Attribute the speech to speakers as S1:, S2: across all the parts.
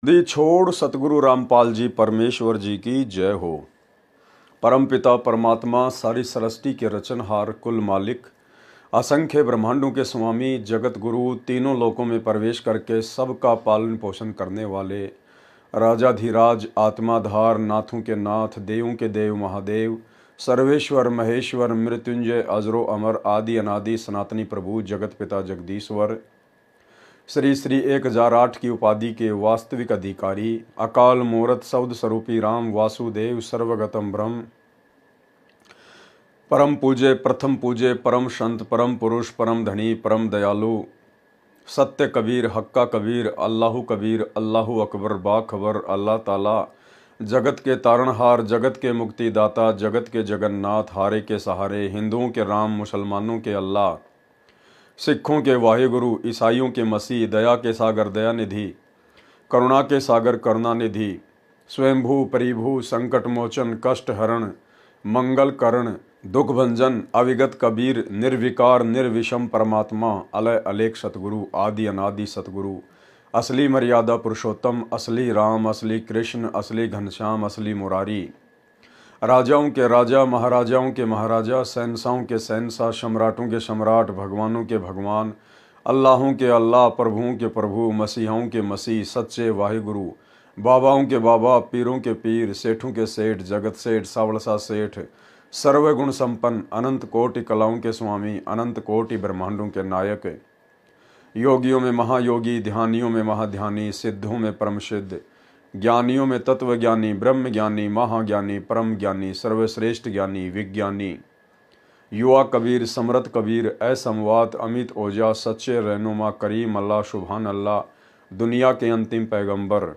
S1: दी छोड़ सतगुरु रामपाल जी परमेश्वर जी की जय हो। परम पिता परमात्मा सारी सृष्टि के रचनहार कुल मालिक असंख्य ब्रह्मांडों के स्वामी जगत गुरु तीनों लोकों में प्रवेश करके सबका पालन पोषण करने वाले राजाधिराज आत्माधार नाथों के नाथ देवों के देव महादेव सर्वेश्वर महेश्वर मृत्युंजय अजरो अमर आदि अनादि सनातनी प्रभु जगत पिता जगदीश्वर श्री श्री 1008 की उपाधि के वास्तविक अधिकारी अकाल मूर्त शब्द स्वरूपी राम वासुदेव सर्वगतम ब्रह्म परम पूज्य प्रथम पूज्य परम संत परम पुरुष परम धनी परम दयालु सत्य कबीर हक्का कबीर अल्लाहु अकबर बाखबर अल्लाह ताला जगत के तारणहार जगत के मुक्तिदाता जगत के जगन्नाथ हारे के सहारे हिंदुओं के राम मुसलमानों के अल्लाह सिखों के वाहिगुरु ईसाइयों के मसीह दया के सागर दयानिधि करुणा के सागर करुणानिधि स्वयंभू परिभू संकट मोचन कष्ट हरण मंगल करण दुख भंजन अविगत कबीर निर्विकार निर्विषम परमात्मा अलय अलेख सतगुरु आदि अनादि सतगुरु असली मर्यादा पुरुषोत्तम असली राम असली कृष्ण असली घनश्याम असली मुरारी राजाओं के राजा महाराजाओं के महाराजा शहंशाहों के शहंशाह सम्राटों के सम्राट भगवानों के भगवान अल्लाहों के अल्लाह प्रभुओं के प्रभु मसीहों के मसीह सच्चे वाहिगुरु बाबाओं के बाबा पीरों के पीर सेठों के सेठ जगत सेठ सावड़सा सेठ सर्वगुण संपन्न अनंत कोटि कलाओं के स्वामी अनंत कोटि ब्रह्मांडों के नायक योगियों में महायोगी ध्यानियों में महाध्यानी सिद्धों में परम सिद्ध ज्ञानियों में तत्व ज्ञानी ब्रह्म ज्ञानी महाज्ञानी परम ज्ञानी सर्वश्रेष्ठ ज्ञानी विज्ञानी युवा कबीर समरथ कबीर असमवात अमित ओजा सच्चे रहनुमा करीम अल्लाह सुभान अल्लाह दुनिया के अंतिम पैगंबर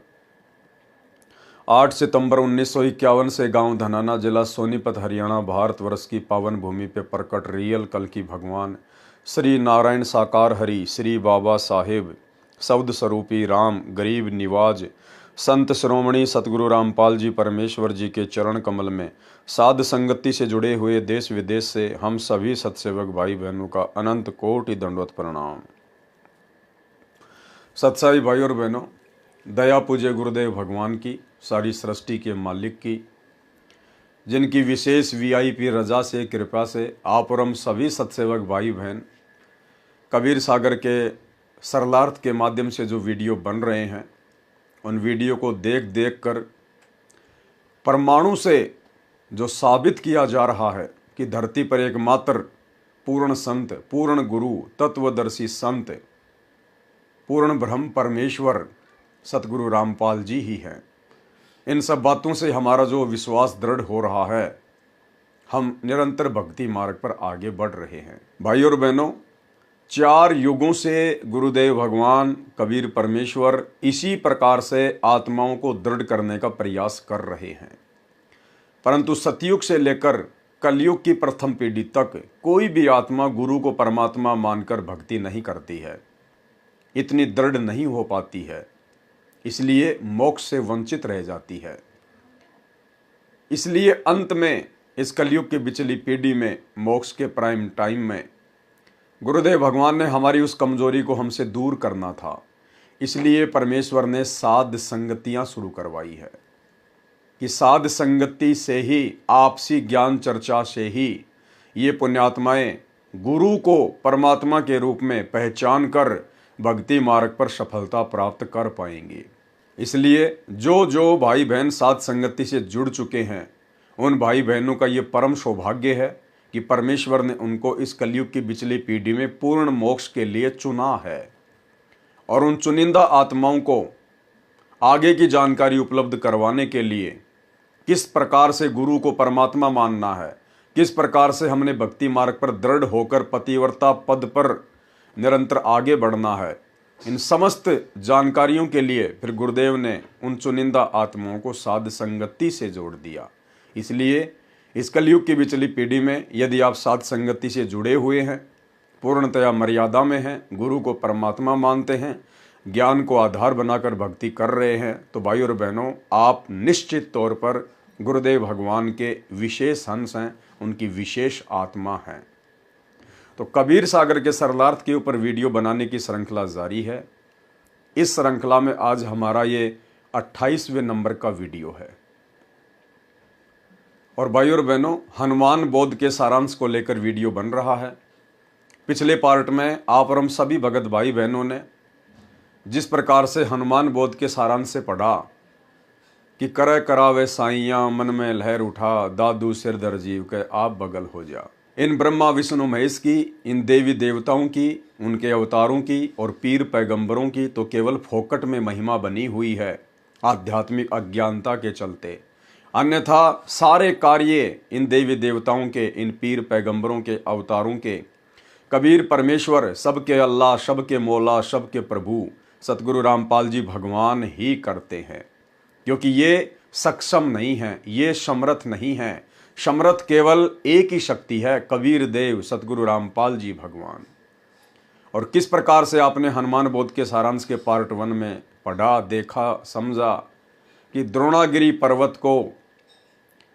S1: 8 सितंबर 1951 से गांव धनाना जिला सोनीपत हरियाणा भारतवर्ष की पावन भूमि पे प्रकट रियल कल की भगवान श्री नारायण साकार हरि श्री बाबा साहेब शब्द स्वरूपी राम गरीब निवाज संत श्रोमणी सतगुरु रामपाल जी परमेश्वर जी के चरण कमल में साध संगति से जुड़े हुए देश विदेश से हम सभी सत्सेवक भाई बहनों का अनंत कोटि दंडवत प्रणाम। सत्साई भाई और बहनों, दया पूज्य गुरुदेव भगवान की सारी सृष्टि के मालिक की जिनकी विशेष वीआईपी रजा से कृपा से आप और हम सभी सत्सेवक भाई बहन कबीर सागर के सरलार्थ के माध्यम से जो वीडियो बन रहे हैं उन वीडियो को देख देख कर परमाणु से जो साबित किया जा रहा है कि धरती पर एकमात्र पूर्ण संत पूर्ण गुरु तत्वदर्शी संत पूर्ण ब्रह्म परमेश्वर सतगुरु रामपाल जी ही हैं। इन सब बातों से हमारा जो विश्वास दृढ़ हो रहा है, हम निरंतर भक्ति मार्ग पर आगे बढ़ रहे हैं। भाई और बहनों, 4 युगों से गुरुदेव भगवान कबीर परमेश्वर इसी प्रकार से आत्माओं को दृढ़ करने का प्रयास कर रहे हैं, परंतु सतयुग से लेकर कलयुग की प्रथम पीढ़ी तक कोई भी आत्मा गुरु को परमात्मा मानकर भक्ति नहीं करती है, इतनी दृढ़ नहीं हो पाती है, इसलिए मोक्ष से वंचित रह जाती है। इसलिए अंत में इस कलयुग की बिचली पीढ़ी में मोक्ष के प्राइम टाइम में गुरुदेव भगवान ने हमारी उस कमजोरी को हमसे दूर करना था, इसलिए परमेश्वर ने साध संगतियां शुरू करवाई है कि साध संगति से ही आपसी ज्ञान चर्चा से ही ये पुण्यात्माएं गुरु को परमात्मा के रूप में पहचान कर भक्ति मार्ग पर सफलता प्राप्त कर पाएंगे। इसलिए जो जो भाई बहन साध संगति से जुड़ चुके हैं उन भाई बहनों का ये परम सौभाग्य है कि परमेश्वर ने उनको इस कलयुग की बिचली पीढ़ी में पूर्ण मोक्ष के लिए चुना है और उन चुनिंदा आत्माओं को आगे की जानकारी उपलब्ध करवाने के लिए किस प्रकार से गुरु को परमात्मा मानना है, किस प्रकार से हमने भक्ति मार्ग पर दृढ़ होकर पतिव्रता पद पर निरंतर आगे बढ़ना है, इन समस्त जानकारियों के लिए फिर गुरुदेव ने उन चुनिंदा आत्माओं को साध संगति से जोड़ दिया। इसलिए इस कलयुग की बिचली पीढ़ी में यदि आप साध संगति से जुड़े हुए हैं, पूर्णतया मर्यादा में हैं, गुरु को परमात्मा मानते हैं, ज्ञान को आधार बनाकर भक्ति कर रहे हैं, तो भाई और बहनों, आप निश्चित तौर पर गुरुदेव भगवान के विशेष अंश हैं, उनकी विशेष आत्मा हैं। तो कबीर सागर के सरलार्थ के ऊपर वीडियो बनाने की श्रृंखला जारी है। इस श्रृंखला में आज हमारा ये 28वें नंबर का वीडियो है। और भाई और बहनों, हनुमान बोध के सारांश को लेकर वीडियो बन रहा है। पिछले पार्ट में आप और हम सभी भगत भाई बहनों ने जिस प्रकार से हनुमान बोध के सारांश से पढ़ा कि करे करावे साइयां मन में लहर उठा, दादू सिर दर जीव के आप बगल हो जा। इन ब्रह्मा विष्णु महेश की, इन देवी देवताओं की, उनके अवतारों की और पीर पैगंबरों की तो केवल फोकट में महिमा बनी हुई है आध्यात्मिक अज्ञानता के चलते। अन्यथा सारे कार्य इन देवी देवताओं के, इन पीर पैगंबरों के, अवतारों के, कबीर परमेश्वर, सबके अल्लाह, सबके मौला, सबके प्रभु सतगुरु रामपाल जी भगवान ही करते हैं, क्योंकि ये सक्षम नहीं हैं, ये समर्थ नहीं हैं। समर्थ केवल एक ही शक्ति है, कबीर देव सतगुरु रामपाल जी भगवान। और किस प्रकार से आपने हनुमान बोध के सारांश के पार्ट 1 में पढ़ा, देखा, समझा कि द्रोणागिरी पर्वत को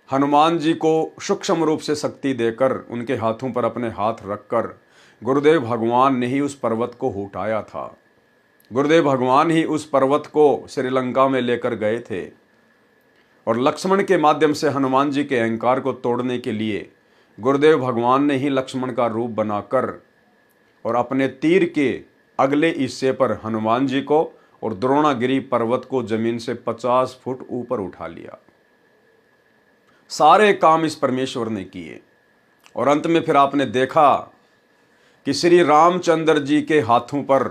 S1: हनुमान जी को सूक्ष्म रूप से शक्ति देकर उनके हाथों पर अपने हाथ रखकर गुरुदेव भगवान ने ही उस पर्वत को उठाया था। गुरुदेव भगवान ही उस पर्वत को श्रीलंका में लेकर गए थे और लक्ष्मण के माध्यम से हनुमान जी के अहंकार को तोड़ने के लिए गुरुदेव भगवान ने ही लक्ष्मण का रूप बनाकर और अपने तीर के अगले हिस्से पर हनुमान जी को और द्रोणागिरी पर्वत को जमीन से 50 फुट ऊपर उठा लिया। सारे काम इस परमेश्वर ने किए और अंत में फिर आपने देखा कि श्री रामचंद्र जी के हाथों पर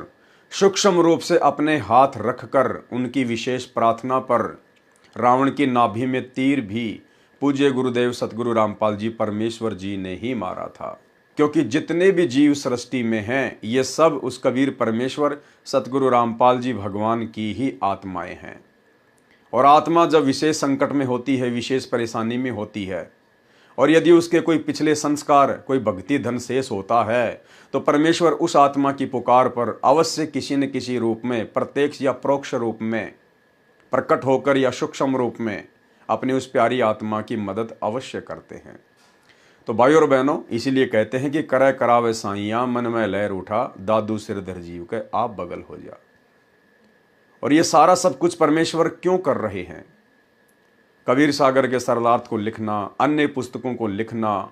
S1: सूक्ष्म रूप से अपने हाथ रखकर उनकी विशेष प्रार्थना पर रावण की नाभि में तीर भी पूज्य गुरुदेव सतगुरु रामपाल जी परमेश्वर जी ने ही मारा था। क्योंकि जितने भी जीव सृष्टि में हैं ये सब उस कबीर परमेश्वर सतगुरु रामपाल जी भगवान की ही आत्माएं हैं। और आत्मा जब विशेष संकट में होती है, विशेष परेशानी में होती है, और यदि उसके कोई पिछले संस्कार, कोई भक्ति धन शेष होता है, तो परमेश्वर उस आत्मा की पुकार पर अवश्य किसी न किसी रूप में, प्रत्यक्ष या परोक्ष रूप में प्रकट होकर या सूक्ष्म रूप में अपनी उस प्यारी आत्मा की मदद अवश्य करते हैं। तो भाई और बहनों, इसीलिए कहते हैं कि करे करावे साइयां मन में लहर उठा, दादू सिर धर जीव के आप बगल हो जा। और ये सारा सब कुछ परमेश्वर क्यों कर रहे हैं? कबीर सागर के सरलार्थ को लिखना, अन्य पुस्तकों को लिखना,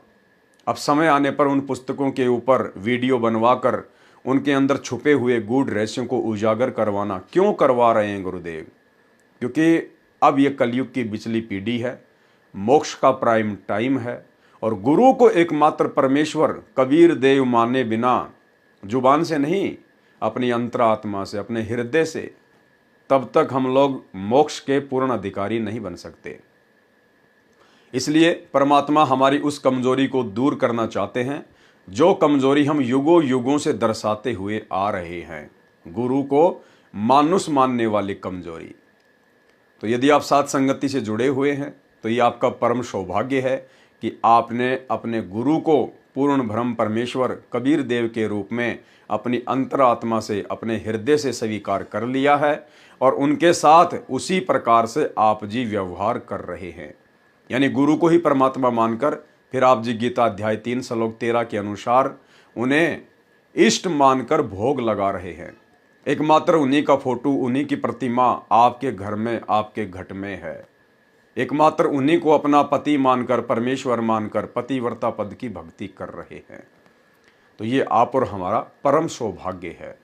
S1: अब समय आने पर उन पुस्तकों के ऊपर वीडियो बनवाकर उनके अंदर छुपे हुए गूढ़ रहस्यों को उजागर करवाना क्यों करवा रहे हैं गुरुदेव? क्योंकि अब ये कलयुग की बिचली पीढ़ी है, मोक्ष का प्राइम टाइम है और गुरु को एकमात्र परमेश्वर कबीर देव माने बिना जुबान से नहीं, अपनी अंतरात्मा से, अपने हृदय से, तब तक हम लोग मोक्ष के पूर्ण अधिकारी नहीं बन सकते। इसलिए परमात्मा हमारी उस कमजोरी को दूर करना चाहते हैं जो कमजोरी हम युगों युगों से दर्शाते हुए आ रहे हैं, गुरु को मानुष मानने वाली कमजोरी। तो यदि आप साथ संगति से जुड़े हुए हैं तो ये आपका परम सौभाग्य है कि आपने अपने गुरु को पूर्ण ब्रह्म परमेश्वर कबीर देव के रूप में अपनी अंतरात्मा से, अपने हृदय से स्वीकार कर लिया है और उनके साथ उसी प्रकार से आप जी व्यवहार कर रहे हैं। यानी गुरु को ही परमात्मा मानकर फिर आप जी गीता अध्याय 3 श्लोक 13 के अनुसार उन्हें इष्ट मानकर भोग लगा रहे हैं। एकमात्र उन्हीं का फोटो, उन्हीं की प्रतिमा आपके घर में, आपके घट में है। एकमात्र उन्हीं को अपना पति मानकर, परमेश्वर मानकर पतिव्रता पद की भक्ति कर रहे हैं। तो ये आप और हमारा परम सौभाग्य है।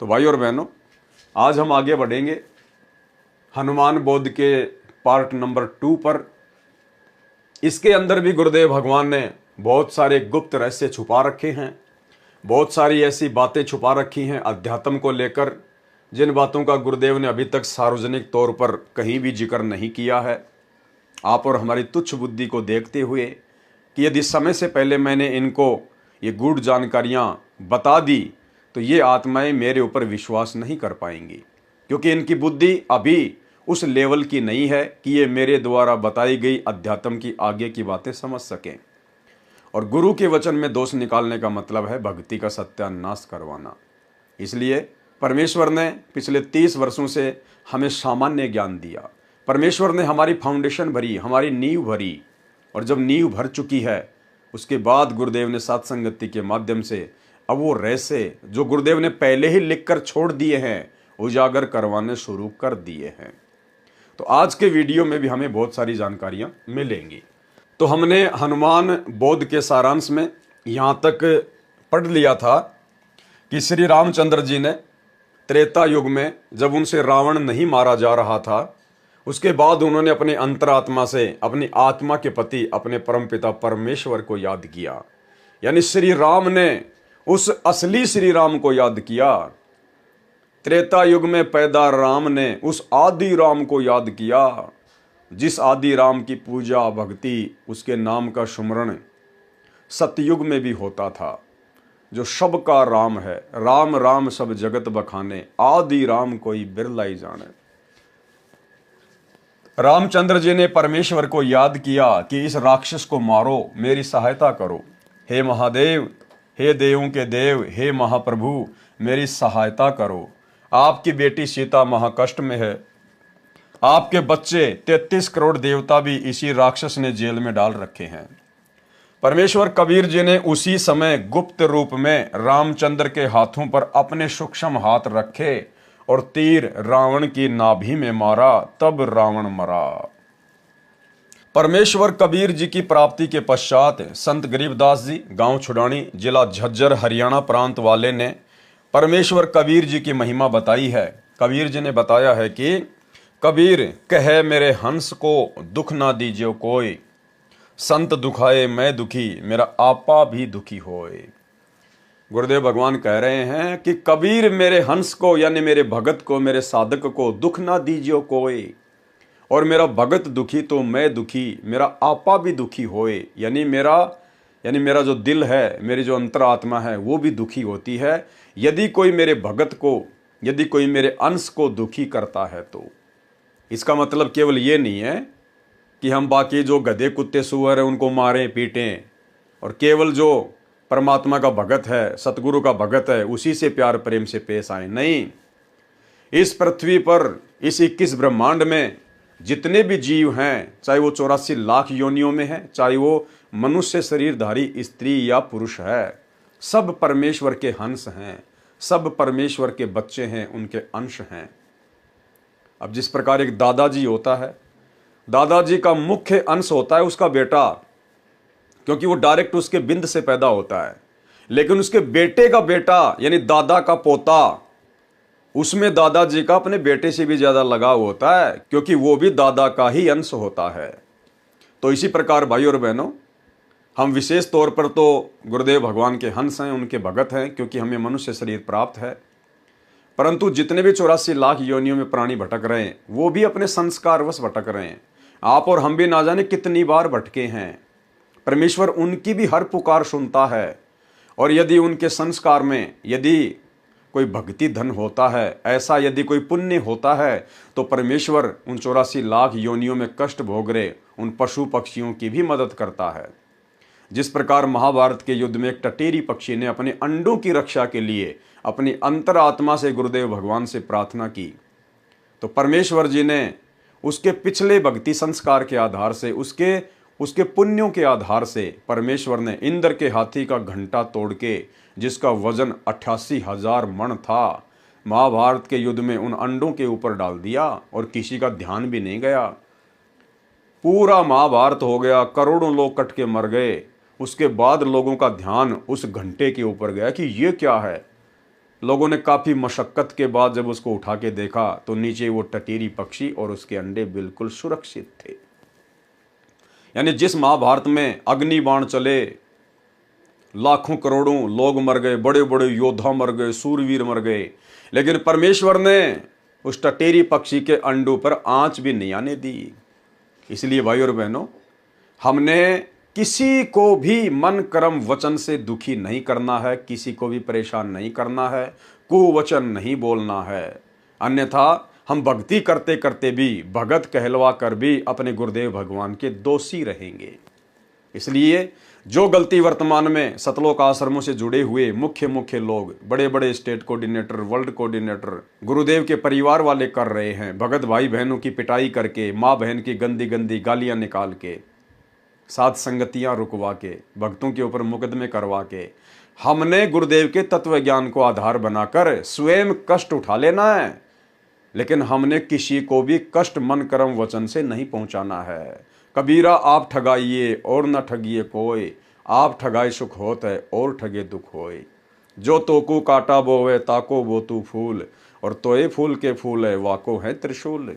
S1: तो भाई और बहनों, आज हम आगे बढ़ेंगे हनुमान बोध के पार्ट नंबर 2 पर। इसके अंदर भी गुरुदेव भगवान ने बहुत सारे गुप्त रहस्य छुपा रखे हैं, बहुत सारी ऐसी बातें छुपा रखी हैं अध्यात्म को लेकर, जिन बातों का गुरुदेव ने अभी तक सार्वजनिक तौर पर कहीं भी जिक्र नहीं किया है। आप और हमारी तुच्छ बुद्धि को देखते हुए कि यदि समय से पहले मैंने इनको ये गूढ़ जानकारियां बता दी तो ये आत्माएं मेरे ऊपर विश्वास नहीं कर पाएंगी, क्योंकि इनकी बुद्धि अभी उस लेवल की नहीं है कि ये मेरे द्वारा बताई गई अध्यात्म की आगे की बातें समझ सकें। और गुरु के वचन में दोष निकालने का मतलब है भक्ति का सत्यानाश करवाना। इसलिए परमेश्वर ने पिछले 30 वर्षों से हमें सामान्य ज्ञान दिया। परमेश्वर ने हमारी फाउंडेशन भरी, हमारी नींव भरी, और जब नींव भर चुकी है उसके बाद गुरुदेव ने सत्संगति के माध्यम से अब वो रहस्य जो गुरुदेव ने पहले ही लिखकर छोड़ दिए हैं उजागर करवाने शुरू कर दिए हैं। तो आज के वीडियो में भी हमें बहुत सारी जानकारियां मिलेंगी। तो हमने हनुमान बोध के सारांश में यहाँ तक पढ़ लिया था कि श्री रामचंद्र जी ने त्रेता युग में जब उनसे रावण नहीं मारा जा रहा था, उसके बाद उन्होंने अपने अंतरात्मा से अपनी आत्मा के पति अपने परमपिता परमेश्वर को याद किया। यानी श्री राम ने उस असली श्री राम को याद किया। त्रेता युग में पैदा राम ने उस आदि राम को याद किया, जिस आदि राम की पूजा भक्ति, उसके नाम का सुमरण सतयुग में भी होता था, जो सब का राम है। राम राम सब जगत बखाने, आदि राम कोई बिरला ही जाने। रामचंद्र जी ने परमेश्वर को याद किया कि इस राक्षस को मारो, मेरी सहायता करो। हे महादेव, हे देवों के देव, हे महाप्रभु, मेरी सहायता करो। आपकी बेटी सीता महाकष्ट में है, आपके बच्चे 33 करोड़ देवता भी इसी राक्षस ने जेल में डाल रखे हैं। परमेश्वर कबीर जी ने उसी समय गुप्त रूप में रामचंद्र के हाथों पर अपने सूक्ष्म हाथ रखे और तीर रावण की नाभि में मारा, तब रावण मरा। परमेश्वर कबीर जी की प्राप्ति के पश्चात संत गरीबदास जी, गांव छुड़ानी, जिला झज्जर, हरियाणा प्रांत वाले ने परमेश्वर कबीर जी की महिमा बताई है। कबीर जी ने बताया है कि कबीर कहे मेरे हंस को दुख ना दीजिए कोई, संत दुखाए मैं दुखी, मेरा आपा भी दुखी होए। गुरुदेव भगवान कह रहे हैं कि कबीर मेरे हंस को, यानी मेरे भगत को, मेरे साधक को दुख ना दीजिए कोई, और मेरा भगत दुखी तो मैं दुखी, मेरा आपा भी दुखी होए। यानी मेरा जो दिल है, मेरी जो अंतरात्मा है, वो भी दुखी होती है यदि कोई मेरे भगत को, यदि कोई मेरे अंश को दुखी करता है। तो इसका मतलब केवल ये नहीं है कि हम बाकी जो गधे कुत्ते सुअर हैं उनको मारें पीटें, और केवल जो परमात्मा का भगत है, सतगुरु का भगत है, उसी से प्यार प्रेम से पेश आए। नहीं, इस पृथ्वी पर, इस 21 ब्रह्मांड में जितने भी जीव हैं, चाहे वो 84 लाख योनियों में है, चाहे वो मनुष्य शरीरधारी स्त्री या पुरुष है, सब परमेश्वर के हंस हैं, सब परमेश्वर के बच्चे हैं, उनके अंश हैं। अब जिस प्रकार एक दादाजी होता है, दादाजी का मुख्य अंश होता है उसका बेटा, क्योंकि वो डायरेक्ट उसके बिंद से पैदा होता है। लेकिन उसके बेटे का बेटा, यानी दादा का पोता, उसमें दादाजी का अपने बेटे से भी ज्यादा लगाव होता है, क्योंकि वो भी दादा का ही अंश होता है। तो इसी प्रकार भाई और बहनों, हम विशेष तौर पर तो गुरुदेव भगवान के हंस हैं, उनके भगत हैं, क्योंकि हमें मनुष्य शरीर प्राप्त है। परंतु जितने भी 84 लाख योनियों में प्राणी भटक रहे हैं, वो भी अपने संस्कारवश भटक रहे हैं। आप और हम भी ना जाने कितनी बार भटके हैं। परमेश्वर उनकी भी हर पुकार सुनता है, और यदि उनके संस्कार में यदि कोई भक्ति धन होता है, ऐसा यदि कोई पुण्य होता है, तो परमेश्वर उन 84 लाख योनियों में कष्ट भोग रहे उन पशु पक्षियों की भी मदद करता है। जिस प्रकार महाभारत के युद्ध में एक टटेरी पक्षी ने अपने अंडों की रक्षा के लिए अपनी अंतरात्मा से गुरुदेव भगवान से प्रार्थना की, तो परमेश्वर जी ने उसके पिछले भक्ति संस्कार के आधार से, उसके पुण्यों के आधार से परमेश्वर ने इंद्र के हाथी का घंटा तोड़ के, जिसका वजन 88,000 मण था, महाभारत के युद्ध में उन अंडों के ऊपर डाल दिया, और किसी का ध्यान भी नहीं गया। पूरा महाभारत हो गया, करोड़ों लोग कट के मर गए। उसके बाद लोगों का ध्यान उस घंटे के ऊपर गया कि ये क्या है। लोगों ने काफी मशक्कत के बाद जब उसको उठा के देखा, तो नीचे वो टटीरी पक्षी और उसके अंडे बिल्कुल सुरक्षित थे। यानी जिस महाभारत में अग्नि बाण चले, लाखों करोड़ों लोग मर गए, बड़े बड़े योद्धा मर गए, सूरवीर मर गए, लेकिन परमेश्वर ने उस टटेरी पक्षी के अंडों पर आंच भी नहीं आने दी। इसलिए भाई और बहनों, हमने किसी को भी मन कर्म वचन से दुखी नहीं करना है, किसी को भी परेशान नहीं करना है, कुवचन नहीं बोलना है। अन्यथा हम भक्ति करते करते भी, भगत कहलवा कर भी अपने गुरुदेव भगवान के दोषी रहेंगे। इसलिए जो गलती वर्तमान में सतलोक आश्रमों से जुड़े हुए मुख्य लोग, बड़े बड़े स्टेट कोऑर्डिनेटर, वर्ल्ड कोऑर्डिनेटर, गुरुदेव के परिवार वाले कर रहे हैं, भगत भाई बहनों की पिटाई करके, माँ बहन की गंदी गंदी गालियां निकाल के, साथ संगतियां रुकवा के, भक्तों के ऊपर मुकदमे करवा के, हमने गुरुदेव के तत्व ज्ञान को आधार बनाकर स्वयं कष्ट उठा लेना है, लेकिन हमने किसी को भी कष्ट मन कर्म वचन से नहीं पहुंचाना है। कबीरा आप ठगाइए और न ठगिए कोई, आप ठगाए सुख होत है और ठगे दुख होए। जो तोकू काटा बोवे ताको वो तू फूल, और तोए फूल के फूल है वाको है त्रिशूल।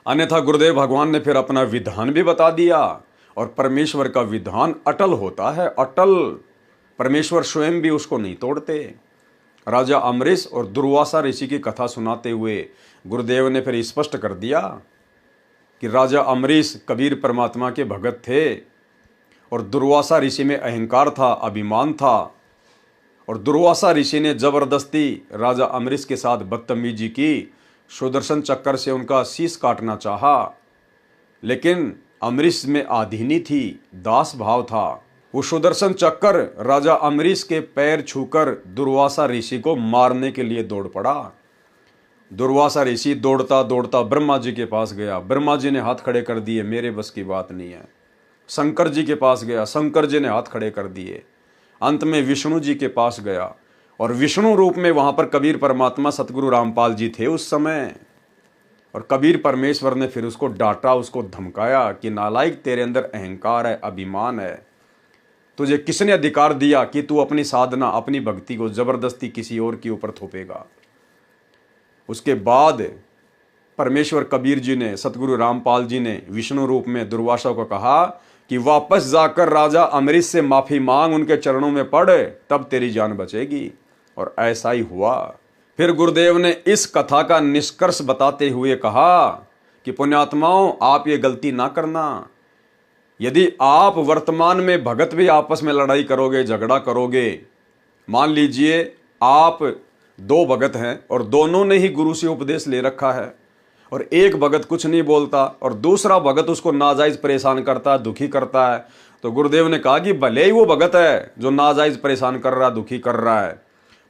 S1: अन्यथा गुरुदेव भगवान ने फिर अपना विधान भी बता दिया, और परमेश्वर का विधान अटल होता है, अटल। परमेश्वर स्वयं भी उसको नहीं तोड़ते। राजा अमरीश और दुर्वासा ऋषि की कथा सुनाते हुए गुरुदेव ने फिर स्पष्ट कर दिया कि राजा अमरीश कबीर परमात्मा के भगत थे, और दुर्वासा ऋषि में अहंकार था, अभिमान था, और दुर्वासा ऋषि ने जबरदस्ती राजा अमरीश के साथ बदतमीजी की, सुदर्शन चक्कर से उनका शीश काटना चाहा। लेकिन अमरीश में आधीनी थी, दास भाव था। वो सुदर्शन चक्कर राजा अमरीश के पैर छूकर दुर्वासा ऋषि को मारने के लिए दौड़ पड़ा। दुर्वासा ऋषि दौड़ता दौड़ता ब्रह्मा जी के पास गया। ब्रह्मा जी ने हाथ खड़े कर दिए, मेरे बस की बात नहीं है। शंकर जी के पास गया, शंकर जी ने हाथ खड़े कर दिए। अंत में विष्णु जी के पास गया, और विष्णु रूप में वहां पर कबीर परमात्मा सतगुरु रामपाल जी थे उस समय। और कबीर परमेश्वर ने फिर उसको डांटा, उसको धमकाया कि नालायक, तेरे अंदर अहंकार है, अभिमान है। तुझे किसने अधिकार दिया कि तू अपनी साधना, अपनी भक्ति को जबरदस्ती किसी और के ऊपर थोपेगा। उसके बाद परमेश्वर कबीर जी ने, सतगुरु रामपाल जी ने विष्णु रूप में दुर्वासा को कहा कि वापस जाकर राजा अमरीश से माफी मांग, उनके चरणों में पड़, तब तेरी जान बचेगी। और ऐसा ही हुआ। फिर गुरुदेव ने इस कथा का निष्कर्ष बताते हुए कहा कि पुण्यात्माओं, आप ये गलती ना करना। यदि आप वर्तमान में भगत भी आपस में लड़ाई करोगे, झगड़ा करोगे, मान लीजिए आप दो भगत हैं और दोनों ने ही गुरु से उपदेश ले रखा है, और एक भगत कुछ नहीं बोलता और दूसरा भगत उसको नाजायज परेशान करता है, दुखी करता है, तो गुरुदेव ने कहा कि भले ही वो भगत है जो नाजायज परेशान कर रहा है, दुखी कर रहा है,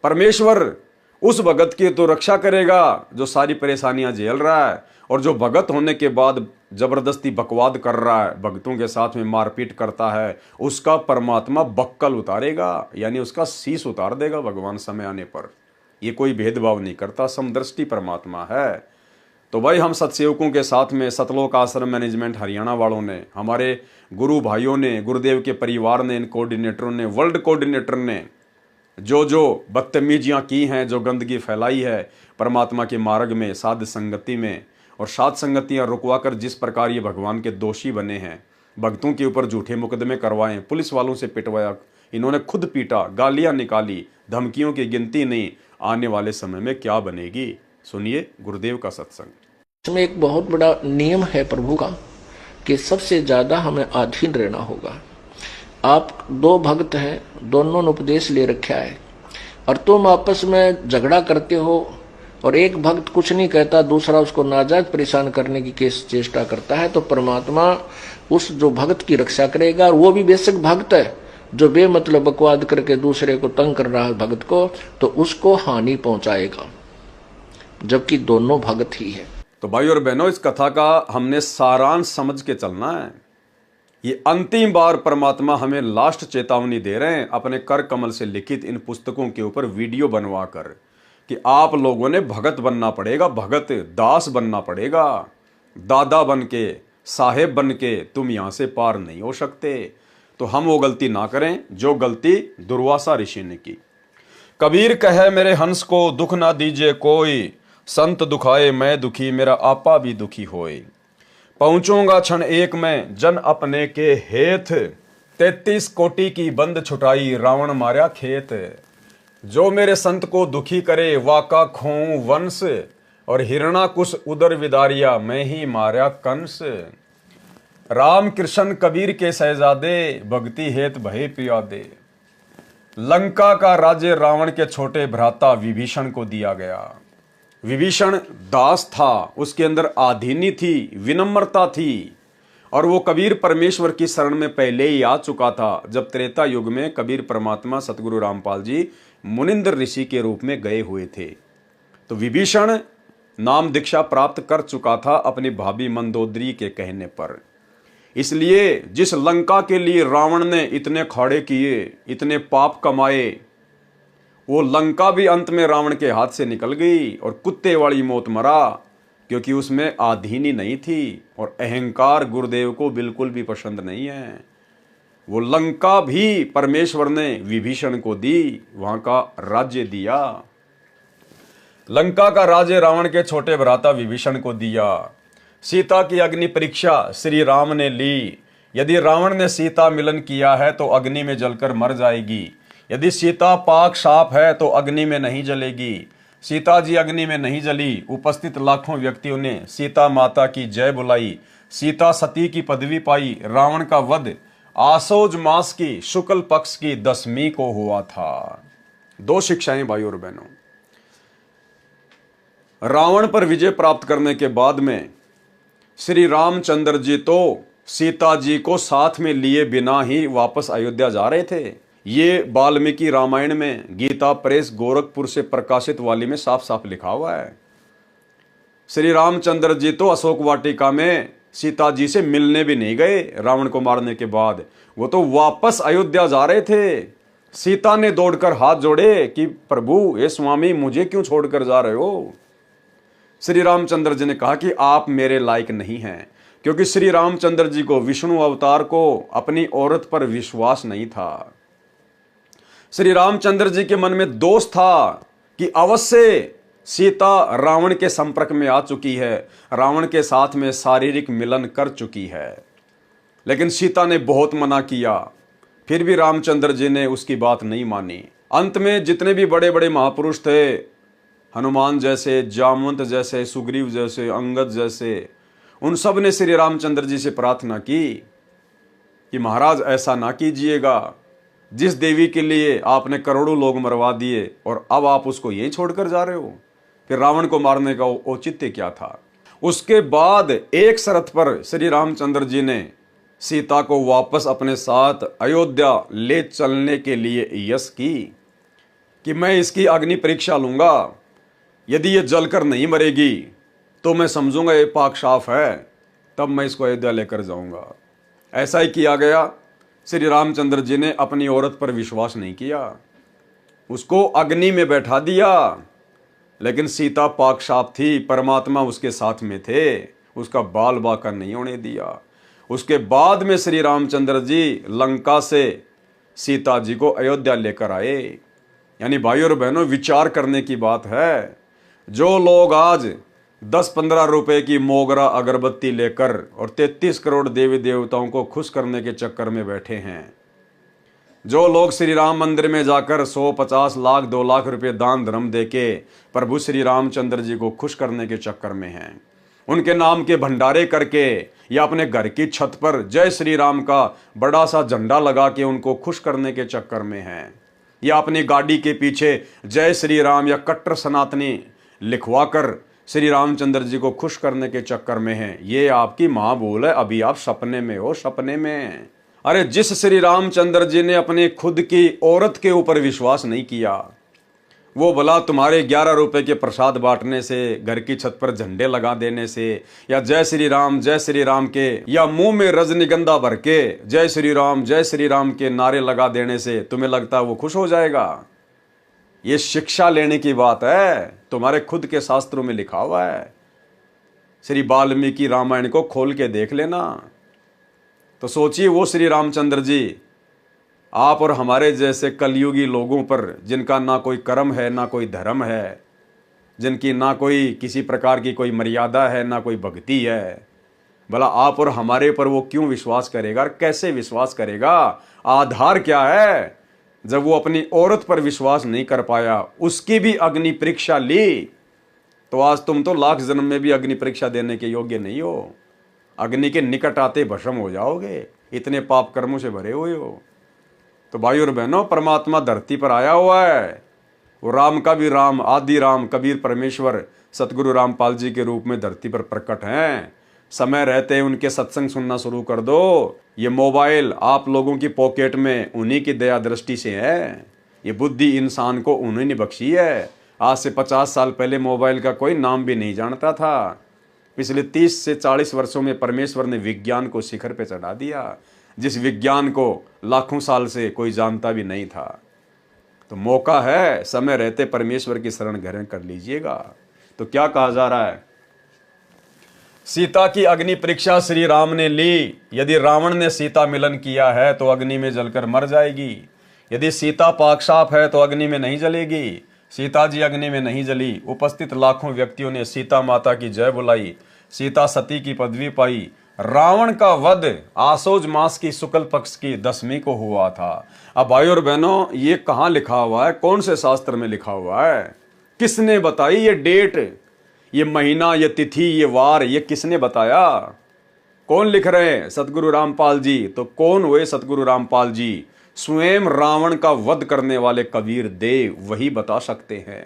S1: परमेश्वर उस भगत की तो रक्षा करेगा जो सारी परेशानियां झेल रहा है। और जो भगत होने के बाद जबरदस्ती बकवाद कर रहा है, भक्तों के साथ में मारपीट करता है, उसका परमात्मा बक्कल उतारेगा, यानी उसका शीश उतार देगा भगवान समय आने पर। ये कोई भेदभाव नहीं करता, समदृष्टि परमात्मा है। तो भाई, हम सत्सेवकों के साथ में सतलोक आश्रम मैनेजमेंट हरियाणा वालों ने, हमारे गुरु भाइयों ने, गुरुदेव के परिवार ने, इन कोऑर्डिनेटरों ने, वर्ल्ड कोऑर्डिनेटर ने जो जो बदतमीजियाँ की हैं, जो गंदगी फैलाई है परमात्मा के मार्ग में, साध संगति में, और साध संगतियाँ रुकवा कर जिस प्रकार ये भगवान के दोषी बने हैं, भक्तों के ऊपर झूठे मुकदमे करवाएं, पुलिस वालों से पिटवाया, इन्होंने खुद पीटा, गालियाँ निकाली, धमकियों की गिनती नहीं। आने वाले समय में क्या बनेगी, सुनिए गुरुदेव का सत्संग।
S2: इसमें एक बहुत बड़ा नियम है प्रभु का कि सबसे ज्यादा हमें अधीन रहना होगा। आप दो भक्त हैं, दोनों ने उपदेश ले रखा है, और तुम आपस में झगड़ा करते हो, और एक भक्त कुछ नहीं कहता, दूसरा उसको नाजायज परेशान करने की चेष्टा करता है, तो परमात्मा उस जो भक्त की रक्षा करेगा। और वो भी बेशक भक्त है, जो बेमतलब बकवाद करके दूसरे को तंग कर रहा है भक्त को, तो उसको हानि पहुंचाएगा, जबकि दोनों भक्त ही है।
S1: तो भाई और बहनों, इस कथा का हमने सारांश समझ के चलना है। ये अंतिम बार परमात्मा हमें लास्ट चेतावनी दे रहे हैं अपने कर कमल से लिखित इन पुस्तकों के ऊपर वीडियो बनवा कर, कि आप लोगों ने भगत बनना पड़ेगा, भगत दास बनना पड़ेगा। दादा बन के, साहेब बन के तुम यहां से पार नहीं हो सकते। तो हम वो गलती ना करें जो गलती दुर्वासा ऋषि ने की। कबीर कहे मेरे हंस को दुख ना दीजिए कोई, संत दुखाए मैं दुखी मेरा आपा भी दुखी होए। पहुंचूंगा क्षण एक में जन अपने के हेत, 33 कोटि की बंद छुटाई रावण मारा खेत। जो मेरे संत को दुखी करे वाका खोऊं वंश, और हिरणाकुश उदर विदारिया मैं ही मारा कंस। राम कृष्ण कबीर के शहजादे, भक्ति हेत भय पियादे। लंका का राज्य रावण के छोटे भ्राता विभीषण को दिया गया। विभीषण दास था, उसके अंदर आधीनी थी, विनम्रता थी, और वो कबीर परमेश्वर की शरण में पहले ही आ चुका था। जब त्रेता युग में कबीर परमात्मा सतगुरु रामपाल जी मुनिंद्र ऋषि के रूप में गए हुए थे, तो विभीषण नाम दीक्षा प्राप्त कर चुका था अपनी भाभी मंदोदरी के कहने पर। इसलिए जिस लंका के लिए रावण ने इतने खाड़े किए, इतने पाप कमाए, वो लंका भी अंत में रावण के हाथ से निकल गई और कुत्ते वाली मौत मरा, क्योंकि उसमें आधीनी नहीं थी और अहंकार गुरुदेव को बिल्कुल भी पसंद नहीं है। वो लंका भी परमेश्वर ने विभीषण को दी, वहां का राज्य दिया। लंका का राज्य रावण के छोटे भ्राता विभीषण को दिया। सीता की अग्नि परीक्षा श्री राम ने ली। यदि रावण ने सीता मिलन किया है तो अग्नि में जलकर मर जाएगी। यदि सीता पाक साफ है तो अग्नि में नहीं जलेगी। सीता जी अग्नि में नहीं जली। उपस्थित लाखों व्यक्तियों ने सीता माता की जय बुलाई। सीता सती की पदवी पाई। रावण का वध आसोज मास की शुक्ल पक्ष की 10वीं को हुआ था। 2 शिक्षाएं भाइयों और बहनों। रावण पर विजय प्राप्त करने के बाद में श्री रामचंद्र जी तो सीता जी को साथ में लिए बिना ही वापस अयोध्या जा रहे थे। ये वाल्मीकि रामायण में गीता प्रेस गोरखपुर से प्रकाशित वाली में साफ साफ लिखा हुआ है। श्री रामचंद्र जी तो अशोक वाटिका में सीता जी से मिलने भी नहीं गए। रावण को मारने के बाद वो तो वापस अयोध्या जा रहे थे। सीता ने दौड़कर हाथ जोड़े कि प्रभु, हे स्वामी, मुझे क्यों छोड़कर जा रहे हो। श्री रामचंद्र जी ने कहा कि आप मेरे लायक नहीं हैं, क्योंकि श्री रामचंद्र जी को, विष्णु अवतार को, अपनी औरत पर विश्वास नहीं था। श्री रामचंद्र जी के मन में दोष था कि अवश्य सीता रावण के संपर्क में आ चुकी है, रावण के साथ में शारीरिक मिलन कर चुकी है। लेकिन सीता ने बहुत मना किया, फिर भी रामचंद्र जी ने उसकी बात नहीं मानी। अंत में जितने भी बड़े बड़े महापुरुष थे, हनुमान जैसे, जामवंत जैसे, सुग्रीव जैसे, अंगद जैसे, उन सब ने श्री रामचंद्र जी से प्रार्थना की कि महाराज ऐसा ना कीजिएगा। जिस देवी के लिए आपने करोड़ों लोग मरवा दिए और अब आप उसको यहीं छोड़कर जा रहे हो, फिर रावण को मारने का औचित्य क्या था। उसके बाद एक शर्त पर श्री रामचंद्र जी ने सीता को वापस अपने साथ अयोध्या ले चलने के लिए यश की कि मैं इसकी अग्नि परीक्षा लूंगा। यदि ये जलकर नहीं मरेगी तो मैं समझूंगा ये पाक साफ है, तब मैं इसको अयोध्या लेकर जाऊंगा। ऐसा ही किया गया। श्री रामचंद्र जी ने अपनी औरत पर विश्वास नहीं किया, उसको अग्नि में बैठा दिया। लेकिन सीता पाक साफ थी, परमात्मा उसके साथ में थे, उसका बाल बाका नहीं होने दिया। उसके बाद में श्री रामचंद्र जी लंका से सीता जी को अयोध्या लेकर आए। यानी भाइयों और बहनों, विचार करने की बात है। जो लोग आज 10-15 रुपए की मोगरा अगरबत्ती लेकर और 33 करोड़ देवी देवताओं को खुश करने के चक्कर में बैठे हैं, जो लोग श्री राम मंदिर में जाकर 100, 50 लाख, 2 लाख रुपए दान धर्म देके प्रभु श्री रामचंद्र जी को खुश करने के चक्कर में हैं, उनके नाम के भंडारे करके या अपने घर की छत पर जय श्री राम का बड़ा सा झंडा लगा के उनको खुश करने के चक्कर में हैं, या अपनी गाड़ी के पीछे जय श्री राम या कट्टर सनातनी लिखवाकर श्री रामचंद्र जी को खुश करने के चक्कर में हैं। ये आपकी माँ बोल है, अभी आप सपने में हो, सपने में। अरे जिस श्री रामचंद्र जी ने अपने खुद की औरत के ऊपर विश्वास नहीं किया, वो भला तुम्हारे 11 रुपए के प्रसाद बांटने से, घर की छत पर झंडे लगा देने से, या जय श्री राम के, या मुंह में रजनीगंधा भर के जय श्री राम के नारे लगा देने से तुम्हें लगता है वो खुश हो जाएगा। ये शिक्षा लेने की बात है, तुम्हारे खुद के शास्त्रों में लिखा हुआ है। श्री वाल्मीकि रामायण को खोल के देख लेना। तो सोचिए, वो श्री रामचंद्र जी आप और हमारे जैसे कलयुगी लोगों पर, जिनका ना कोई कर्म है ना कोई धर्म है, जिनकी ना कोई किसी प्रकार की कोई मर्यादा है ना कोई भक्ति है, भला आप और हमारे पर वो क्यों विश्वास करेगा, कैसे विश्वास करेगा? आधार क्या है? जब वो अपनी औरत पर विश्वास नहीं कर पाया, उसकी भी अग्नि परीक्षा ली, तो आज तुम तो लाख जन्म में भी अग्नि परीक्षा देने के योग्य नहीं हो। अग्नि के निकट आते भस्म हो जाओगे, इतने पाप कर्मों से भरे हुए हो। तो भाई और बहनों, परमात्मा धरती पर आया हुआ है। वो राम का भी राम, आदि राम, कबीर परमेश्वर, सतगुरु रामपाल जी के रूप में धरती पर प्रकट हैं। समय रहते उनके सत्संग सुनना शुरू कर दो। ये मोबाइल आप लोगों की पॉकेट में उन्हीं की दया दृष्टि से है। ये बुद्धि इंसान को उन्हीं ने बख्शी है। आज से 50 साल पहले मोबाइल का कोई नाम भी नहीं जानता था। पिछले 30 से 40 वर्षों में परमेश्वर ने विज्ञान को शिखर पे चढ़ा दिया, जिस विज्ञान को लाखों साल से कोई जानता भी नहीं था। तो मौका है, समय रहते परमेश्वर की शरण ग्रहण कर लीजिएगा। तो क्या कहा जा रहा है, सीता की अग्नि परीक्षा श्री राम ने ली। यदि रावण ने सीता मिलन किया है तो अग्नि में जलकर मर जाएगी। यदि सीता पाक साफ है तो अग्नि में नहीं जलेगी। सीता जी अग्नि में नहीं जली। उपस्थित लाखों व्यक्तियों ने सीता माता की जय बुलाई। सीता सती की पदवी पाई। रावण का वध आसोज मास की शुक्ल पक्ष की 10वीं को हुआ था। अब भाई और बहनों, ये कहाँ लिखा हुआ है, कौन से शास्त्र में लिखा हुआ है, किसने बताई ये डेट, ये महीना, ये तिथि, ये वार, ये किसने बताया? कौन लिख रहे हैं? सतगुरु रामपाल जी। तो कौन हुए सतगुरु रामपाल जी? स्वयं रावण का वध करने वाले कबीर देव वही बता सकते हैं।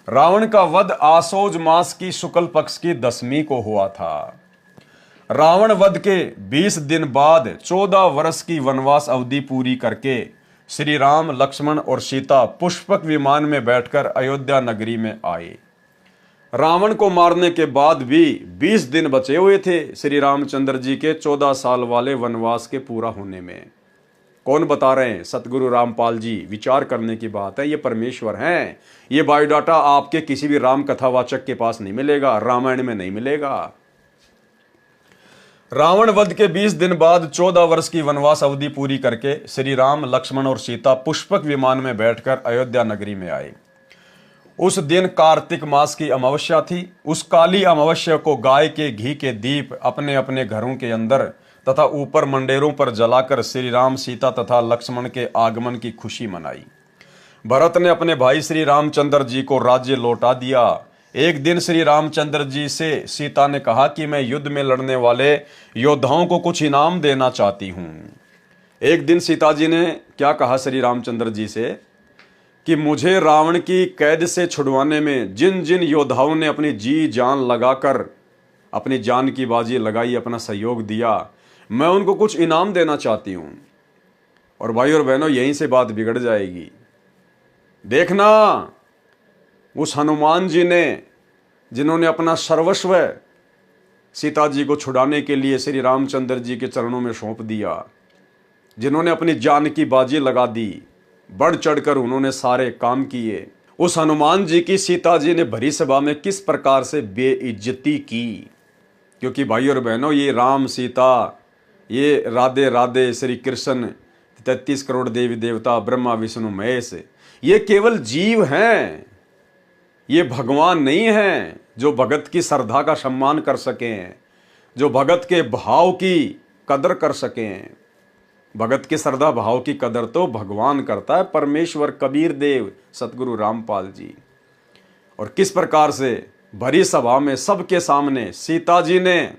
S1: रावण का वध आसोज मास की शुक्ल पक्ष की 10वीं को हुआ था। रावण वध के 20 दिन बाद 14 वर्ष की वनवास अवधि पूरी करके श्री राम, लक्ष्मण और सीता पुष्पक विमान में बैठकर अयोध्या नगरी में आए। रावण को मारने के बाद भी 20 दिन बचे हुए थे श्री रामचंद्र जी के 14 साल वाले वनवास के पूरा होने में। कौन बता रहे हैं? सतगुरु रामपाल जी। विचार करने की बात है, ये परमेश्वर हैं। ये बायोडाटा आपके किसी भी राम कथावाचक के पास नहीं मिलेगा, रामायण में नहीं मिलेगा। रावण वध के 20 दिन बाद 14 वर्ष की वनवास अवधि पूरी करके श्री राम, लक्ष्मण और सीता पुष्पक विमान में बैठकर अयोध्या नगरी में आए। उस दिन कार्तिक मास की अमावस्या थी। उस काली अमावस्या को गाय के घी के दीप अपने अपने घरों के अंदर तथा ऊपर मंडेरों पर जलाकर श्री राम, सीता तथा लक्ष्मण के आगमन की खुशी मनाई। भरत ने अपने भाई श्री रामचंद्र जी को राज्य लौटा दिया। एक दिन श्री रामचंद्र जी से सीता ने कहा कि मैं युद्ध में लड़ने वाले योद्धाओं को कुछ इनाम देना चाहती हूं। एक दिन सीता जी ने क्या कहा श्री रामचंद्र जी से कि मुझे रावण की कैद से छुड़वाने में जिन जिन योद्धाओं ने अपनी जी जान लगाकर अपनी जान की बाजी लगाई, अपना सहयोग दिया, मैं उनको कुछ इनाम देना चाहती हूं। और भाई और बहनों, यहीं से बात बिगड़ जाएगी। देखना, उस हनुमान जी ने, जिन्होंने अपना सर्वस्व सीता जी को छुड़ाने के लिए श्री रामचंद्र जी के चरणों में सौंप दिया, जिन्होंने अपनी जान की बाजी लगा दी, बढ़ चढ़कर उन्होंने सारे काम किए, उस हनुमान जी की सीता जी ने भरी सभा में किस प्रकार से बेइज्जती की। क्योंकि भाई और बहनों, ये राम सीता, ये राधे राधे श्री कृष्ण, 33 करोड़ देवी देवता, ब्रह्मा विष्णु महेश, ये केवल जीव हैं, ये भगवान नहीं हैं जो भगत की श्रद्धा का सम्मान कर सकें, जो भगत के भाव की कदर कर सकें। भगत की श्रद्धा भाव की कदर तो भगवान करता है, परमेश्वर कबीर देव, सतगुरु रामपाल जी। और किस प्रकार से भरी सभा में सबके सामने सीता जी ने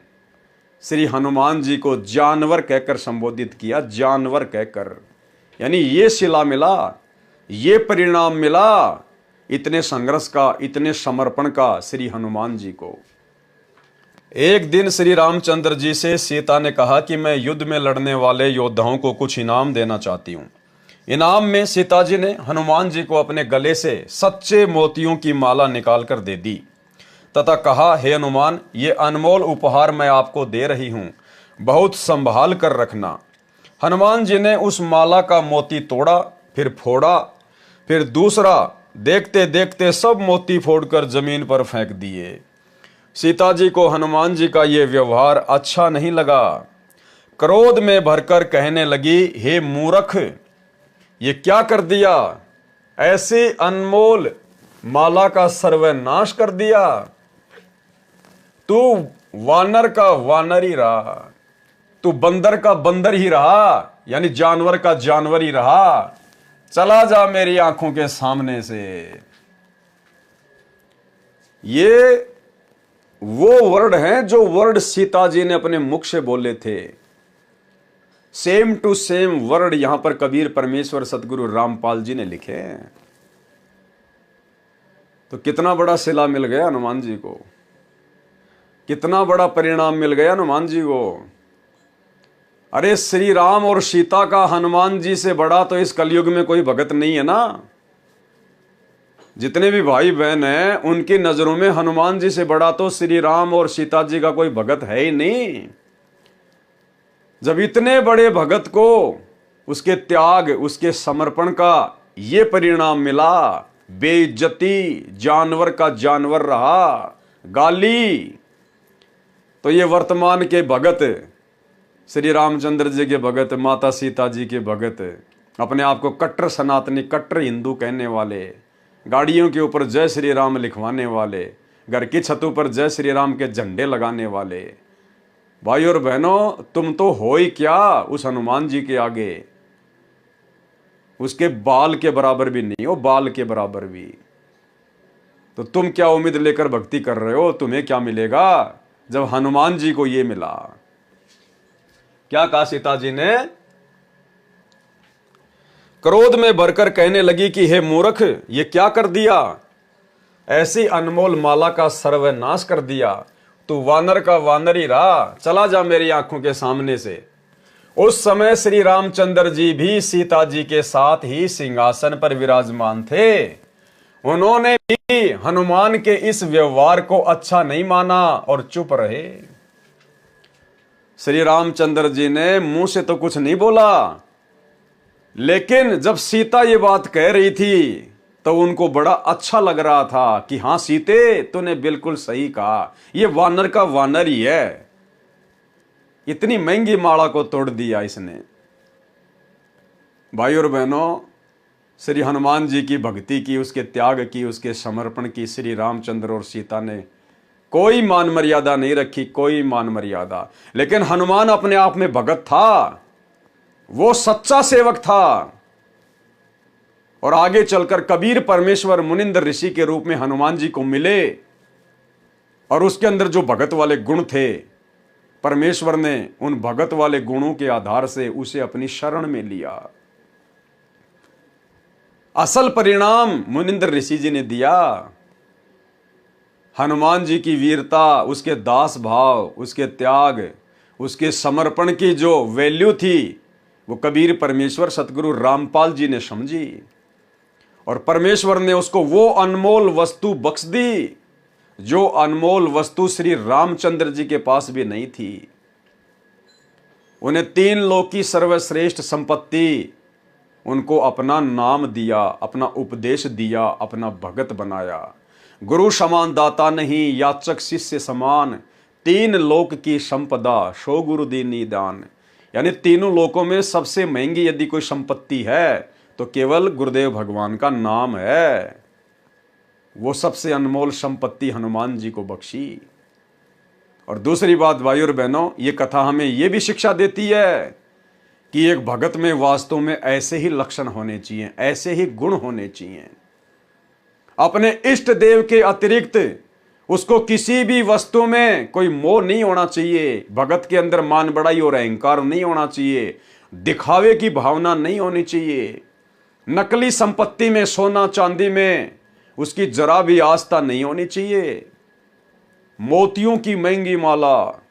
S1: श्री हनुमान जी को जानवर कहकर संबोधित किया, जानवर कहकर। यानी ये सिला मिला, ये परिणाम मिला इतने संघर्ष का, इतने समर्पण का श्री हनुमान जी को। एक दिन श्री रामचंद्र जी से सीता ने कहा कि मैं युद्ध में लड़ने वाले योद्धाओं को कुछ इनाम देना चाहती हूँ। इनाम में सीता जी ने हनुमान जी को अपने गले से सच्चे मोतियों की माला निकालकर दे दी तथा कहा, हे हनुमान, ये अनमोल उपहार मैं आपको दे रही हूँ, बहुत संभाल कर रखना। हनुमान जी ने उस माला का मोती तोड़ा, फिर फोड़ा, फिर दूसरा। देखते देखते सब मोती फोड़कर जमीन पर फेंक दिए। सीता जी को हनुमान जी का ये व्यवहार अच्छा नहीं लगा। क्रोध में भरकर कहने लगी, हे मूर्ख, ये क्या कर दिया? ऐसे अनमोल माला का सर्वनाश कर दिया। तू वानर का वानर ही रहा, तू बंदर का बंदर ही रहा, यानी जानवर का जानवर ही रहा। चला जा मेरी आंखों के सामने से। ये वो वर्ड हैं जो वर्ड सीता जी ने अपने मुख से बोले थे। सेम टू सेम वर्ड यहां पर कबीर परमेश्वर सतगुरु रामपाल जी ने लिखे हैं। तो कितना बड़ा सिला मिल गया हनुमान जी को, कितना बड़ा परिणाम मिल गया हनुमान जी को। अरे श्री राम और सीता का हनुमान जी से बड़ा तो इस कलयुग में कोई भगत नहीं है ना। जितने भी भाई बहन हैं उनकी नजरों में हनुमान जी से बड़ा तो श्री राम और सीता जी का कोई भगत है ही नहीं। जब इतने बड़े भगत को उसके त्याग, उसके समर्पण का ये परिणाम मिला। बेइज्जती, जानवर का जानवर रहा, गाली। तो ये वर्तमान के भगत, श्री रामचंद्र जी के भगत, माता सीता जी के भगत, अपने आप को कट्टर सनातनी, कट्टर हिंदू कहने वाले, गाड़ियों के ऊपर जय श्री राम लिखवाने वाले, घर की छतों पर जय श्री राम के झंडे लगाने वाले, भाई और बहनों, तुम तो हो ही क्या उस हनुमान जी के आगे। उसके बाल के बराबर भी नहीं हो, बाल के बराबर भी। तो तुम क्या उम्मीद लेकर भक्ति कर रहे हो? तुम्हें क्या मिलेगा जब हनुमान जी को ये मिला? क्या कहा सीता जी ने? क्रोध में भरकर कहने लगी कि हे मूर्ख, ये क्या कर दिया? ऐसी अनमोल माला का सर्वनाश कर दिया। तू वानर का वानर ही रहा, चला जा मेरी आंखों के सामने से। उस समय श्री रामचंद्र जी भी सीता जी के साथ ही सिंहासन पर विराजमान थे। उन्होंने भी हनुमान के इस व्यवहार को अच्छा नहीं माना और चुप रहे। श्री रामचंद्र जी ने मुंह से तो कुछ नहीं बोला, लेकिन जब सीता ये बात कह रही थी तो उनको बड़ा अच्छा लग रहा था कि हाँ सीते, तूने बिल्कुल सही कहा, ये वानर का वानर ही है। इतनी महंगी माला को तोड़ दिया इसने। भाई और बहनों, श्री हनुमान जी की भक्ति की, उसके त्याग की, उसके समर्पण की श्री रामचंद्र और सीता ने कोई मान मर्यादा नहीं रखी, कोई मान मर्यादा। लेकिन हनुमान अपने आप में भगत था, वो सच्चा सेवक था। और आगे चलकर कबीर परमेश्वर मुनिंदर ऋषि के रूप में हनुमान जी को मिले, और उसके अंदर जो भगत वाले गुण थे, परमेश्वर ने उन भगत वाले गुणों के आधार से उसे अपनी शरण में लिया। असल परिणाम मुनिंदर ऋषि जी ने दिया। हनुमान जी की वीरता, उसके दास भाव, उसके त्याग, उसके समर्पण की जो वैल्यू थी, वो कबीर परमेश्वर सतगुरु रामपाल जी ने समझी, और परमेश्वर ने उसको वो अनमोल वस्तु बख्श दी जो अनमोल वस्तु श्री रामचंद्र जी के पास भी नहीं थी। उन्हें 3 लोक की सर्वश्रेष्ठ संपत्ति, उनको अपना नाम दिया, अपना उपदेश दिया, अपना भगत बनाया। गुरु समान दाता नहीं, याचक शिष्य समान, 3 लोक की संपदा, शो गुरु दीनी दान। यानी तीनों लोकों में सबसे महंगी यदि कोई संपत्ति है तो केवल गुरुदेव भगवान का नाम है। वो सबसे अनमोल संपत्ति हनुमान जी को बख्शी। और दूसरी बात भाई और बहनों, ये कथा हमें ये भी शिक्षा देती है कि एक भगत में वास्तव में ऐसे ही लक्षण होने चाहिए, ऐसे ही गुण होने चाहिए। अपने इष्ट देव के अतिरिक्त उसको किसी भी वस्तु में कोई मोह नहीं होना चाहिए। भगत के अंदर मान बढ़ाई और अहंकार नहीं होना चाहिए। दिखावे की भावना नहीं होनी चाहिए। नकली संपत्ति में, सोना चांदी में उसकी जरा भी आस्था नहीं होनी चाहिए। मोतियों की महंगी माला,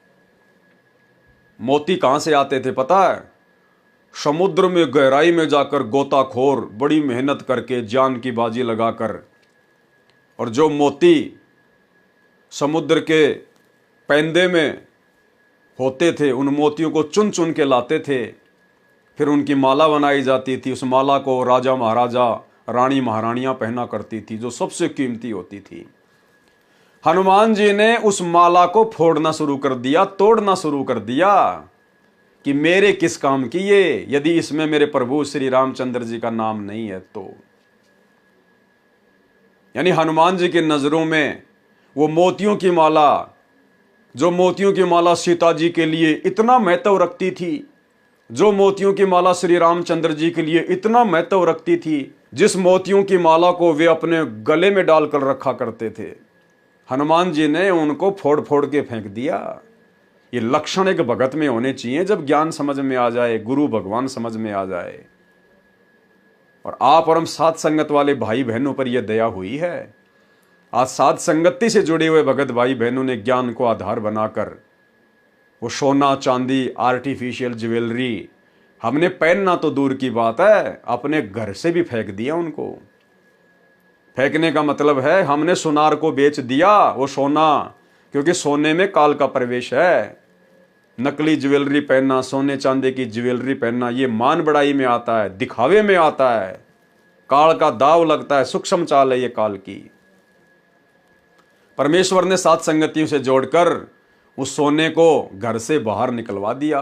S1: मोती कहां से आते थे पता है? समुद्र में गहराई में जाकर गोताखोर बड़ी मेहनत करके, जान की बाजी लगाकर, और जो मोती समुद्र के पैंदे में होते थे, उन मोतियों को चुन चुन के लाते थे। फिर उनकी माला बनाई जाती थी। उस माला को राजा महाराजा, रानी महारानियां पहना करती थी, जो सबसे कीमती होती थी। हनुमान जी ने उस माला को फोड़ना शुरू कर दिया, तोड़ना शुरू कर दिया कि मेरे किस काम की ये, यदि इसमें मेरे प्रभु श्री रामचंद्र जी का नाम नहीं है तो। यानी हनुमान जी की नजरों में वो मोतियों की माला, जो मोतियों की माला सीता जी के लिए इतना महत्व रखती थी, जो मोतियों की माला श्री रामचंद्र जी के लिए इतना महत्व रखती थी, जिस मोतियों की माला को वे अपने गले में डालकर रखा करते थे, हनुमान जी ने उनको फोड़ फोड़ के फेंक दिया। ये लक्षण एक भगत में होने चाहिए। जब ज्ञान समझ में आ जाए, गुरु भगवान समझ में आ जाए, और आप और हम साथ संगत वाले भाई बहनों पर यह दया हुई है। आज साथ संगति से जुड़े हुए भगत भाई बहनों ने ज्ञान को आधार बनाकर वो सोना चांदी, आर्टिफिशियल ज्वेलरी हमने पहनना तो दूर की बात है, अपने घर से भी फेंक दिया उनको। फेंकने का मतलब है हमने सुनार को बेच दिया वो सोना, क्योंकि सोने में काल का प्रवेश है। नकली ज्वेलरी पहनना, सोने चांदी की ज्वेलरी पहनना, ये मान बढ़ाई में आता है, दिखावे में आता है, काल का दाव लगता है, सूक्ष्म चाल है ये काल की। परमेश्वर ने सात संगतियों से जोड़कर उस सोने को घर से बाहर निकलवा दिया।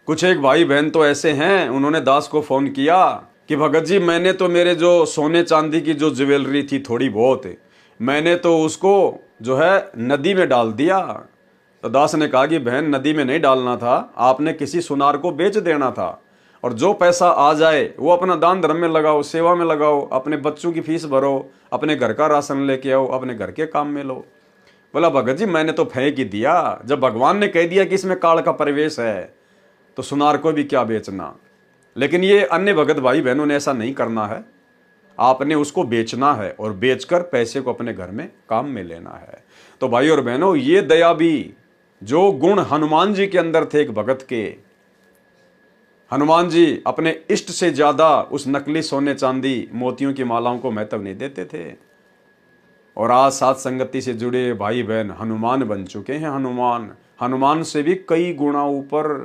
S1: कुछ एक भाई बहन तो ऐसे हैं, उन्होंने दास को फोन किया कि भगत जी मैंने तो मेरे जो सोने चांदी की जो ज्वेलरी थी थोड़ी बहुत, मैंने तो उसको जो है नदी में डाल दिया। तो दास ने कहा कि बहन नदी में नहीं डालना था, आपने किसी सुनार को बेच देना था, और जो पैसा आ जाए वो अपना दान धर्म में लगाओ, सेवा में लगाओ, अपने बच्चों की फीस भरो, अपने घर का राशन लेके आओ, अपने घर के काम में लो। बोला भगत जी मैंने तो फेंक ही दिया, जब भगवान ने कह दिया कि इसमें काल का परिवेश है तो सुनार को भी क्या बेचना। लेकिन ये अन्य भगत भाई बहनों ने ऐसा नहीं करना है, आपने उसको बेचना है और बेचकर पैसे को अपने घर में काम में लेना है। तो भाई और बहनों, ये दया भी जो गुण हनुमान जी के अंदर थे एक भगत के, हनुमान जी अपने इष्ट से ज्यादा उस नकली सोने चांदी मोतियों की मालाओं को महत्व नहीं देते थे। और आज सात संगति से जुड़े भाई बहन हनुमान बन चुके हैं। हनुमान से भी कई गुना ऊपर।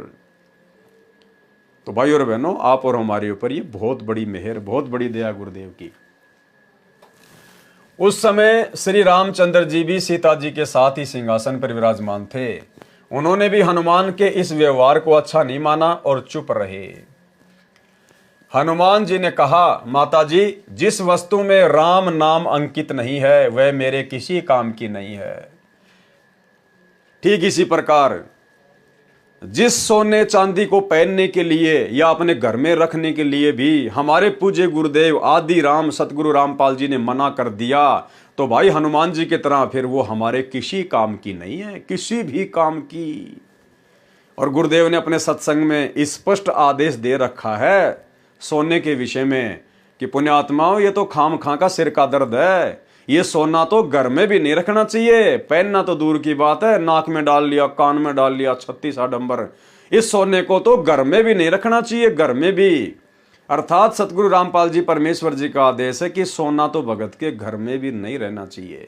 S1: तो भाई और बहनों, आप और हमारे ऊपर ये बहुत बड़ी मेहर, बहुत बड़ी दया गुरुदेव की। उस समय श्री रामचंद्र जी भी सीता जी के साथ ही सिंहासन पर विराजमान थे। उन्होंने भी हनुमान के इस व्यवहार को अच्छा नहीं माना और चुप रहे। हनुमान जी ने कहा, माता जी जिस वस्तु में राम नाम अंकित नहीं है वह मेरे किसी काम की नहीं है। ठीक इसी प्रकार जिस सोने चांदी को पहनने के लिए या अपने घर में रखने के लिए भी हमारे पूज्य गुरुदेव आदि राम सतगुरु रामपाल जी ने मना कर दिया, तो भाई हनुमान जी की तरह फिर वो हमारे किसी काम की नहीं है, किसी भी काम की। और गुरुदेव ने अपने सत्संग में स्पष्ट आदेश दे रखा है सोने के विषय में कि पुण्यात्माओं, ये तो खाम खा का सिर का दर्द है, ये सोना तो घर में भी नहीं रखना चाहिए, पहनना तो दूर की बात है, नाक में डाल लिया, कान में डाल लिया, 36 आडंबर। इस सोने को तो घर में भी नहीं रखना चाहिए, घर में भी। अर्थात सतगुरु रामपाल जी परमेश्वर जी का आदेश है कि सोना तो भगत के घर में भी नहीं रहना चाहिए।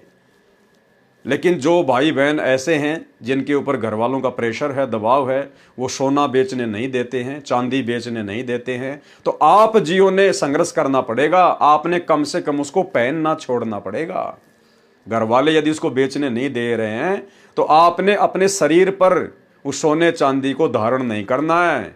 S1: लेकिन जो भाई बहन ऐसे हैं जिनके ऊपर घर वालों का प्रेशर है, दबाव है, वो सोना बेचने नहीं देते हैं, चांदी बेचने नहीं देते हैं, तो आप जियो ने संघर्ष करना पड़ेगा। आपने कम से कम उसको पहनना छोड़ना पड़ेगा। घर वाले यदि उसको बेचने नहीं दे रहे हैं तो आपने अपने शरीर पर उस सोने चांदी को धारण नहीं करना है।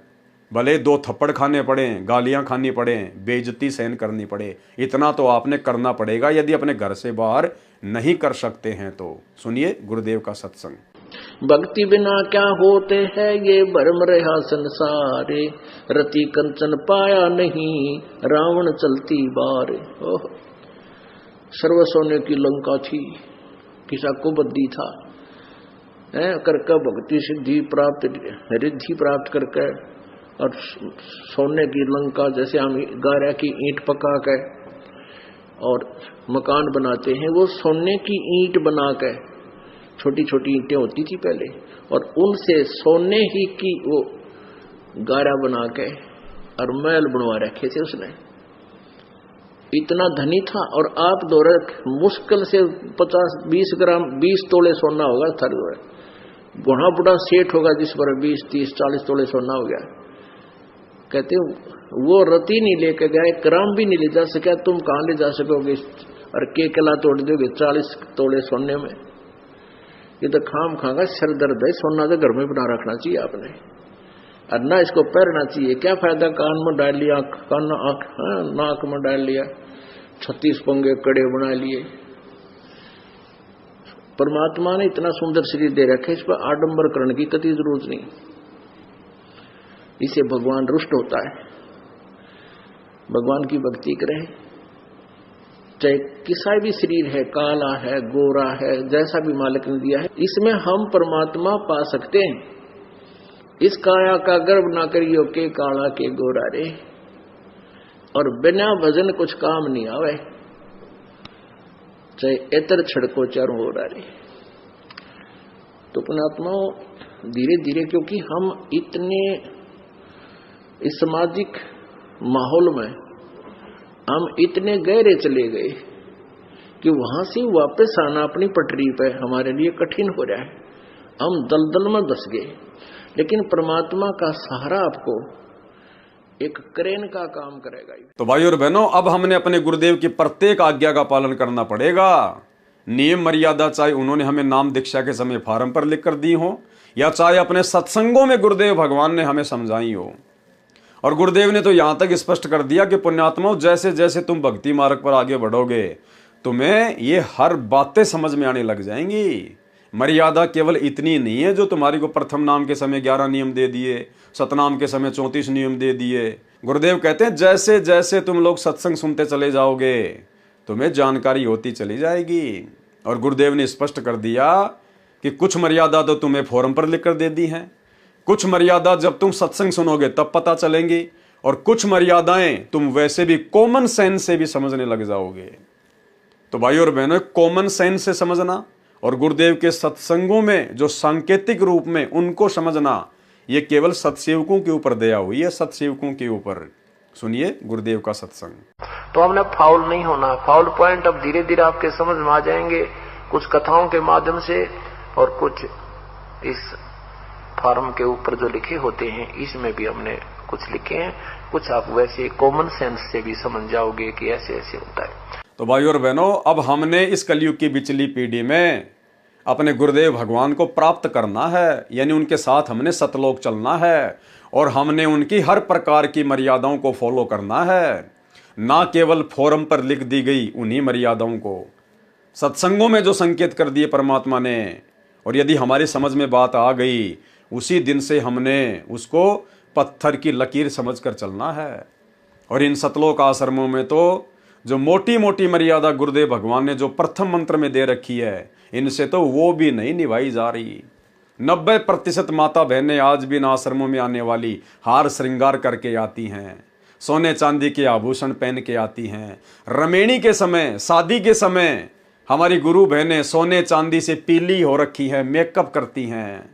S1: भले 2 थप्पड़ खाने पड़े, गालियां खानी पड़े, बेइज्जती सहन करनी पड़े, इतना तो आपने करना पड़ेगा यदि अपने घर से बाहर नहीं कर सकते हैं तो। सुनिए गुरुदेव का सत्संग।
S2: भक्ति बिना क्या होते हैं ये भरम रहा संसारे, रति कंचन पाया नहीं रावण चलती बार। सर्व सोने की लंका थी, किसा को बद्दी था, करके भक्ति सिद्धि प्राप्त रिद्धि प्राप्त करके, और सोने की लंका जैसे हम गारा की ईंट पका के और मकान बनाते हैं, वो सोने की ईंट बना के, छोटी छोटी ईंटें होती थी पहले, और उनसे सोने ही की वो गारा बना के और महल बनवा रखे थे उसने। इतना धनी था। और आप दौरे मुश्किल से 50-20 ग्राम 20 तोले सोना होगा थर, बुढ़ा बुढ़ा सेठ होगा जिस पर 20-30-40 तोले सोना हो गया। कहते वो रति नहीं लेके गया, एक ग्राम भी नहीं ले जा सका, तुम कहां ले जा सकोगे, और केला तोड़ दोगे 40 तोले सोने में। ये तो खाम खागा सर दर्द है। सोना तो घर में बना रखना चाहिए आपने, और ना इसको पहनना चाहिए। क्या फायदा, कान में डाल लिया, कान नाक में डाल लिया, 36 पंगे कड़े बना लिए। परमात्मा ने इतना सुंदर शरीर दे रखे, इस पर आडंबर करने की कतई जरूरत नहीं। इसे भगवान रुष्ट होता है। भगवान की भक्ति करें, चाहे किसा भी शरीर है, काला है, गोरा है, जैसा भी मालिक ने दिया है, इसमें हम परमात्मा पा सकते हैं। इस काया का गर्व ना करियो के काला के गोरा रे, और बिना भजन कुछ काम नहीं आवे, चाहे एतर छड़को चारों हो रे। तो पुण्यात्माओं, धीरे धीरे, क्योंकि हम इतने इस सामाजिक माहौल में हम इतने गहरे चले गए कि वहां से वापस आना अपनी पटरी पे हमारे लिए कठिन हो रहा है। हम दलदल में धस गए, लेकिन परमात्मा का सहारा आपको एक क्रेन का काम करेगा।
S1: तो भाई और बहनों, अब हमने अपने गुरुदेव की प्रत्येक आज्ञा का पालन करना पड़ेगा। नियम मर्यादा चाहे उन्होंने हमें नाम दीक्षा के समय फार्म पर लिख कर दी हो, या चाहे अपने सत्संगों में गुरुदेव भगवान ने हमें समझाई हो। और गुरुदेव ने तो यहां तक स्पष्ट कर दिया कि पुण्यात्माओं, जैसे जैसे तुम भक्ति मार्ग पर आगे बढ़ोगे, तुम्हें ये हर बातें समझ में आने लग जाएंगी। मर्यादा केवल इतनी नहीं है जो तुम्हारी को प्रथम नाम के समय 11 नियम दे दिए, सतनाम के समय 34 नियम दे दिए। गुरुदेव कहते हैं जैसे जैसे तुम लोग सत्संग सुनते चले जाओगे, तुम्हें जानकारी होती चली जाएगी। और गुरुदेव ने स्पष्ट कर दिया कि कुछ मर्यादा तो तुम्हें फोरम पर लिख कर दे दी है, कुछ मर्यादा जब तुम सत्संग सुनोगे तब पता चलेंगी, और कुछ मर्यादाएं तुम वैसे भी कॉमन सेंस से भी समझने लग जाओगे। तो भाई और बहनों, कॉमन सेंस से समझना और गुरुदेव के सत्संगों में जो सांकेतिक रूप में उनको समझना, ये केवल सत्सेवकों के ऊपर दया हुई है, सत्सेवकों के ऊपर। सुनिए गुरुदेव का सत्संग।
S2: तो हमने फाउल नहीं होना। फाउल पॉइंट अब धीरे धीरे आपके समझ में आ जाएंगे, कुछ कथाओं के माध्यम से और कुछ इस फार्म के ऊपर जो लिखे होते हैं, इसमें भी हमने कुछ लिखे हैं। कुछ आप वैसे कॉमन सेंस से भी समझ जाओगे कि ऐसे ऐसे होता है।
S1: तो भाई और बहनों, अब हमने इस कलयुग की बिचली पीढ़ी में अपने गुरुदेव भगवान को प्राप्त करना है, यानी उनके साथ हमने सतलोक चलना है, और हमने उनकी हर प्रकार की मर्यादाओं को फॉलो करना है, ना केवल फोरम पर लिख दी गई उन्हीं मर्यादाओं को, सत्संगों में जो संकेत कर दिए परमात्मा ने। और यदि हमारी समझ में बात आ गई, उसी दिन से हमने उसको पत्थर की लकीर समझकर चलना है। और इन सतलोक आश्रमों में तो जो मोटी मोटी मर्यादा गुरुदेव भगवान ने जो प्रथम मंत्र में दे रखी है, इनसे तो वो भी नहीं निभाई जा रही। 90% माता बहनें आज भी इन आश्रमों में आने वाली हार श्रृंगार करके आती हैं, सोने चांदी के आभूषण पहन के आती हैं। रमेणी के समय, शादी के समय हमारी गुरु बहनें सोने चांदी से पीली हो रखी हैं, मेकअप करती हैं।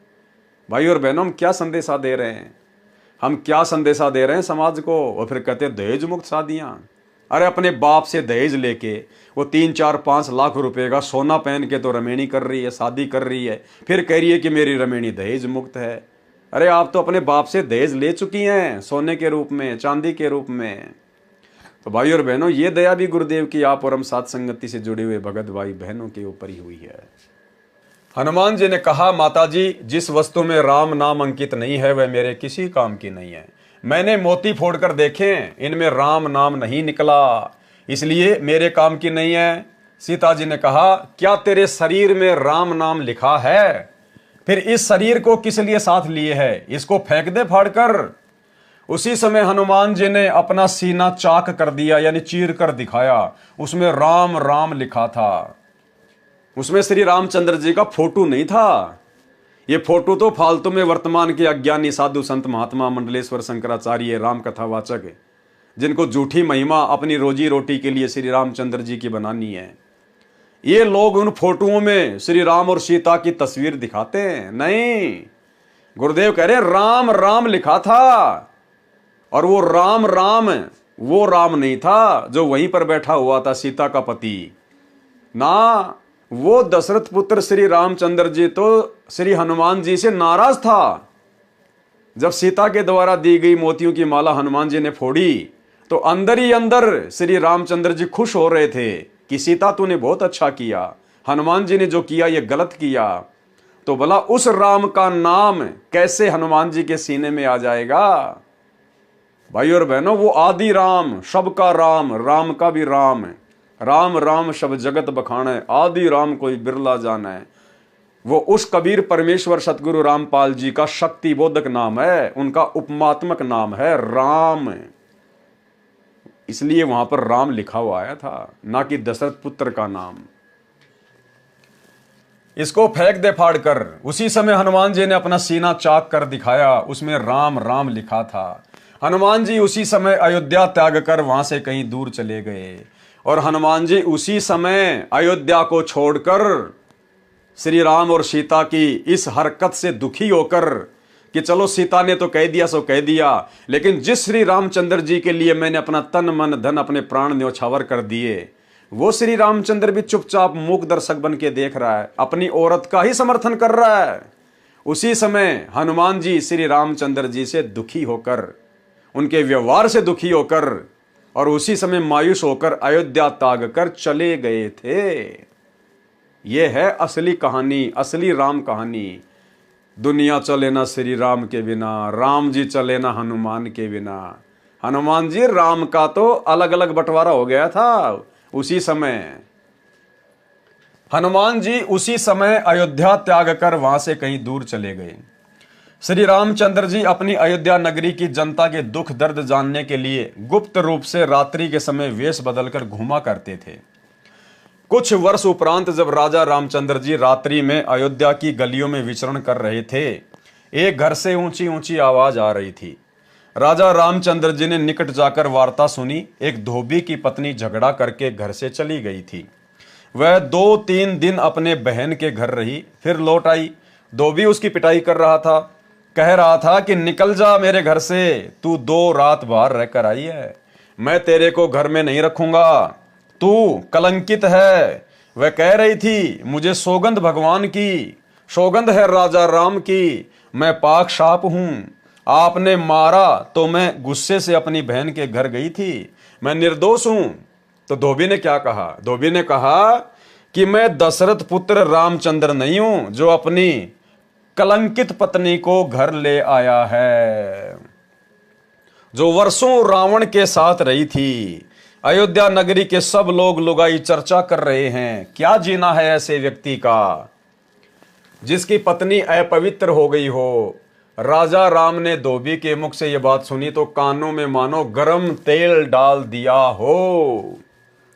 S1: भाई और बहनों, हम क्या संदेशा दे रहे हैं? हम क्या संदेशा दे रहे हैं समाज को? और फिर कहते हैं दहेज मुक्त शादियां। अरे अपने बाप से दहेज लेके वो 3-4-5 लाख रुपए का सोना पहन के तो रमेणी कर रही है, शादी कर रही है, फिर कह रही है कि मेरी रमेणी दहेज मुक्त है। अरे आप तो अपने बाप से दहेज ले चुकी हैं, सोने के रूप में, चांदी के रूप में। तो भाई और बहनों, ये दया भी गुरुदेव की आप और हम साथ संगति से जुड़े हुए भगत भाई बहनों के ऊपर ही हुई है। हनुमान जी ने कहा, माता जी, जिस वस्तु में राम नाम अंकित नहीं है वह मेरे किसी काम की नहीं है। मैंने मोती फोड़कर देखे, इनमें राम नाम नहीं निकला, इसलिए मेरे काम की नहीं है। सीता जी ने कहा, क्या तेरे शरीर में राम नाम लिखा है? फिर इस शरीर को किस लिए साथ लिए है? इसको फेंक दे फाड़कर। उसी समय हनुमान जी ने अपना सीना चाक कर दिया, यानी चीर कर दिखाया। उसमें राम राम लिखा था। उसमें श्री रामचंद्र जी का फोटो नहीं था। ये फोटो तो फालतू में वर्तमान के अज्ञानी साधु संत महात्मा मंडलेश्वर शंकराचार्य राम कथावाचक, जिनको झूठी महिमा अपनी रोजी रोटी के लिए श्री रामचंद्र जी की बनानी है, ये लोग उन फोटोओं में श्री राम और सीता की तस्वीर दिखाते हैं। नहीं, गुरुदेव कह रहे राम राम लिखा था। और वो राम राम वो राम नहीं था जो वहीं पर बैठा हुआ था, सीता का पति ना। वो दशरथ पुत्र श्री रामचंद्र जी तो श्री हनुमान जी से नाराज था। जब सीता के द्वारा दी गई मोतियों की माला हनुमान जी ने फोड़ी, तो अंदर ही अंदर श्री रामचंद्र जी खुश हो रहे थे कि सीता तूने बहुत अच्छा किया, हनुमान जी ने जो किया ये गलत किया। तो भला उस राम का नाम कैसे हनुमान जी के सीने में आ जाएगा? भाई और बहनों, वो आदि राम, सबका राम, राम का भी राम, राम राम शब जगत बखाने, आदि राम कोई बिरला जाना है। वो उस कबीर परमेश्वर सतगुरु रामपाल जी का शक्ति बोधक नाम है, उनका उपमात्मक नाम है राम। इसलिए वहां पर राम लिखा हुआ आया था, ना कि दशरथ पुत्र का नाम। इसको फेंक दे फाड़ कर। उसी समय हनुमान जी ने अपना सीना चाक कर दिखाया, उसमें राम राम लिखा था। हनुमान जी उसी समय अयोध्या त्याग कर वहां से कहीं दूर चले गए, और हनुमान जी उसी समय अयोध्या को छोड़कर श्री राम और सीता की इस हरकत से दुखी होकर कि चलो सीता ने तो कह दिया सो कह दिया, लेकिन जिस श्री रामचंद्र जी के लिए मैंने अपना तन मन धन अपने प्राण न्यौछावर कर दिए, वो श्री रामचंद्र भी चुपचाप मूक दर्शक बन के देख रहा है, अपनी औरत का ही समर्थन कर रहा है। उसी समय हनुमान जी श्री रामचंद्र जी से दुखी होकर, उनके व्यवहार से दुखी होकर और उसी समय मायूस होकर अयोध्या त्याग कर चले गए थे। यह है असली कहानी, असली राम कहानी। दुनिया चले ना श्री राम के बिना, राम जी चले ना हनुमान के बिना। हनुमान जी राम का तो अलग अलग बंटवारा हो गया था उसी समय। हनुमान जी उसी समय अयोध्या त्याग कर वहां से कहीं दूर चले गए। श्री रामचंद्र जी अपनी अयोध्या नगरी की जनता के दुख दर्द जानने के लिए गुप्त रूप से रात्रि के समय वेश बदलकर घूमा करते थे। कुछ वर्ष उपरांत जब राजा रामचंद्र जी रात्रि में अयोध्या की गलियों में विचरण कर रहे थे, एक घर से ऊंची ऊंची आवाज आ रही थी। राजा रामचंद्र जी ने निकट जाकर वार्ता सुनी। एक धोबी की पत्नी झगड़ा करके घर से चली गई थी। वह 2-3 दिन अपने बहन के घर रही, फिर लौट आई। धोबी उसकी पिटाई कर रहा था, कह रहा था कि निकल जा मेरे घर से, तू 2 रात बाहर रहकर आई है, मैं तेरे को घर में नहीं रखूंगा, तू कलंकित है। वह कह रही थी, मुझे सौगंध भगवान की, सौगंध है राजा राम की, मैं पाक साप हूं, आपने मारा तो मैं गुस्से से अपनी बहन के घर गई थी, मैं निर्दोष हूं। तो धोबी ने क्या कहा? धोबी ने कहा कि मैं दशरथ पुत्र रामचंद्र नहीं हूं जो अपनी कलंकित पत्नी को घर ले आया है, जो वर्षों रावण के साथ रही थी। अयोध्या नगरी के सब लोग लुगाई चर्चा कर रहे हैं, क्या जीना है ऐसे व्यक्ति का जिसकी पत्नी अपवित्र हो गई हो। राजा राम ने धोबी के मुख से यह बात सुनी तो कानों में मानो गरम तेल डाल दिया हो।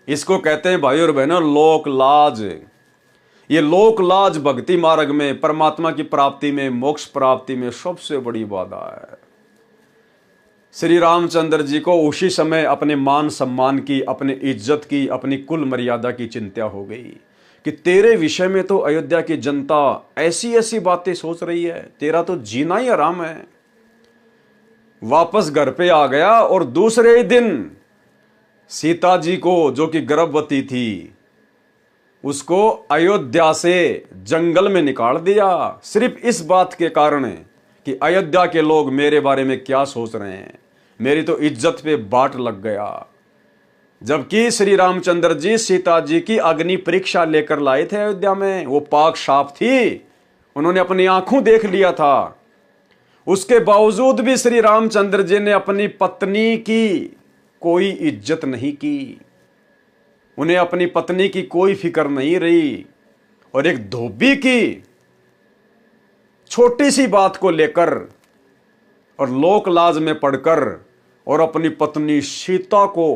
S1: इसको कहते हैं भाई और बहनों लोक लाज। ये लोक लाज भक्ति मार्ग में, परमात्मा की प्राप्ति में, मोक्ष प्राप्ति में सबसे बड़ी बाधा है। श्री रामचंद्र जी को उसी समय अपने मान सम्मान की, अपने इज्जत की, अपनी कुल मर्यादा की चिंता हो गई कि तेरे विषय में तो अयोध्या की जनता ऐसी ऐसी बातें सोच रही है, तेरा तो जीना ही आराम है। वापस घर पे आ गया और दूसरे ही दिन सीता जी को, जो कि गर्भवती थी, उसको अयोध्या से जंगल में निकाल दिया, सिर्फ इस बात के कारण कि अयोध्या के लोग मेरे बारे में क्या सोच रहे हैं, मेरी तो इज्जत पे बाट लग गया। जबकि श्री रामचंद्र जी सीता जी की अग्नि परीक्षा लेकर लाए थे अयोध्या में, वो पाक साफ थी, उन्होंने अपनी आंखों देख लिया था। उसके बावजूद भी श्री रामचंद्र जी ने अपनी पत्नी की कोई इज्जत नहीं की, उन्हें अपनी पत्नी की कोई फिक्र नहीं रही। और एक धोबी की छोटी सी बात को लेकर और लोक लाज में पड़कर और अपनी पत्नी सीता को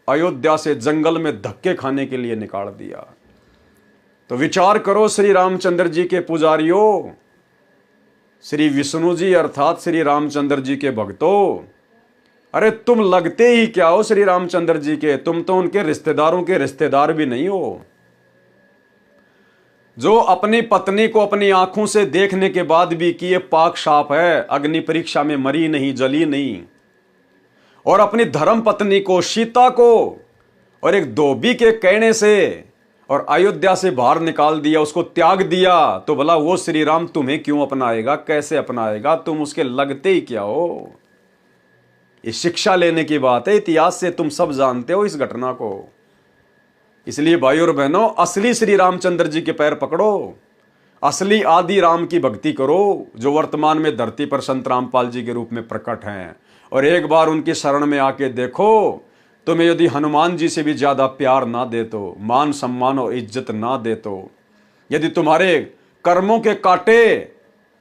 S1: अयोध्या से जंगल में धक्के खाने के लिए निकाल दिया। तो विचार करो श्री रामचंद्र जी के पुजारियों, श्री विष्णु जी अर्थात श्री रामचंद्र जी के भक्तों, अरे तुम लगते ही क्या हो श्री रामचंद्र जी के, तुम तो उनके रिश्तेदारों के रिश्तेदार भी नहीं हो। जो अपनी पत्नी को अपनी आंखों से देखने के बाद भी कि ये पाक साफ है, अग्नि परीक्षा में मरी नहीं, जली नहीं, और अपनी धर्म पत्नी को, सीता को, और एक धोबी के कहने से और अयोध्या से बाहर निकाल दिया, उसको त्याग दिया, तो भला वो श्री राम तुम्हें क्यों अपनाएगा, कैसे अपनाएगा? तुम उसके लगते ही क्या हो? ये शिक्षा लेने की बात है, इतिहास से तुम सब जानते हो इस घटना को। इसलिए भाई और बहनों, असली श्री रामचंद्र जी के पैर पकड़ो, असली आदि राम की भक्ति करो, जो वर्तमान में धरती पर संत रामपाल जी के रूप में प्रकट हैं, और एक बार उनकी शरण में आके देखो, तुम्हें यदि हनुमान जी से भी ज्यादा प्यार ना दे तो, मान सम्मान और इज्जत ना दे तो, यदि तुम्हारे कर्मों के कांटे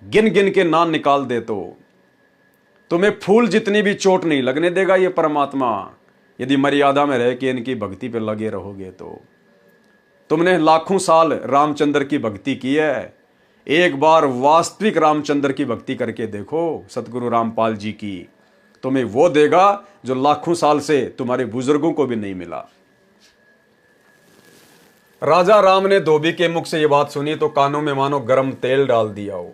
S1: गिन गिन के ना निकाल दे तो, तुम्हें फूल जितनी भी चोट नहीं लगने देगा ये परमात्मा, यदि मर्यादा में रह के इनकी भक्ति पे लगे रहोगे तो। तुमने लाखों साल रामचंद्र की भक्ति की है, एक बार वास्तविक रामचंद्र की भक्ति करके देखो, सतगुरु रामपाल जी की, तुम्हें वो देगा जो लाखों साल से तुम्हारे बुजुर्गों को भी नहीं मिला। राजा राम ने धोबी के मुख से यह बात सुनी तो कानों में मानो गर्म तेल डाल दिया हो।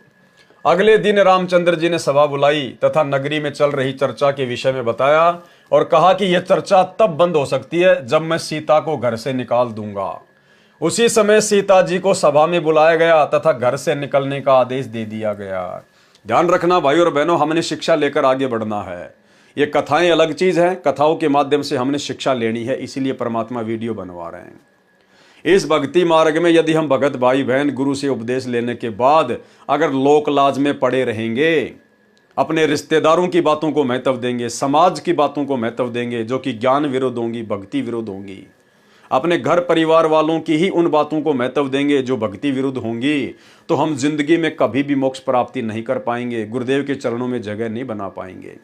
S1: अगले दिन रामचंद्र जी ने सभा बुलाई तथा नगरी में चल रही चर्चा के विषय में बताया और कहा कि यह चर्चा तब बंद हो सकती है जब मैं सीता को घर से निकाल दूंगा। उसी समय सीता जी को सभा में बुलाया गया तथा घर से निकलने का आदेश दे दिया गया। ध्यान रखना भाई और बहनों, हमने शिक्षा लेकर आगे बढ़ना है। ये कथाएं अलग चीज हैं, कथाओं के माध्यम से हमने शिक्षा लेनी है, इसीलिए परमात्मा वीडियो बनवा रहे हैं। इस भक्ति मार्ग में यदि हम भगत भाई बहन गुरु से उपदेश लेने के बाद अगर लोक लाज में पड़े रहेंगे, अपने रिश्तेदारों की बातों को महत्व देंगे, समाज की बातों को महत्व देंगे जो कि ज्ञान विरुद्ध होंगी, भक्ति विरुद्ध होंगी, अपने घर परिवार वालों की ही उन बातों को महत्व देंगे जो भक्ति विरुद्ध होंगी, तो हम जिंदगी में कभी भी मोक्ष प्राप्ति नहीं कर पाएंगे, गुरुदेव के चरणों में जगह नहीं बना पाएंगे।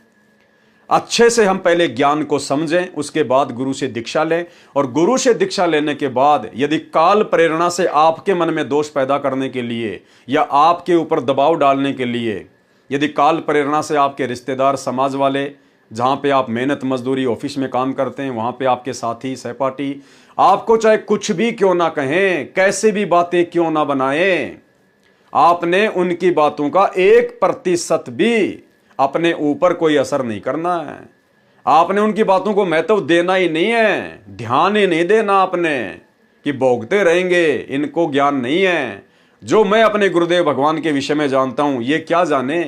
S1: अच्छे से हम पहले ज्ञान को समझें, उसके बाद गुरु से दीक्षा लें, और गुरु से दीक्षा लेने के बाद यदि काल प्रेरणा से आपके मन में दोष पैदा करने के लिए या आपके ऊपर दबाव डालने के लिए, यदि काल प्रेरणा से आपके रिश्तेदार, समाज वाले, जहां पे आप मेहनत मजदूरी ऑफिस में काम करते हैं, वहां पे आपके साथी सहपाठी आपको चाहे कुछ भी क्यों ना कहें, कैसे भी बातें क्यों ना बनाएं, आपने उनकी बातों का 1% भी अपने ऊपर कोई असर नहीं करना है। आपने उनकी बातों को महत्व देना ही नहीं है, ध्यान ही नहीं देना आपने कि भोगते रहेंगे, इनको ज्ञान नहीं है। जो मैं अपने गुरुदेव भगवान के विषय में जानता हूं, ये क्या जाने,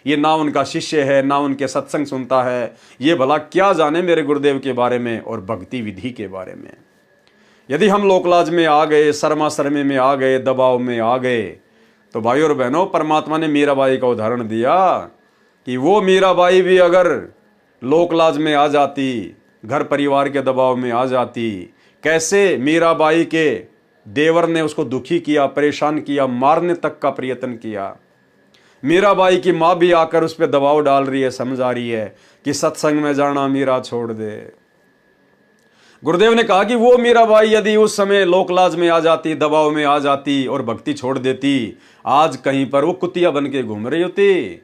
S1: ये ना उनका शिष्य है, ना उनके सत्संग सुनता है, ये भला क्या जाने मेरे गुरुदेव के बारे में और भक्ति विधि के बारे में। यदि हम लोकलाज में आ गए, शर्मा शर्मे में आ गए, दबाव में आ गए, तो भाई और बहनों, परमात्मा ने मीराबाई का उदाहरण दिया कि वो मीराबाई भी अगर लोकलाज में आ जाती, घर परिवार के दबाव में आ जाती, कैसे मीराबाई के देवर ने उसको दुखी किया, परेशान किया, मारने तक का प्रयत्न किया। मीराबाई की माँ भी आकर उस पर दबाव डाल रही है, समझा रही है कि सत्संग में जाना मीरा छोड़ दे। गुरुदेव ने कहा कि वो मीराबाई यदि उस समय लोकलाज में आ जाती, दबाव में आ जाती और भक्ति छोड़ देती, आज कहीं पर वो कुतिया बन के घूम रही होती।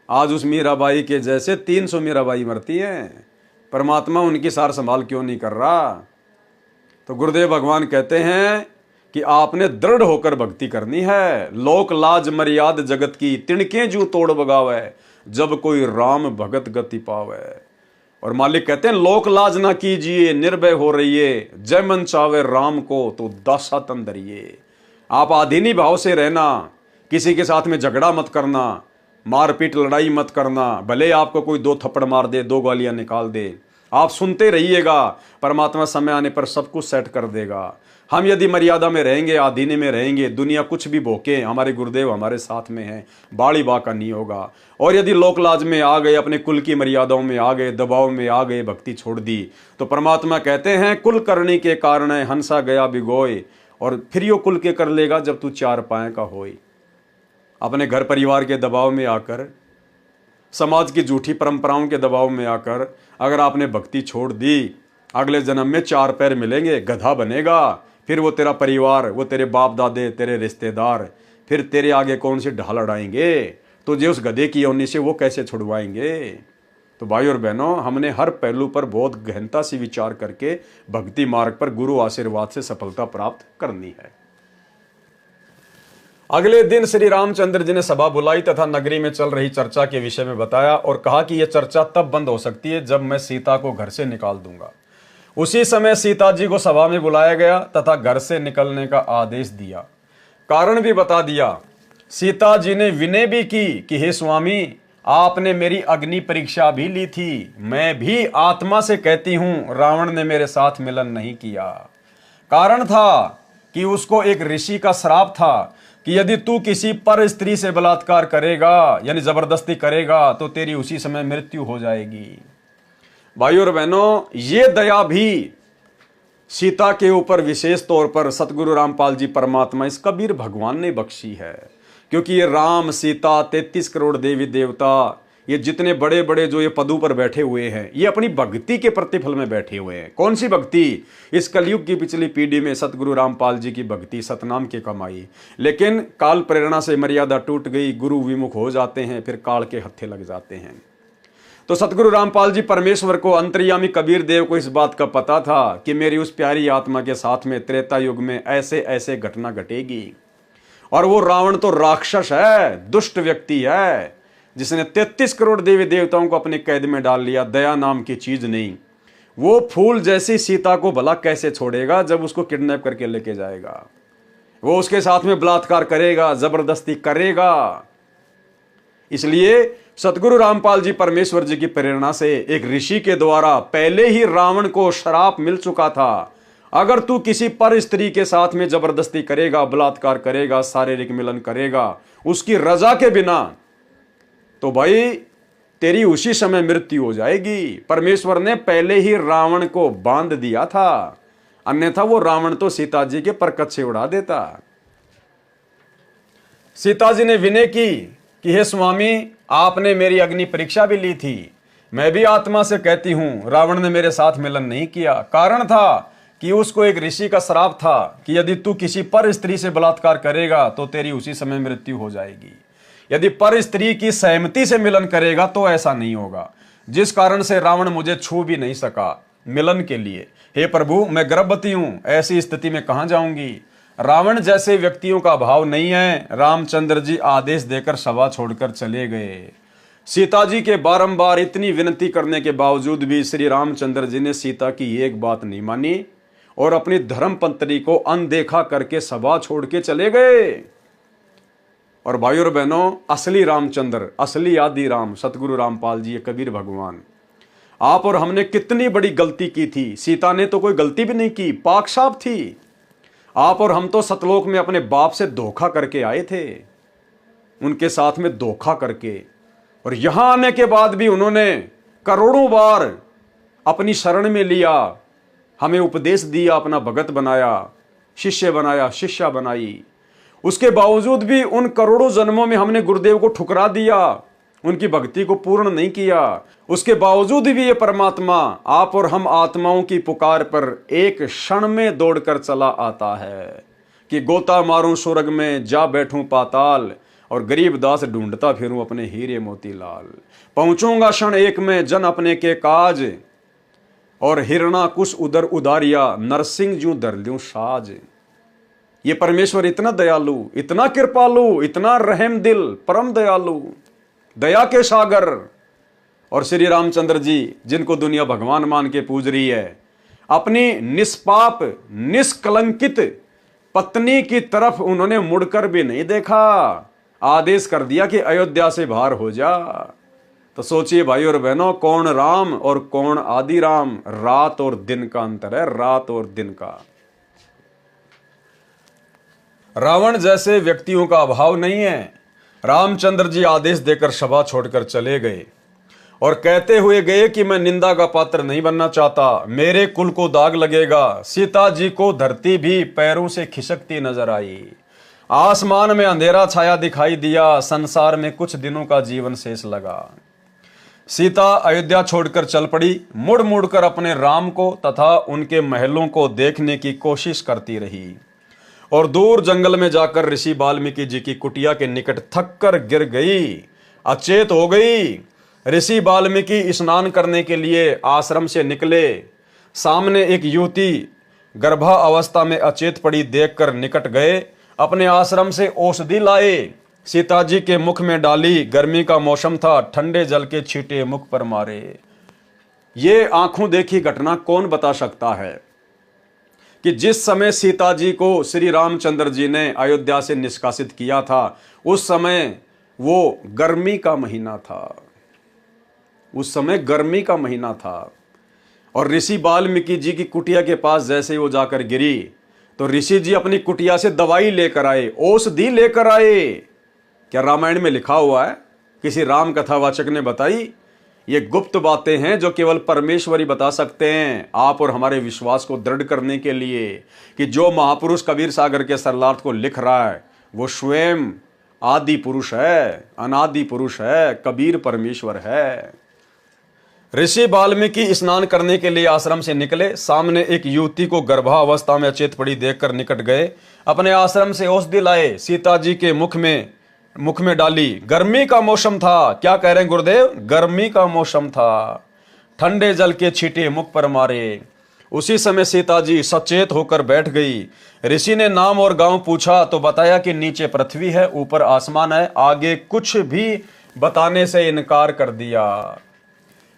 S1: आज उस मीराबाई के जैसे 300 मीराबाई मरती हैं। परमात्मा उनकी सार संभाल क्यों नहीं कर रहा? तो गुरुदेव भगवान कहते हैं कि आपने दृढ़ होकर भक्ति करनी है। लोक लाज मर्याद जगत की, तिणके जू तोड़ बगावे, जब कोई राम भगत गति पावे। और मालिक कहते हैं लोक लाज ना कीजिए, निर्भय हो रहिए, जय मन चावे राम को तो दासा तन धरिए। आप आधीनी भाव से रहना, किसी के साथ में झगड़ा मत करना, मारपीट लड़ाई मत करना, भले आपको कोई 2 थप्पड़ मार दे, 2 गालियां निकाल दे, आप सुनते रहिएगा, परमात्मा समय आने पर सब कुछ सेट कर देगा। हम यदि मर्यादा में रहेंगे, आधीने में रहेंगे, दुनिया कुछ भी भोके, हमारे गुरुदेव हमारे साथ में हैं, बाड़ी बाका नहीं होगा। और यदि लोकलाज में आ गए, अपने कुल की मर्यादाओं में आ गए, दबाव में आ गए, भक्ति छोड़ दी, तो परमात्मा कहते हैं कुल करने के कारण हंसा गया बिगोय, और फिर यो कुल के कर लेगा जब तू 4 पाए का होई। अपने घर परिवार के दबाव में आकर, समाज की झूठी परंपराओं के दबाव में आकर अगर आपने भक्ति छोड़ दी, अगले जन्म में 4 पैर मिलेंगे, गधा बनेगा। फिर वो तेरा परिवार, वो तेरे बाप दादे, तेरे रिश्तेदार, फिर तेरे आगे कौन सी ढाल अड़ाएंगे, तुझे उस गधे की योनि से वो कैसे छुड़वाएंगे। तो भाई और बहनों, हमने हर पहलू पर बहुत गहनता से विचार करके भक्ति मार्ग पर गुरु आशीर्वाद से सफलता प्राप्त करनी है। अगले दिन श्री रामचंद्र जी ने सभा बुलाई तथा नगरी में चल रही चर्चा के विषय में बताया और कहा कि यह चर्चा तब बंद हो सकती है जब मैं सीता को घर से निकाल दूंगा। उसी समय सीता जी को सभा में बुलाया गया तथा घर से निकलने का आदेश दिया, कारण भी बता दिया। सीता जी ने विनय भी की कि हे स्वामी, आपने मेरी अग्नि परीक्षा भी ली थी, मैं भी आत्मा से कहती हूं रावण ने मेरे साथ मिलन नहीं किया। कारण था कि उसको एक ऋषि का श्राप था कि यदि तू किसी पर स्त्री से बलात्कार करेगा, यानी जबरदस्ती करेगा, तो तेरी उसी समय मृत्यु हो जाएगी। भाइयों और बहनों, ये दया भी सीता के ऊपर विशेष तौर पर सतगुरु रामपाल जी परमात्मा, इस कबीर भगवान ने बख्शी है। क्योंकि ये राम, सीता, 33 करोड़ देवी देवता, ये जितने बड़े बड़े जो ये पदों पर बैठे हुए हैं, ये अपनी भक्ति के प्रतिफल में बैठे हुए हैं। कौन सी भक्ति? इस कलयुग की पिछली पीढ़ी में सतगुरु रामपाल जी की भक्ति सतनाम की कमाई। लेकिन काल प्रेरणा से मर्यादा टूट गई, गुरु विमुख हो जाते हैं, फिर काल के हत्थे लग जाते हैं। तो सतगुरु रामपाल जी परमेश्वर को, अंतर्यामी कबीर देव को इस बात का पता था कि मेरी उस प्यारी आत्मा के साथ में त्रेता युग में ऐसे ऐसे घटना घटेगी। और वो रावण तो राक्षस है, दुष्ट व्यक्ति है, जिसने 33 करोड़ देवी देवताओं को अपने कैद में डाल लिया। दया नाम की चीज नहीं। वो फूल जैसी सीता को भला कैसे छोड़ेगा जब उसको किडनैप करके लेके जाएगा। वो उसके साथ में बलात्कार करेगा, जबरदस्ती करेगा। इसलिए सतगुरु रामपाल जी परमेश्वर जी की प्रेरणा से एक ऋषि के द्वारा पहले ही रावण को श्राप मिल चुका था, अगर तू किसी पर स्त्री के साथ में जबरदस्ती करेगा, बलात्कार करेगा, शारीरिक मिलन करेगा उसकी रजा के बिना, तो भाई तेरी उसी समय मृत्यु हो जाएगी। परमेश्वर ने पहले ही रावण को बांध दिया था, अन्यथा वो रावण तो सीता जी के परकत से उड़ा देता। सीता जी ने विनय की कि हे स्वामी, आपने मेरी अग्नि परीक्षा भी ली थी, मैं भी आत्मा से कहती हूं रावण ने मेरे साथ मिलन नहीं किया। कारण था कि उसको एक ऋषि का श्राप था कि यदि तू किसी पर स्त्री से बलात्कार करेगा तो तेरी उसी समय मृत्यु हो जाएगी। यदि पर स्त्री की सहमति से मिलन करेगा तो ऐसा नहीं होगा, जिस कारण से रावण मुझे छू भी नहीं सका मिलन के लिए। हे प्रभु, मैं गर्भवती हूं, ऐसी स्थिति में कहां जाऊंगी। रावण जैसे व्यक्तियों का भाव नहीं है। रामचंद्र जी आदेश देकर सभा छोड़कर चले गए। सीता जी के बारंबार इतनी विनती करने के बावजूद भी श्री रामचंद्र जी ने सीता की एक बात नहीं मानी और अपनी धर्म पत्नी को अनदेखा करके सभा छोड़ के चले गए। और भाइयों और बहनों, असली रामचंद्र, असली आदि राम सतगुरु रामपाल जी, कबीर भगवान, आप और हमने कितनी बड़ी गलती की थी। सीता ने तो कोई गलती भी नहीं की, पाक साफ थी। आप और हम तो सतलोक में अपने बाप से धोखा करके आए थे, उनके साथ में धोखा करके, और यहां आने के बाद भी उन्होंने करोड़ों बार अपनी शरण में लिया, हमें उपदेश दिया, अपना भगत बनाया, शिष्य बनाया, शिष्या बनाई। उसके बावजूद भी उन करोड़ों जन्मों में हमने गुरुदेव को ठुकरा दिया, उनकी भक्ति को पूर्ण नहीं किया। उसके बावजूद भी ये परमात्मा आप और हम आत्माओं की पुकार पर एक क्षण में दौड़कर चला आता है कि गोता मारूं स्वर्ग में, जा बैठूं पाताल, और गरीब दास ढूंढता फिरूं अपने हीरे मोतीलाल। पहुंचूंगा क्षण एक में जन अपने के काज, और हिरणा कुछ उधर उदारिया, नरसिंह जू धर लूं साज। ये परमेश्वर इतना दयालु, इतना कृपालु, इतना रहम दिल, परम दयालु, दया के सागर। और श्री रामचंद्र जी, जिनको दुनिया भगवान मान के पूज रही है, अपनी निष्पाप निष्कलंकित पत्नी की तरफ उन्होंने मुड़कर भी नहीं देखा, आदेश कर दिया कि अयोध्या से बाहर हो जा। तो सोचिए भाई और बहनों, कौन राम और कौन आदि राम। रात और दिन का अंतर है, रात और दिन का। रावण जैसे व्यक्तियों का अभाव नहीं है। रामचंद्र जी आदेश देकर सभा छोड़कर चले गए और कहते हुए गए कि मैं निंदा का पात्र नहीं बनना चाहता, मेरे कुल को दाग लगेगा। सीता जी को धरती भी पैरों से खिसकती नजर आई। आसमान में अंधेरा छाया दिखाई दिया। संसार में कुछ दिनों का जीवन शेष लगा। सीता अयोध्या छोड़कर चल पड़ी। मुड़ मुड़कर अपने राम को तथा उनके महलों को देखने की कोशिश करती रही और दूर जंगल में जाकर ऋषि वाल्मीकि जी की कुटिया के निकट थक कर गिर गई, अचेत हो गई। ऋषि वाल्मीकि स्नान करने के लिए आश्रम से निकले। सामने एक युवती गर्भा अवस्था में अचेत पड़ी देखकर निकट गए, अपने आश्रम से औषधि लाए, सीता जी के मुख में डाली। गर्मी का मौसम था, ठंडे जल के छींटे मुख पर मारे। ये आंखों देखी घटना कौन बता सकता है कि जिस समय सीता जी को श्री रामचंद्र जी ने अयोध्या से निष्कासित किया था, उस समय वो गर्मी का महीना था, उस समय गर्मी का महीना था। और ऋषि वाल्मीकि जी की कुटिया के पास जैसे ही वो जाकर गिरी तो ऋषि जी अपनी कुटिया से दवाई लेकर आए, औषधि लेकर आए। क्या रामायण में लिखा हुआ है? किसी राम कथावाचक ने बताई? ये गुप्त बातें हैं जो केवल परमेश्वर ही बता सकते हैं, आप और हमारे विश्वास को दृढ़ करने के लिए कि जो महापुरुष कबीर सागर के सरलार्थ को लिख रहा है वो स्वयं आदि पुरुष है, अनादि पुरुष है, कबीर परमेश्वर है। ऋषि वाल्मीकि स्नान करने के लिए आश्रम से निकले। सामने एक युवती को गर्भावस्था में अचेत पड़ी देखकर निकट गए, अपने आश्रम से औषधि लाए, सीता जी के मुख में डाली। गर्मी का मौसम था। क्या कह रहे हैं गुरुदेव? गर्मी का मौसम था। ठंडे जल के छींटे मुख पर मारे। उसी समय सीता जी सचेत होकर बैठ गई। ऋषि ने नाम और गांव पूछा तो बताया कि नीचे पृथ्वी है, ऊपर आसमान है। आगे कुछ भी बताने से इनकार कर दिया।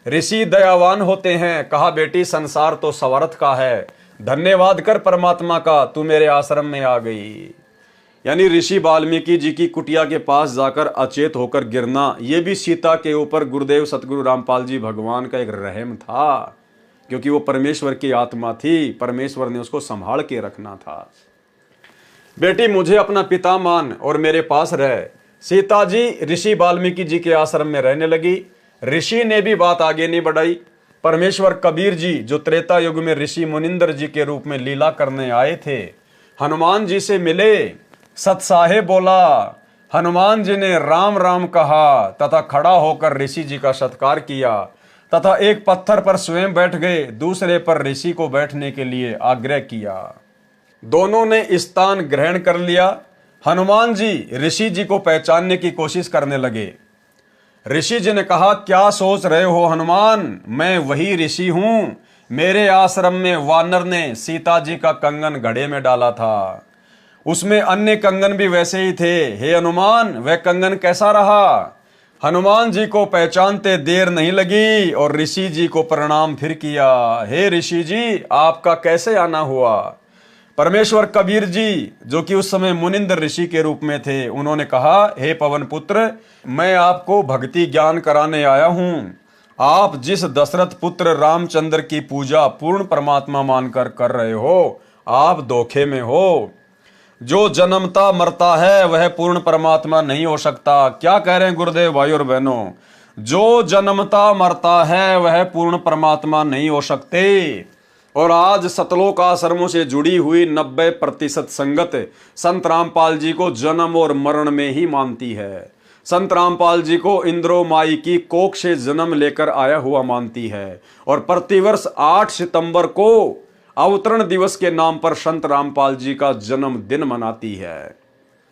S1: ऋषि दयावान होते हैं। कहा बेटी संसार तो स्वार्थ का है, धन्यवाद कर परमात्मा का, तू मेरे आश्रम में आ गई। यानी ऋषि वाल्मीकि जी की कुटिया के पास जाकर अचेत होकर गिरना, यह भी सीता के ऊपर गुरुदेव सतगुरु रामपाल जी भगवान का एक रहम था, क्योंकि वो परमेश्वर की आत्मा थी, परमेश्वर ने उसको संभाल के रखना था। बेटी मुझे अपना पिता मान और मेरे पास रह। सीता जी ऋषि वाल्मीकि जी के आश्रम में रहने लगी। ऋषि ने भी बात आगे नहीं बढ़ाई। परमेश्वर कबीर जी जो त्रेता युग में ऋषि मुनिंदर जी के रूप में लीला करने आए थे, हनुमान जी से मिले। सतसाहे बोला, हनुमान जी ने राम राम कहा तथा खड़ा होकर ऋषि जी का सत्कार किया तथा एक पत्थर पर स्वयं बैठ गए, दूसरे पर ऋषि को बैठने के लिए आग्रह किया। दोनों ने स्थान ग्रहण कर लिया। हनुमान जी ऋषि जी को पहचानने की कोशिश करने लगे। ऋषि जी ने कहा, क्या सोच रहे हो हनुमान, मैं वही ऋषि हूं। मेरे आश्रम में वानर ने सीता जी का कंगन घड़े में डाला था, उसमें अन्य कंगन भी वैसे ही थे। हे हनुमान, वह कंगन कैसा रहा? हनुमान जी को पहचानते देर नहीं लगी और ऋषि जी को प्रणाम फिर किया। हे ऋषि जी, आपका कैसे आना हुआ? परमेश्वर कबीर जी जो कि उस समय मुनिंदर ऋषि के रूप में थे, उन्होंने कहा, हे पवन पुत्र, मैं आपको भक्ति ज्ञान कराने आया हूं। आप जिस दशरथ पुत्र रामचंद्र की पूजा पूर्ण परमात्मा मानकर कर रहे हो, आप धोखे में हो। जो जन्मता मरता है वह पूर्ण परमात्मा नहीं हो सकता। क्या कह रहे हैं गुरुदेव भाई और बहनों? जो जन्मता मरता है वह पूर्ण परमात्मा नहीं हो सकते। और आज सतलोक आश्रमों से जुड़ी हुई 90% संगत संत रामपाल जी को जन्म और मरण में ही मानती है। संत रामपाल जी को इंद्रो माई की कोख से जन्म लेकर आया हुआ मानती है और प्रतिवर्ष 8 सितंबर को अवतरण दिवस के नाम पर संत रामपाल जी का जन्मदिन मनाती है।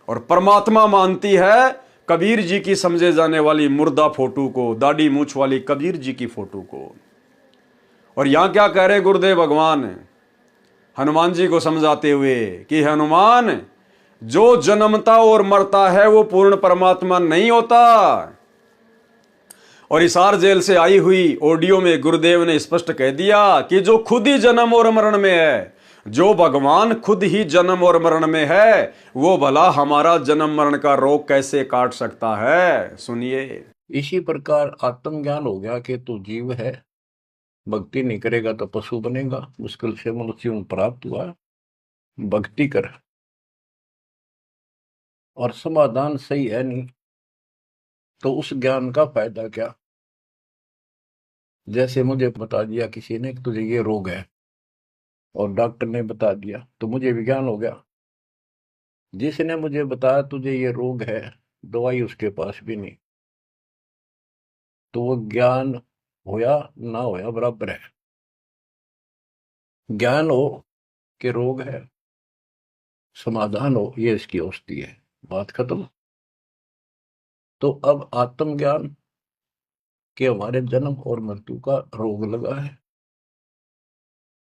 S1: और परमात्मा मानती है कबीर जी की समझे जाने वाली मुर्दा फोटो को, दाढ़ी मूछ वाली कबीर जी की फोटो को। और यहां क्या कह रहे गुरुदेव भगवान हनुमान जी को समझाते हुए कि हनुमान, जो जन्मता और मरता है वो पूर्ण परमात्मा नहीं होता। और हिसार जेल से आई हुई ऑडियो में गुरुदेव ने स्पष्ट कह दिया कि जो खुद ही जन्म और मरण में है, जो भगवान खुद ही जन्म और मरण में है, वो भला हमारा जन्म मरण का रोग कैसे काट सकता है? सुनिए।
S2: इसी प्रकार आत्मज्ञान हो गया कि तू जीव है, भक्ति नहीं करेगा तो पशु बनेगा, मुश्किल से मनुष्य प्राप्त हुआ, भक्ति कर। और समाधान सही है नहीं तो उस ज्ञान का फायदा क्या? जैसे मुझे बता दिया किसी ने कि तुझे ये रोग है और डॉक्टर ने बता दिया तो मुझे विज्ञान हो गया। जिसने मुझे बताया तुझे ये रोग है, दवाई उसके पास भी नहीं, तो वो ज्ञान होया ना होया बराबर है। ज्ञान हो कि रोग है, समाधान हो ये इसकी औषधि है, बात खत्म। तो अब आत्मज्ञान कि हमारे जन्म और मृत्यु का रोग लगा है,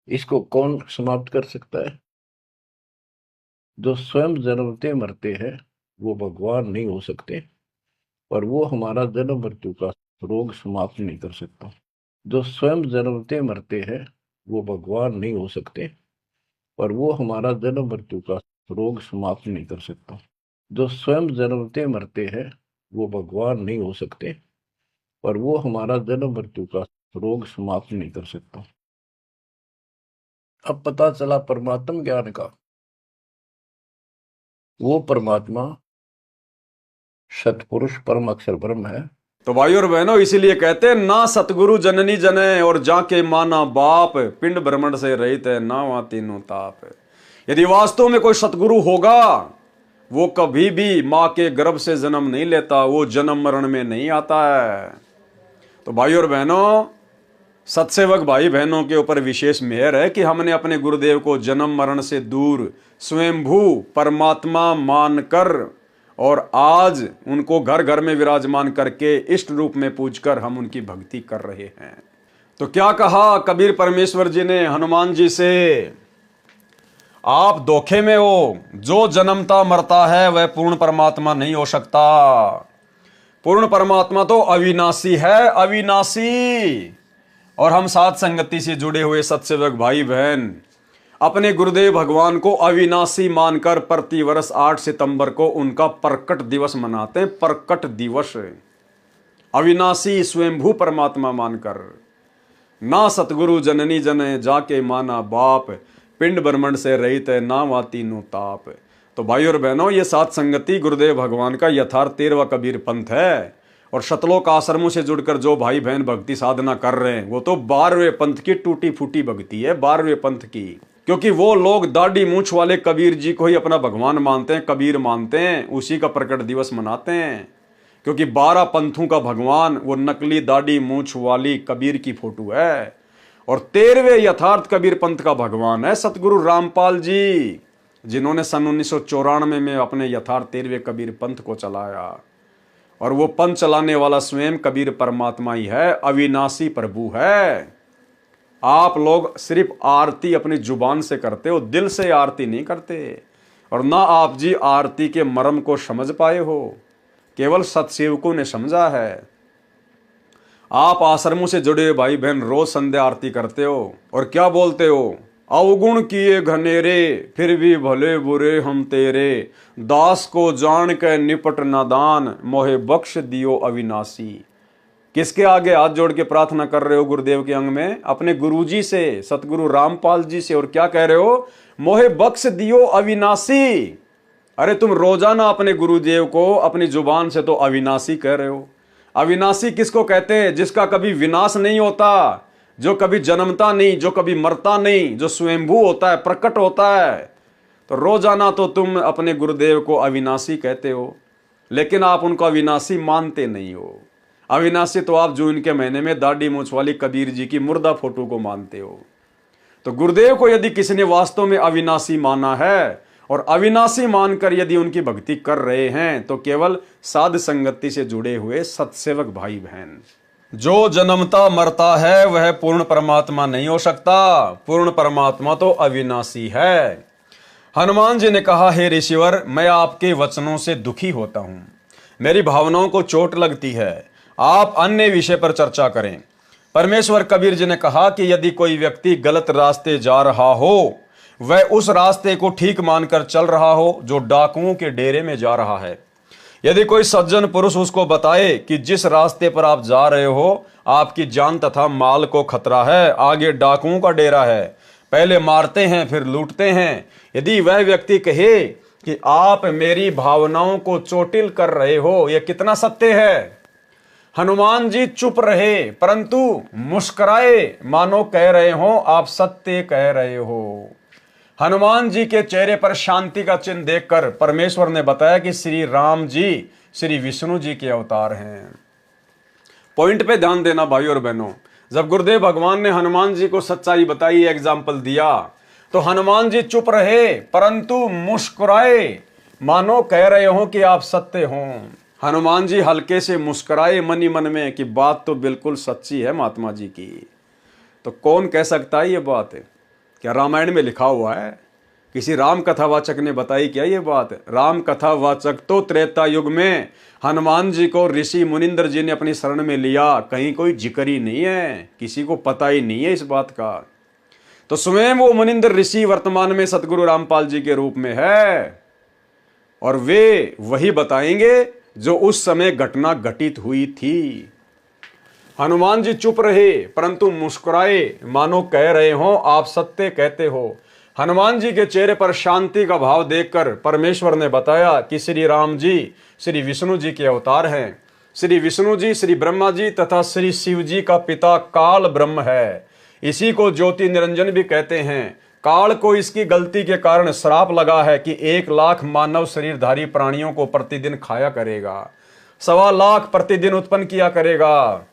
S2: इसको कौन समाप्त कर सकता है? जो स्वयं जन्मते मरते हैं वो भगवान नहीं हो सकते, पर वो हमारा जन्म मृत्यु का रोग समाप्त नहीं कर सकता। जो स्वयं जन्मते मरते हैं वो भगवान नहीं हो सकते, पर वो हमारा जन्म मृत्यु का रोग समाप्त नहीं कर सकता। जो स्वयं जन्मते मरते हैं वो भगवान नहीं हो सकते, पर वो हमारा जन्म मृत्यु का रोग समाप्त नहीं कर सकता। अब पता चला परमात्म ज्ञान का, वो परमात्मा सतपुरुष परम अक्षर ब्रह्म है।
S1: तो भाई और बहनों, इसीलिए कहते हैं ना सतगुरु जननी जने और जाके माना बाप, पिंड भ्रमण से रहित है ना वहां तीनों ताप। यदि वास्तव में कोई सतगुरु होगा वो कभी भी मां के गर्भ से जन्म नहीं लेता, वो जन्म मरण में नहीं आता है। तो भाई और बहनों, सत्सेवक भाई बहनों के ऊपर विशेष मेहर है कि हमने अपने गुरुदेव को जन्म मरण से दूर स्वयंभू परमात्मा मानकर और आज उनको घर घर में विराजमान करके इष्ट रूप में पूजकर हम उनकी भक्ति कर रहे हैं। तो क्या कहा कबीर परमेश्वर जी ने हनुमान जी से? आप धोखे में हो, जो जन्मता मरता है वह पूर्ण परमात्मा नहीं हो सकता। पूर्ण परमात्मा तो अविनाशी है, अविनाशी। और हम साथ संगति से जुड़े हुए सत्सेवक भाई बहन अपने गुरुदेव भगवान को अविनाशी मानकर प्रतिवर्ष 8 सितंबर को उनका प्रकट दिवस मनाते हैं। प्रकट दिवस, अविनाशी स्वयंभू परमात्मा मानकर। ना सतगुरु जननी जने जाके माना बाप, पिंड ब्रह्मंड से रहित है ना वाती नु ताप। तो भाई और बहनों, ये सात संगति गुरुदेव भगवान का यथार्थ 13वां कबीर पंथ है। और शतलोक आश्रमों से जुड़कर जो भाई बहन भक्ति साधना कर रहे हैं वो तो 12वें पंथ की टूटी फूटी भक्ति है, 12वें पंथ की। क्योंकि वो लोग दाढ़ी मूछ वाले कबीर जी को ही अपना भगवान मानते हैं, कबीर मानते हैं, उसी का प्रकट दिवस मनाते हैं। क्योंकि 12 पंथों का भगवान वो नकली दाढ़ी मूछ वाली कबीर की फोटो है। और 13वें यथार्थ कबीर पंथ का भगवान है सतगुरु रामपाल जी, जिन्होंने सन 1994 में अपने यथार्थ 13वें कबीर पंथ को चलाया। और वो पंथ चलाने वाला स्वयं कबीर परमात्मा ही है, अविनाशी प्रभु है। आप लोग सिर्फ आरती अपनी जुबान से करते हो, दिल से आरती नहीं करते। और ना आप जी आरती के मर्म को समझ पाए हो, केवल सत्सेवकों ने समझा है। आप आश्रमों से जुड़े हुए भाई बहन रोज संध्या आरती करते हो और क्या बोलते हो, अवगुण किए घनेरे फिर भी भले बुरे हम तेरे, दास को जान के निपट नादान मोहे बख्श दियो अविनाशी। किसके आगे हाथ जोड़ के प्रार्थना कर रहे हो गुरुदेव के अंग में? अपने गुरुजी से, सतगुरु रामपाल जी से। और क्या कह रहे हो? मोहे बख्श दियो अविनाशी। अरे तुम रोजाना अपने गुरुदेव को अपनी जुबान से तो अविनाशी कह रहे हो। अविनाशी किसको कहते हैं? जिसका कभी विनाश नहीं होता, जो कभी जन्मता नहीं, जो कभी मरता नहीं, जो स्वयंभू होता है, प्रकट होता है। तो रोजाना तो तुम अपने गुरुदेव को अविनाशी कहते हो, लेकिन आप उनको अविनाशी मानते नहीं हो। अविनाशी तो आप जून के महीने में दाढ़ी मूछ वाली कबीर जी की मुर्दा फोटो को मानते हो। तो गुरुदेव को यदि किसी ने वास्तव में अविनाशी माना है और अविनाशी मानकर यदि उनकी भक्ति कर रहे हैं तो केवल साध संगति से जुड़े हुए सत्सेवक भाई बहन। जो जन्मता मरता है वह पूर्ण परमात्मा नहीं हो सकता। पूर्ण परमात्मा तो अविनाशी है। हनुमान जी ने कहा, हे ऋषिवर, मैं आपके वचनों से दुखी होता हूं, मेरी भावनाओं को चोट लगती है, आप अन्य विषय पर चर्चा करें। परमेश्वर कबीर जी ने कहा कि यदि कोई व्यक्ति गलत रास्ते जा रहा हो, वह उस रास्ते को ठीक मानकर चल रहा हो जो डाकुओं के डेरे में जा रहा है। यदि कोई सज्जन पुरुष उसको बताए कि जिस रास्ते पर आप जा रहे हो आपकी जान तथा माल को खतरा है, आगे डाकुओं का डेरा है, पहले मारते हैं फिर लूटते हैं, यदि वह व्यक्ति कहे कि आप मेरी भावनाओं को चोटिल कर रहे हो, यह कितना सत्य है। हनुमान जी चुप रहे परंतु मुस्कुराए, मानो कह रहे हो आप सत्य कह रहे हो। हनुमान जी के चेहरे पर शांति का चिन्ह देखकर परमेश्वर ने बताया कि श्री राम जी श्री विष्णु जी के अवतार हैं। पॉइंट पे ध्यान देना भाई और बहनों। जब गुरुदेव भगवान ने हनुमान जी को सच्चाई बताई, एग्जाम्पल दिया, तो हनुमान जी चुप रहे परंतु मुस्कुराए, मानो कह रहे हो कि आप सत्य हो। हनुमान जी हल्के से मुस्कुराए मन ही मन में कि बात तो बिल्कुल सच्ची है महात्मा जी की। तो कौन कह सकता है ये बात? क्या रामायण में लिखा हुआ है? किसी राम कथावाचक ने बताई क्या ये बात? राम कथावाचक तो त्रेता युग में हनुमान जी को ऋषि मुनिंदर जी ने अपनी शरण में लिया, कहीं कोई जिक्र ही नहीं है, किसी को पता ही नहीं है इस बात का। तो स्वयं वो मुनिंदर ऋषि वर्तमान में सतगुरु रामपाल जी के रूप में है और वे वही बताएंगे जो उस समय घटना घटित हुई थी। हनुमान जी चुप रहे परंतु मुस्कुराए, मानो कह रहे हो आप सत्य कहते हो। हनुमान जी के चेहरे पर शांति का भाव देखकर परमेश्वर ने बताया कि श्री राम जी श्री विष्णु जी के अवतार हैं। श्री विष्णु जी श्री ब्रह्मा जी तथा श्री शिव जी का पिता काल ब्रह्म है। इसी को ज्योति निरंजन भी कहते हैं। काल को इसकी गलती के कारण श्राप लगा है कि 1 लाख मानव शरीरधारी प्राणियों को प्रतिदिन खाया करेगा, 1.25 लाख प्रतिदिन उत्पन्न किया करेगा,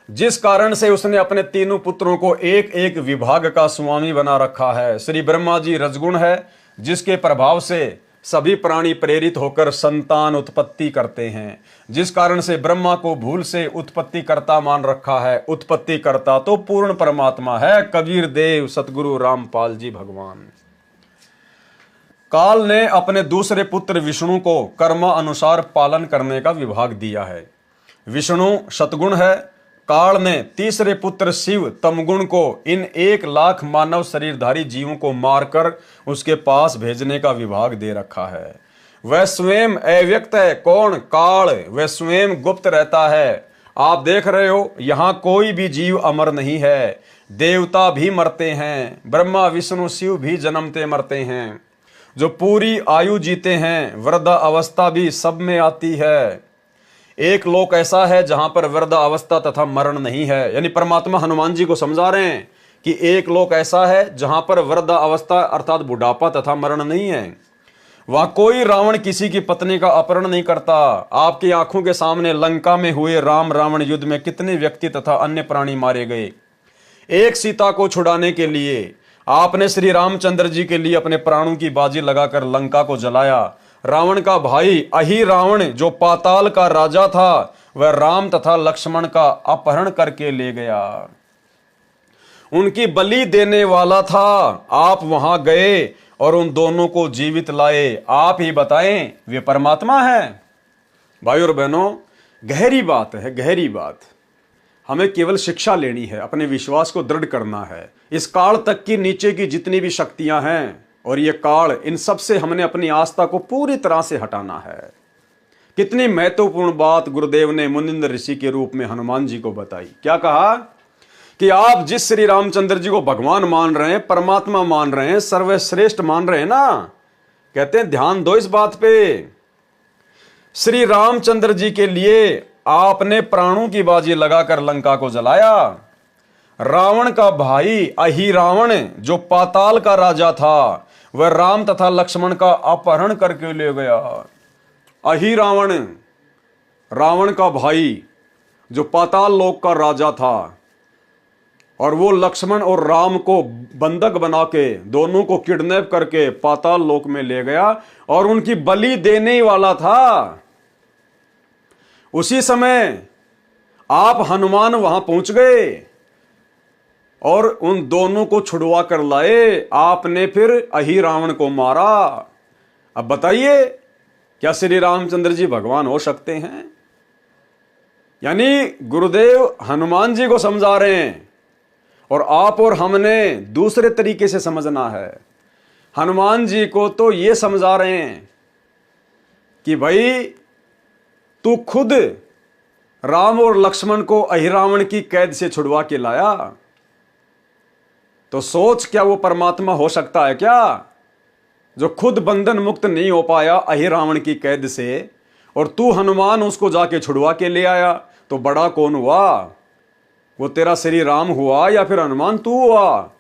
S1: जिस कारण से उसने अपने तीनों पुत्रों को एक एक विभाग का स्वामी बना रखा है। श्री ब्रह्मा जी रजगुण है, जिसके प्रभाव से सभी प्राणी प्रेरित होकर संतान उत्पत्ति करते हैं, जिस कारण से ब्रह्मा को भूल से उत्पत्ति कर्ता मान रखा है। उत्पत्ति कर्ता तो पूर्ण परमात्मा है, कबीर देव सतगुरु रामपाल जी भगवान। काल ने अपने दूसरे पुत्र विष्णु को कर्मानुसार पालन करने का विभाग दिया है। विष्णु सतगुण है, काल ने तीसरे पुत्र शिव तमगुण को इन 1,00,000 मानव शरीरधारी जीवों को मारकर उसके पास भेजने का विभाग दे रखा है। वह स्वयं अव्यक्त है। कौन? काल। वह स्वयं गुप्त रहता है। आप देख रहे हो, यहां कोई भी जीव अमर नहीं है। देवता भी मरते हैं, ब्रह्मा विष्णु शिव भी जन्मते मरते हैं। जो पूरी आयु जीते हैं, वृद्धा अवस्था भी सब में आती है। एक लोक ऐसा है जहां पर वृद्धा अवस्था तथा मरण नहीं है। यानी परमात्मा हनुमान जी को समझा रहे हैं कि एक लोक ऐसा है जहां पर वृद्धा अवस्था अर्थात बुढ़ापा तथा मरण नहीं है। वहां कोई रावण किसी की पत्नी का अपहरण नहीं करता। आपकी आंखों के सामने लंका में हुए राम रावण युद्ध में कितने व्यक्ति तथा अन्य प्राणी मारे गए। एक सीता को छुड़ाने के लिए आपने श्री रामचंद्र जी के लिए अपने प्राणों की बाजी लगाकर लंका को जलाया। रावण का भाई अहि रावण जो पाताल का राजा था, वह राम तथा लक्ष्मण का अपहरण करके ले गया। उनकी बलि देने वाला था। आप वहां गए और उन दोनों को जीवित लाए। आप ही बताएं, वे परमात्मा है? भाइयों और बहनों, गहरी बात है, गहरी बात। हमें केवल शिक्षा लेनी है, अपने विश्वास को दृढ़ करना है। इस काल तक की नीचे की जितनी भी शक्तियां हैं और ये काल, इन सब से हमने अपनी आस्था को पूरी तरह से हटाना है। कितनी महत्वपूर्ण बात गुरुदेव ने मुनिंद्र ऋषि के रूप में हनुमान जी को बताई। क्या कहा कि आप जिस श्री रामचंद्र जी को भगवान मान रहे हैं, परमात्मा मान रहे हैं, सर्वश्रेष्ठ मान रहे हैं ना, कहते हैं ध्यान दो इस बात पे। श्री रामचंद्र जी के लिए आपने प्राणों की बाजी लगाकर लंका को जलाया। रावण का भाई अहि रावण जो पाताल का राजा था, वह राम तथा लक्ष्मण का अपहरण करके ले गया। अहि रावण, रावण का भाई जो पाताल लोक का राजा था, और वो लक्ष्मण और राम को बंधक बना के दोनों को किडनैप करके पाताल लोक में ले गया और उनकी बलि देने वाला था। उसी समय आप हनुमान वहां पहुंच गए और उन दोनों को छुड़वा कर लाए। आपने फिर अहि रावण को मारा। अब बताइए, क्या श्री रामचंद्र जी भगवान हो सकते हैं? यानी गुरुदेव हनुमान जी को समझा रहे हैं और आप और हमने दूसरे तरीके से समझना है। हनुमान जी को तो ये समझा रहे हैं कि भाई तू खुद राम और लक्ष्मण को अहि रावण की कैद से छुड़वा के लाया, तो सोच क्या वो परमात्मा हो सकता है क्या, जो खुद बंधन मुक्त नहीं हो पाया अहि रावण की कैद से, और तू हनुमान उसको जाके छुड़वा के ले आया? तो बड़ा कौन हुआ? वो तेरा श्री राम हुआ या फिर हनुमान तू हुआ,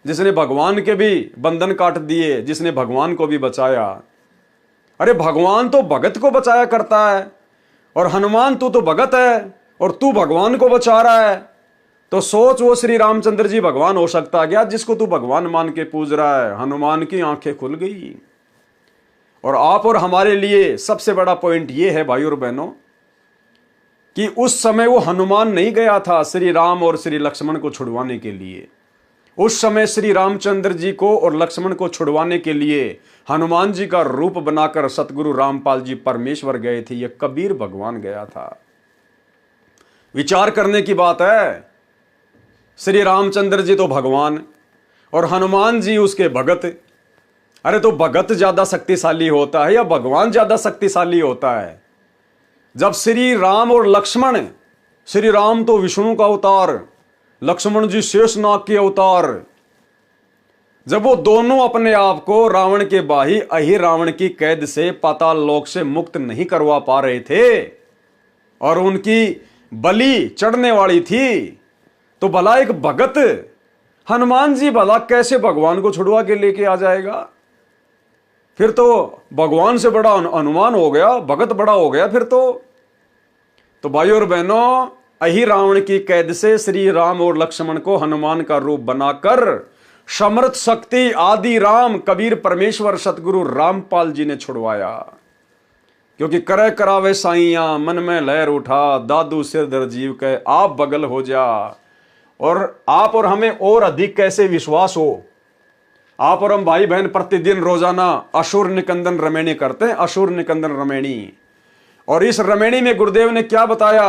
S1: जिसने भगवान के भी बंधन काट दिए, जिसने भगवान को भी बचाया? अरे भगवान तो भगत को बचाया करता है, और हनुमान तू तो भगत है और तू भगवान को बचा रहा है। तो सोच, वो श्री रामचंद्र जी भगवान हो सकता क्या जिसको तू भगवान मान के पूज रहा है? हनुमान की आंखें खुल गई। और आप और हमारे लिए सबसे बड़ा पॉइंट ये है भाई और बहनों, कि उस समय वो हनुमान नहीं गया था श्री राम और श्री लक्ष्मण को छुड़वाने के लिए। उस समय श्री रामचंद्र जी को और लक्ष्मण को छुड़वाने के लिए हनुमान जी का रूप बनाकर सतगुरु रामपाल जी परमेश्वर गए थे, ये कबीर भगवान गया था। विचार करने की बात है। श्री रामचंद्र जी तो भगवान और हनुमान जी उसके भगत। अरे तो भगत ज्यादा शक्तिशाली होता है या भगवान ज्यादा शक्तिशाली होता है? जब श्री राम और लक्ष्मण, श्री राम तो विष्णु का अवतार, लक्ष्मण जी शेषनाग के अवतार, जब वो दोनों अपने आप को रावण के भाई अहि रावण की कैद से पाताल लोक से मुक्त नहीं करवा पा रहे थे और उनकी बलि चढ़ने वाली थी, तो भला एक भगत हनुमान जी भला कैसे भगवान को छुड़वा के लेके आ जाएगा? फिर तो भगवान से बड़ा हनुमान हो गया, भगत बड़ा हो गया फिर तो भाइयों और बहनों, अहि रावण की कैद से श्री राम और लक्ष्मण को हनुमान का रूप बनाकर समर्थ शक्ति आदि राम कबीर परमेश्वर सतगुरु रामपाल जी ने छुड़वाया। क्योंकि करे करावे साइया मन में लहर उठा, दादू सिर दर जीव के आप बगल हो जा। और आप और हमें और अधिक कैसे विश्वास हो आप और हम भाई बहन प्रतिदिन रोजाना असुर निकंदन रमेणी करते हैं, असुर निकंदन रमेणी। और इस रमेणी में गुरुदेव ने क्या बताया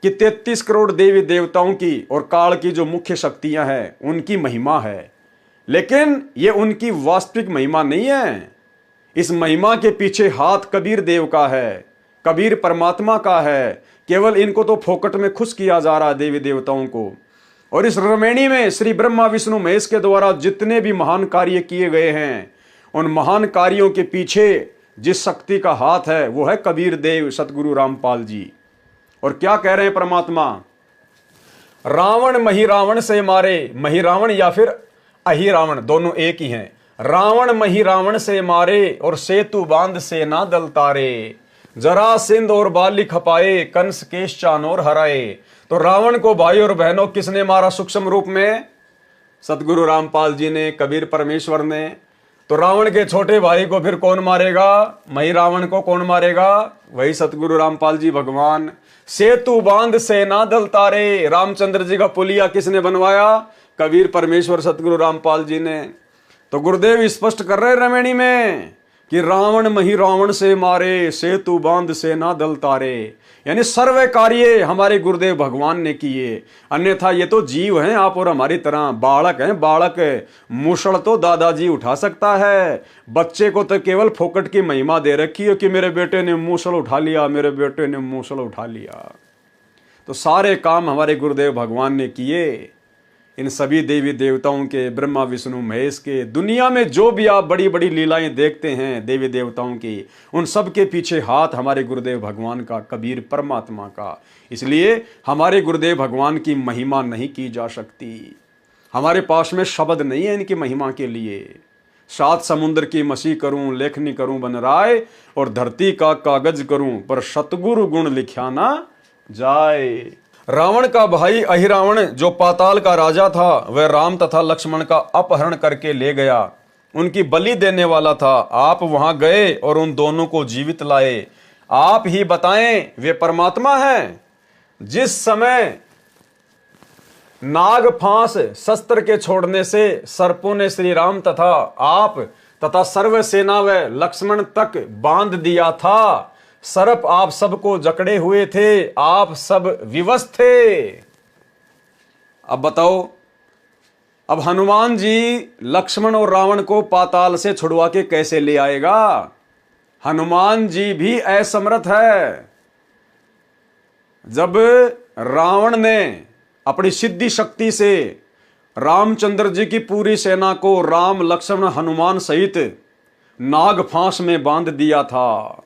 S1: कि 33 करोड़ देवी देवताओं की और काल की जो मुख्य शक्तियां हैं उनकी महिमा है, लेकिन ये उनकी वास्तविक महिमा नहीं है। इस महिमा के पीछे हाथ कबीर देव का है, कबीर परमात्मा का है। केवल इनको तो फोकट में खुश किया जा रहा है देवी देवताओं को। और इस रमेणी में श्री ब्रह्मा विष्णु महेश के द्वारा जितने भी महान कार्य किए गए हैं, उन महान कार्यों के पीछे जिस शक्ति का हाथ है वो है कबीर देव सतगुरु रामपाल जी। और क्या कह रहे हैं परमात्मा, रावण महिरावण से मारे, महिरावण या फिर अहिरावण दोनों एक ही हैं। रावण महिरावण से मारे और सेतु बांध से ना दल तारे, जरा सिंध और बाली खपाए, कंस केश चानोर हराए। तो रावण को भाई और बहनों किसने मारा सूक्ष्म रूप में? सतगुरु रामपाल जी ने, कबीर परमेश्वर ने। तो रावण के छोटे भाई को फिर कौन मारेगा? महिरावण को कौन मारेगा? वही सतगुरु रामपाल जी भगवान। सेतु बांध से ना दल तारे, रामचंद्र जी का पुलिया किसने बनवाया? कबीर परमेश्वर सतगुरु रामपाल जी ने। तो गुरुदेव स्पष्ट कर रहे रमेणी में कि रावण महिरावण से मारे, सेतु बांध से ना दल तारे, यानी सर्व कार्य हमारे गुरुदेव भगवान ने किए। अन्यथा ये तो जीव हैं आप और हमारी तरह, बालक हैं बालक। मूसल तो दादाजी उठा सकता है, बच्चे को तो केवल फोकट की महिमा दे रखी है कि मेरे बेटे ने मूसल उठा लिया, मेरे बेटे ने मूसल उठा लिया। तो सारे काम हमारे गुरुदेव भगवान ने किए। इन सभी देवी देवताओं के, ब्रह्मा विष्णु महेश के, दुनिया में जो भी आप बड़ी बड़ी लीलाएं देखते हैं देवी देवताओं की, उन सब के पीछे हाथ हमारे गुरुदेव भगवान का, कबीर परमात्मा का। इसलिए हमारे गुरुदेव भगवान की महिमा नहीं की जा सकती। हमारे पास में शब्द नहीं है इनकी महिमा के लिए। 7 समुद्र की मसी करूं, लेखनी करूं बन राय, और धरती का कागज करूं, पर सतगुरु गुण लिखा ना जाए। रावण का भाई अहिरावण जो पाताल का राजा था, वह राम तथा लक्ष्मण का अपहरण करके ले गया, उनकी बलि देने वाला था। आप वहां गए और उन दोनों को जीवित लाए। आप ही बताएं वे परमात्मा हैं। जिस समय नाग फांस शस्त्र के छोड़ने से सर्पों ने श्री राम तथा आप तथा सर्व सेना व लक्ष्मण तक बांध दिया था, सर्प आप सबको जकड़े हुए थे, आप सब विवश थे। अब बताओ, अब हनुमान जी लक्ष्मण और रावण को पाताल से छुड़वा के कैसे ले आएगा? हनुमान जी भी असमर्थ है। जब रावण ने अपनी सिद्धि शक्ति से रामचंद्र जी की पूरी सेना को राम लक्ष्मण हनुमान सहित नाग फांस में बांध दिया था,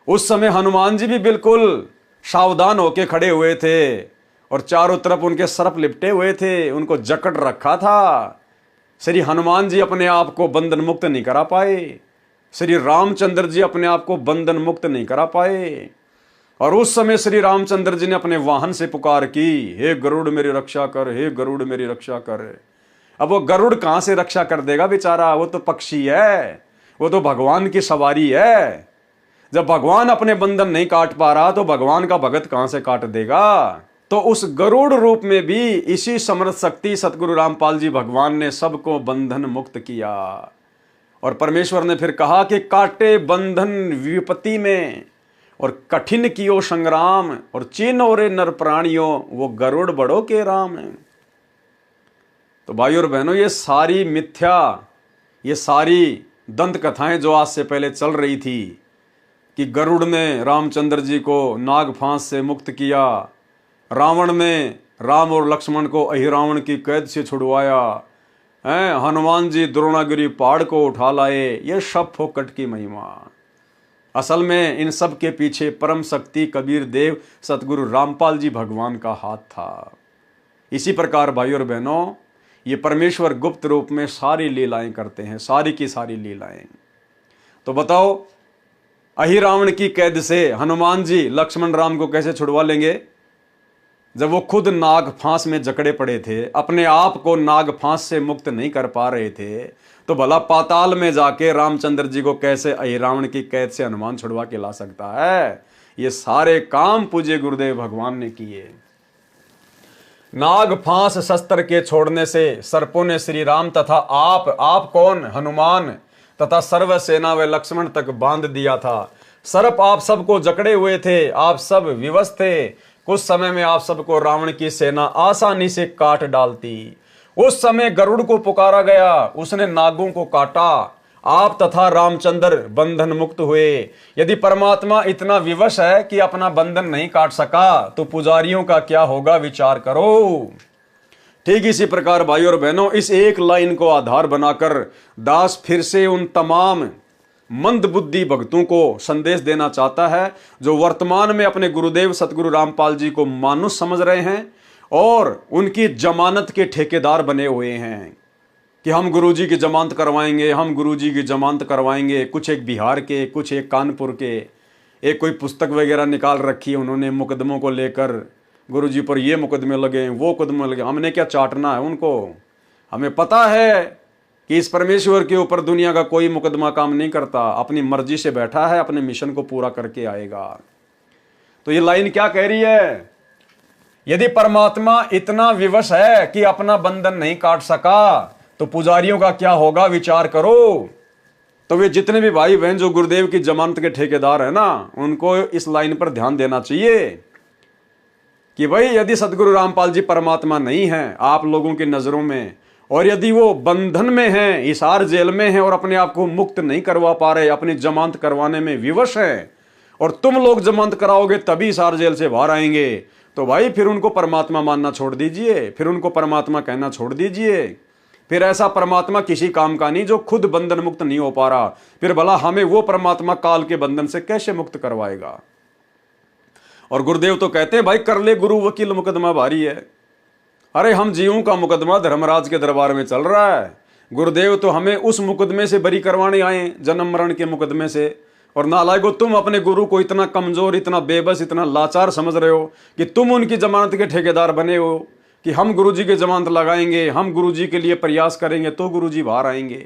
S1: उस समय हनुमान जी भी बिल्कुल सावधान होके खड़े हुए थे और चारों तरफ उनके सर्प लिपटे हुए थे, उनको जकड़ रखा था। श्री हनुमान जी अपने आप को बंधन मुक्त नहीं करा पाए, श्री रामचंद्र जी अपने आप को बंधन मुक्त नहीं करा पाए। और उस समय श्री रामचंद्र जी ने अपने वाहन से पुकार की, हे गरुड़ मेरी रक्षा कर, हे गरुड़ मेरी रक्षा कर। अब वो गरुड़ कहां से रक्षा कर देगा बेचारा? वो तो पक्षी है, वो तो भगवान की सवारी है। जब भगवान अपने बंधन नहीं काट पा रहा तो भगवान का भगत कहां से काट देगा? तो उस गरुड़ रूप में भी इसी समर्थ शक्ति सतगुरु रामपाल जी भगवान ने सबको बंधन मुक्त किया। और परमेश्वर ने फिर कहा कि काटे बंधन विपत्ति में और कठिन कियो संग्राम, और चीनो रे नर प्राणियों वो गरुड़ बड़ो के राम है। तो भाई और बहनों, ये सारी मिथ्या, ये सारी दंत कथाएं जो आज से पहले चल रही थी कि गरुड़ ने रामचंद्र जी को नाग फांस से मुक्त किया, रावण ने राम और लक्ष्मण को अहिरावण की कैद से छुड़वाया, हनुमान जी द्रोणागिरी पहाड़ को उठा लाए, ये सब फोकट की महिमा। असल में इन सब के पीछे परम शक्ति कबीर देव सतगुरु रामपाल जी भगवान का हाथ था। इसी प्रकार भाई और बहनों, ये परमेश्वर गुप्त रूप में सारी लीलाएं करते हैं, सारी की सारी लीलाएं। तो बताओ, अहिरावण की कैद से हनुमान जी लक्ष्मण राम को कैसे छुड़वा लेंगे जब वो खुद नाग फांस में जकड़े पड़े थे, अपने आप को नाग फांस से मुक्त नहीं कर पा रहे थे? तो भला पाताल में जाके रामचंद्र जी को कैसे अहिरावण की कैद से हनुमान छुड़वा के ला सकता है? ये सारे काम पूज्य गुरुदेव भगवान ने किए। नाग फांस शस्त्र के छोड़ने से सर्पों ने श्री राम तथा आप कौन हनुमान तथा सर्व सेना व लक्ष्मण तक बांध दिया था। सर्प आप सबको जकड़े हुए थे, आप सब विवश थे। कुछ समय में आप सबको रावण की सेना आसानी से काट डालती। उस समय गरुड़ को पुकारा गया, उसने नागों को काटा। आप तथा रामचंद्र बंधन मुक्त हुए। यदि परमात्मा इतना विवश है कि अपना बंधन नहीं काट सका तो पुजारियों का क्या होगा, विचार करो। ठीक इसी प्रकार भाई और बहनों, इस एक लाइन को आधार बनाकर दास फिर से उन तमाम मंद बुद्धि भक्तों को संदेश देना चाहता है जो वर्तमान में अपने गुरुदेव सतगुरु रामपाल जी को मानुष समझ रहे हैं और उनकी जमानत के ठेकेदार बने हुए हैं कि हम गुरुजी की जमानत करवाएंगे, हम गुरुजी की जमानत करवाएंगे। कुछ एक बिहार के, कुछ एक कानपुर के, एक कोई पुस्तक वगैरह निकाल रखी है उन्होंने मुकदमों को लेकर, गुरुजी पर ये मुकदमे लगे, वो मुकदमे लगे। हमने क्या चाटना है उनको? हमें पता है कि इस परमेश्वर के ऊपर दुनिया का कोई मुकदमा काम नहीं करता, अपनी मर्जी से बैठा है, अपने मिशन को पूरा करके आएगा। तो ये लाइन क्या कह रही है? यदि परमात्मा इतना विवश है कि अपना बंधन नहीं काट सका तो पुजारियों का क्या होगा, विचार करो। तो वे जितने भी भाई बहन जो गुरुदेव की जमानत के ठेकेदार है ना, उनको इस लाइन पर ध्यान देना चाहिए कि भाई यदि सतगुरु रामपाल जी परमात्मा नहीं है आप लोगों की नजरों में, और यदि वो बंधन में हैं, हिसार जेल में हैं और अपने आप को मुक्त नहीं करवा पा रहे, अपनी जमानत करवाने में विवश हैं, और तुम लोग जमानत कराओगे तभी हिसार जेल से बाहर आएंगे, तो भाई फिर उनको परमात्मा मानना छोड़ दीजिए, फिर उनको परमात्मा कहना छोड़ दीजिए। फिर ऐसा परमात्मा किसी काम का नहीं जो खुद बंधन मुक्त नहीं हो पा रहा, फिर भला हमें वो परमात्मा काल के बंधन से कैसे मुक्त करवाएगा। और गुरुदेव तो कहते हैं भाई कर ले गुरु वकील मुकदमा भारी है। अरे हम जीवों का मुकदमा धर्मराज के दरबार में चल रहा है, गुरुदेव तो हमें उस मुकदमे से बरी करवाने आए, जन्म मरण के मुकदमे से। और नालायको तुम अपने गुरु को इतना कमजोर, इतना बेबस, इतना लाचार समझ रहे हो कि तुम उनकी जमानत के ठेकेदार बने हो कि हम गुरुजी की जमानत लगाएंगे, हम गुरुजी के लिए प्रयास करेंगे तो गुरुजी बाहर आएंगे।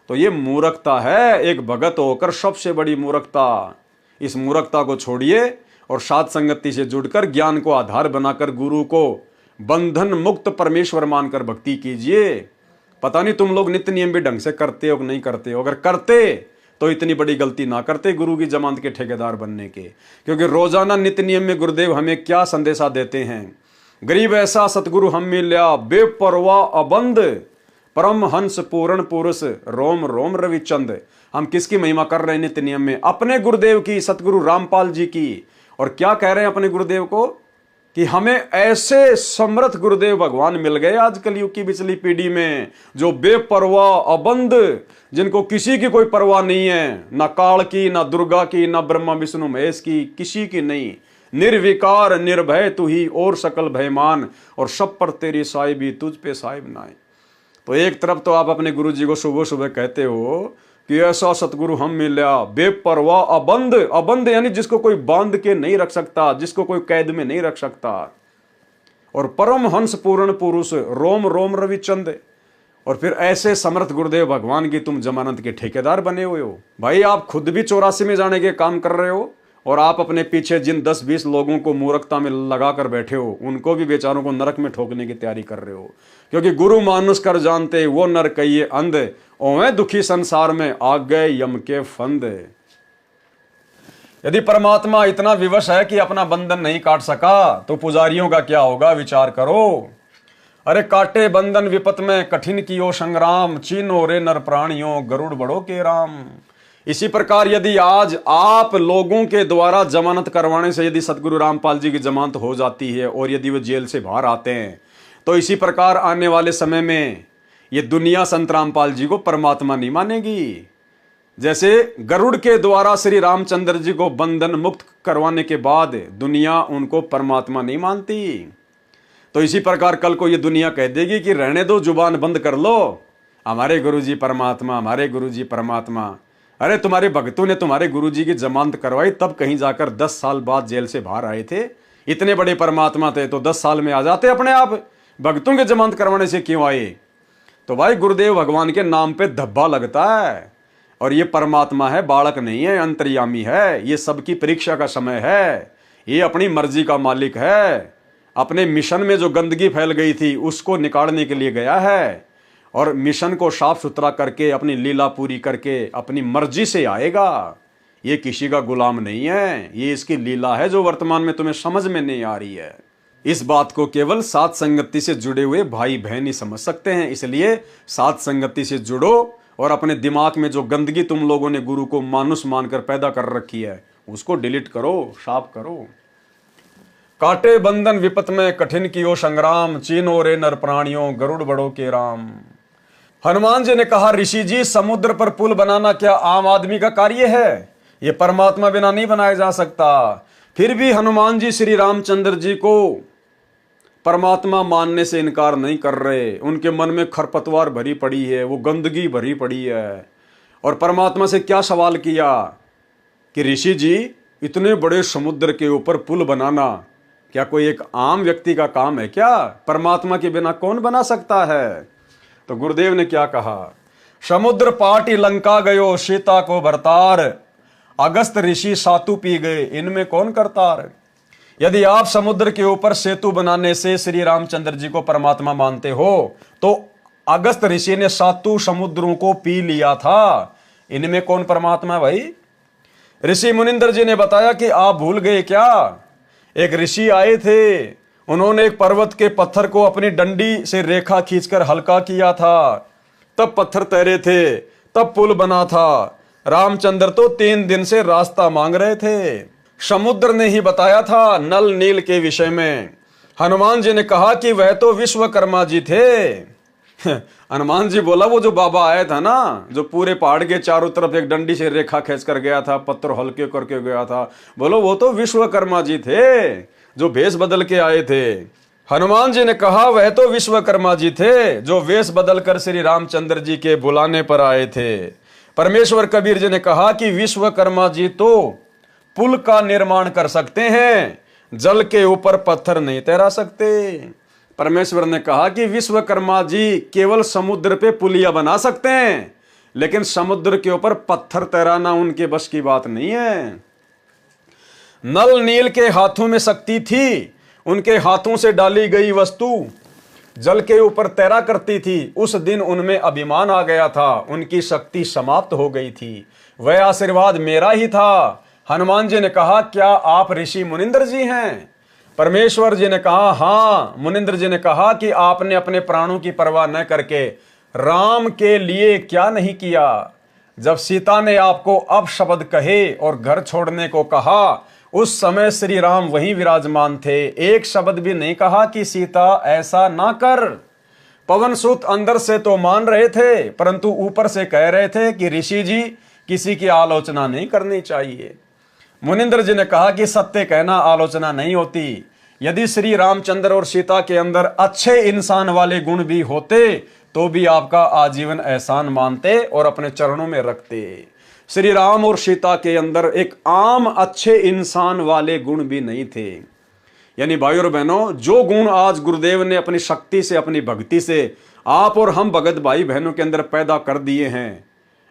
S1: तो ये मूर्खता है, एक भगत होकर सबसे बड़ी मूर्खता। इस मूर्खता को छोड़िए और साध संगति से जुड़कर ज्ञान को आधार बनाकर गुरु को बंधन मुक्त परमेश्वर मानकर भक्ति कीजिए। पता नहीं तुम लोग नित्य नियम भी ढंग से करते हो कि नहीं करते हो। अगर करते तो इतनी बड़ी गलती ना करते गुरु की जमानत के ठेकेदार बनने के, क्योंकि रोजाना नित्य नियम में गुरुदेव हमें क्या संदेशा देते हैं। गरीब ऐसा सतगुरु हम मिल्या, बेपरवाह अबंध, परम हंस पूर्ण पुरुष, रोम रोम रविचंद। हम किसकी महिमा कर रहे हैं नित्य नियम में? अपने गुरुदेव की, सतगुरु रामपाल जी की। और क्या कह रहे हैं अपने गुरुदेव को कि हमें ऐसे समर्थ गुरुदेव भगवान मिल गए आज कलयुग की पिछली पीढ़ी में, जो बेपरवाह अबंध, जिनको किसी की कोई परवाह नहीं है, ना काल की, ना दुर्गा की, ना ब्रह्मा विष्णु महेश की, किसी की नहीं। निर्विकार निर्भय तू ही और सकल भयमान, और सब पर तेरी साहिब भी तुझ पे साहिब नाए। तो एक तरफ तो आप अपने गुरु जी को सुबह सुबह कहते हो कि ऐसा सतगुरु हम मिला, बेपरवाह अबंध, अबंध यानी जिसको कोई बांध के नहीं रख सकता, जिसको कोई कैद में नहीं रख सकता, और परम हंस पूर्ण पुरुष, रोम रोम रविचंद। और फिर ऐसे समर्थ गुरुदेव भगवान की तुम जमानत के ठेकेदार बने हुए हो। भाई आप खुद भी 84 में जाने के काम कर रहे हो, और आप अपने पीछे जिन 10-20 लोगों को मूर्खता में लगा कर बैठे हो, उनको भी बेचारों को नरक में ठोकने की तैयारी कर रहे हो। क्योंकि गुरु मानुष कर जानते वो नर कहिए अंध, ओवे दुखी संसार में आ गए यम के फंद। यदि परमात्मा इतना विवश है कि अपना बंधन नहीं काट सका तो पुजारियों का क्या होगा, विचार करो। अरे काटे बंधन विपत में कठिन कियो संग्राम, चीनो रे नर प्राणियों गरुड़ बड़ो के राम। इसी प्रकार यदि आज आप लोगों के द्वारा जमानत करवाने से यदि सतगुरु रामपाल जी की जमानत हो जाती है और यदि वो जेल से बाहर आते हैं, तो इसी प्रकार आने वाले समय में ये दुनिया संत रामपाल जी को परमात्मा नहीं मानेगी। जैसे गरुड़ के द्वारा श्री रामचंद्र जी को बंधन मुक्त करवाने के बाद दुनिया उनको परमात्मा नहीं मानती, तो इसी प्रकार कल को ये दुनिया कह देगी कि रहने दो, जुबान बंद कर लो, हमारे गुरुजी परमात्मा, हमारे गुरुजी परमात्मा। अरे तुम्हारे भक्तों ने तुम्हारे गुरुजी की जमानत करवाई, तब कहीं जाकर 10 साल बाद जेल से बाहर आए थे। इतने बड़े परमात्मा थे तो 10 साल में आ जाते अपने आप, भक्तों के जमानत करवाने से क्यों आए? तो भाई गुरुदेव भगवान के नाम पे धब्बा लगता है। और ये परमात्मा है, बालक नहीं है, अंतर्यामी है, ये सबकी परीक्षा का समय है, ये अपनी मर्जी का मालिक है। अपने मिशन में जो गंदगी फैल गई थी उसको निकालने के लिए गया है, और मिशन को साफ सुथरा करके अपनी लीला पूरी करके अपनी मर्जी से आएगा। ये किसी का गुलाम नहीं है, ये इसकी लीला है जो वर्तमान में तुम्हें समझ में नहीं आ रही है। इस बात को केवल साथ संगति से जुड़े हुए भाई बहन ही समझ सकते हैं। इसलिए साथ संगति से जुड़ो और अपने दिमाग में जो गंदगी तुम लोगों ने गुरु को मानुष मानकर पैदा कर रखी है उसको डिलीट करो, साफ करो। काटे बंधन विपत में कठिन कियो संग्राम, चीनो रे नर प्राणियों गरुड़ बड़ो के राम। हनुमान जी ने कहा, ऋषि जी समुद्र पर पुल बनाना क्या आम आदमी का कार्य है? ये परमात्मा बिना नहीं बनाया जा सकता। फिर भी हनुमान जी श्री रामचंद्र जी को परमात्मा मानने से इनकार नहीं कर रहे। उनके मन में खरपतवार भरी पड़ी है, वो गंदगी भरी पड़ी है। और परमात्मा से क्या सवाल किया कि ऋषि जी इतने बड़े समुद्र के ऊपर पुल बनाना क्या कोई एक आम व्यक्ति का काम है क्या? परमात्मा के बिना कौन बना सकता है? तो गुरुदेव ने क्या कहा, समुद्र पाटी लंका गयो सीता को भरतार, अगस्त ऋषि सातु पी गए इनमें कौन करतार। यदि आप समुद्र के ऊपर सेतु बनाने से श्री रामचंद्र जी को परमात्मा मानते हो तो अगस्त ऋषि ने सातु समुद्रों को पी लिया था, इनमें कौन परमात्मा है भाई? ऋषि मुनिंदर जी ने बताया कि आप भूल गए क्या, एक ऋषि आए थे, उन्होंने एक पर्वत के पत्थर को अपनी डंडी से रेखा खींचकर हल्का किया था, तब पत्थर तैरे थे, तब पुल बना था। रामचंद्र तो 3 दिन से रास्ता मांग रहे थे। समुद्र ने ही बताया था नल नील के विषय में। हनुमान जी ने कहा कि वह तो विश्वकर्मा जी थे। हनुमान जी बोला, वो जो बाबा आया था ना, जो पूरे पहाड़ के चारों तरफ एक डंडी से रेखा खींच कर गया था, पत्थर हल्के करके गया था, बोलो वो तो विश्वकर्मा जी थे जो भेष बदल के आए थे। हनुमान जी ने कहा वह तो विश्वकर्मा जी थे जो वेश बदल कर श्री रामचंद्र जी के बुलाने पर आए थे। परमेश्वर कबीर जी ने कहा कि विश्वकर्मा जी तो पुल का निर्माण कर सकते हैं, जल के ऊपर पत्थर नहीं तैरा सकते। परमेश्वर ने कहा कि विश्वकर्मा जी केवल समुद्र पे पुलिया बना सकते हैं, लेकिन समुद्र के ऊपर पत्थर तैराना उनके बस की बात नहीं है। नल नील के हाथों में शक्ति थी, उनके हाथों से डाली गई वस्तु जल के ऊपर तैरा करती थी। उस दिन उनमें अभिमान आ गया था, उनकी शक्ति समाप्त हो गई थी। वह आशीर्वाद मेरा ही था। हनुमान जी ने कहा, क्या आप ऋषि मुनिंदर जी हैं? परमेश्वर जी ने कहा, हाँ। मुनिंदर जी ने कहा कि आपने अपने प्राणों की परवाह न करके राम के लिए क्या नहीं किया? जब सीता ने आपको अपशब्द कहे और घर छोड़ने को कहा, उस समय श्री राम वहीं विराजमान थे। एक शब्द भी नहीं कहा कि सीता ऐसा ना कर। पवन सुत अंदर से तो मान रहे थे, परंतु ऊपर से कह रहे थे कि ऋषि जी किसी की आलोचना नहीं करनी चाहिए। मुनिंदर जी ने कहा कि सत्य कहना आलोचना नहीं होती। यदि श्री रामचंद्र और सीता के अंदर अच्छे इंसान वाले गुण भी होते तो भी आपका आजीवन एहसान मानते और अपने चरणों में रखते। श्री राम और सीता के अंदर एक आम अच्छे इंसान वाले गुण भी नहीं थे। यानी भाई और बहनों, जो गुण आज गुरुदेव ने अपनी शक्ति से, अपनी भक्ति से आप और हम भगत भाई बहनों के अंदर पैदा कर दिए हैं,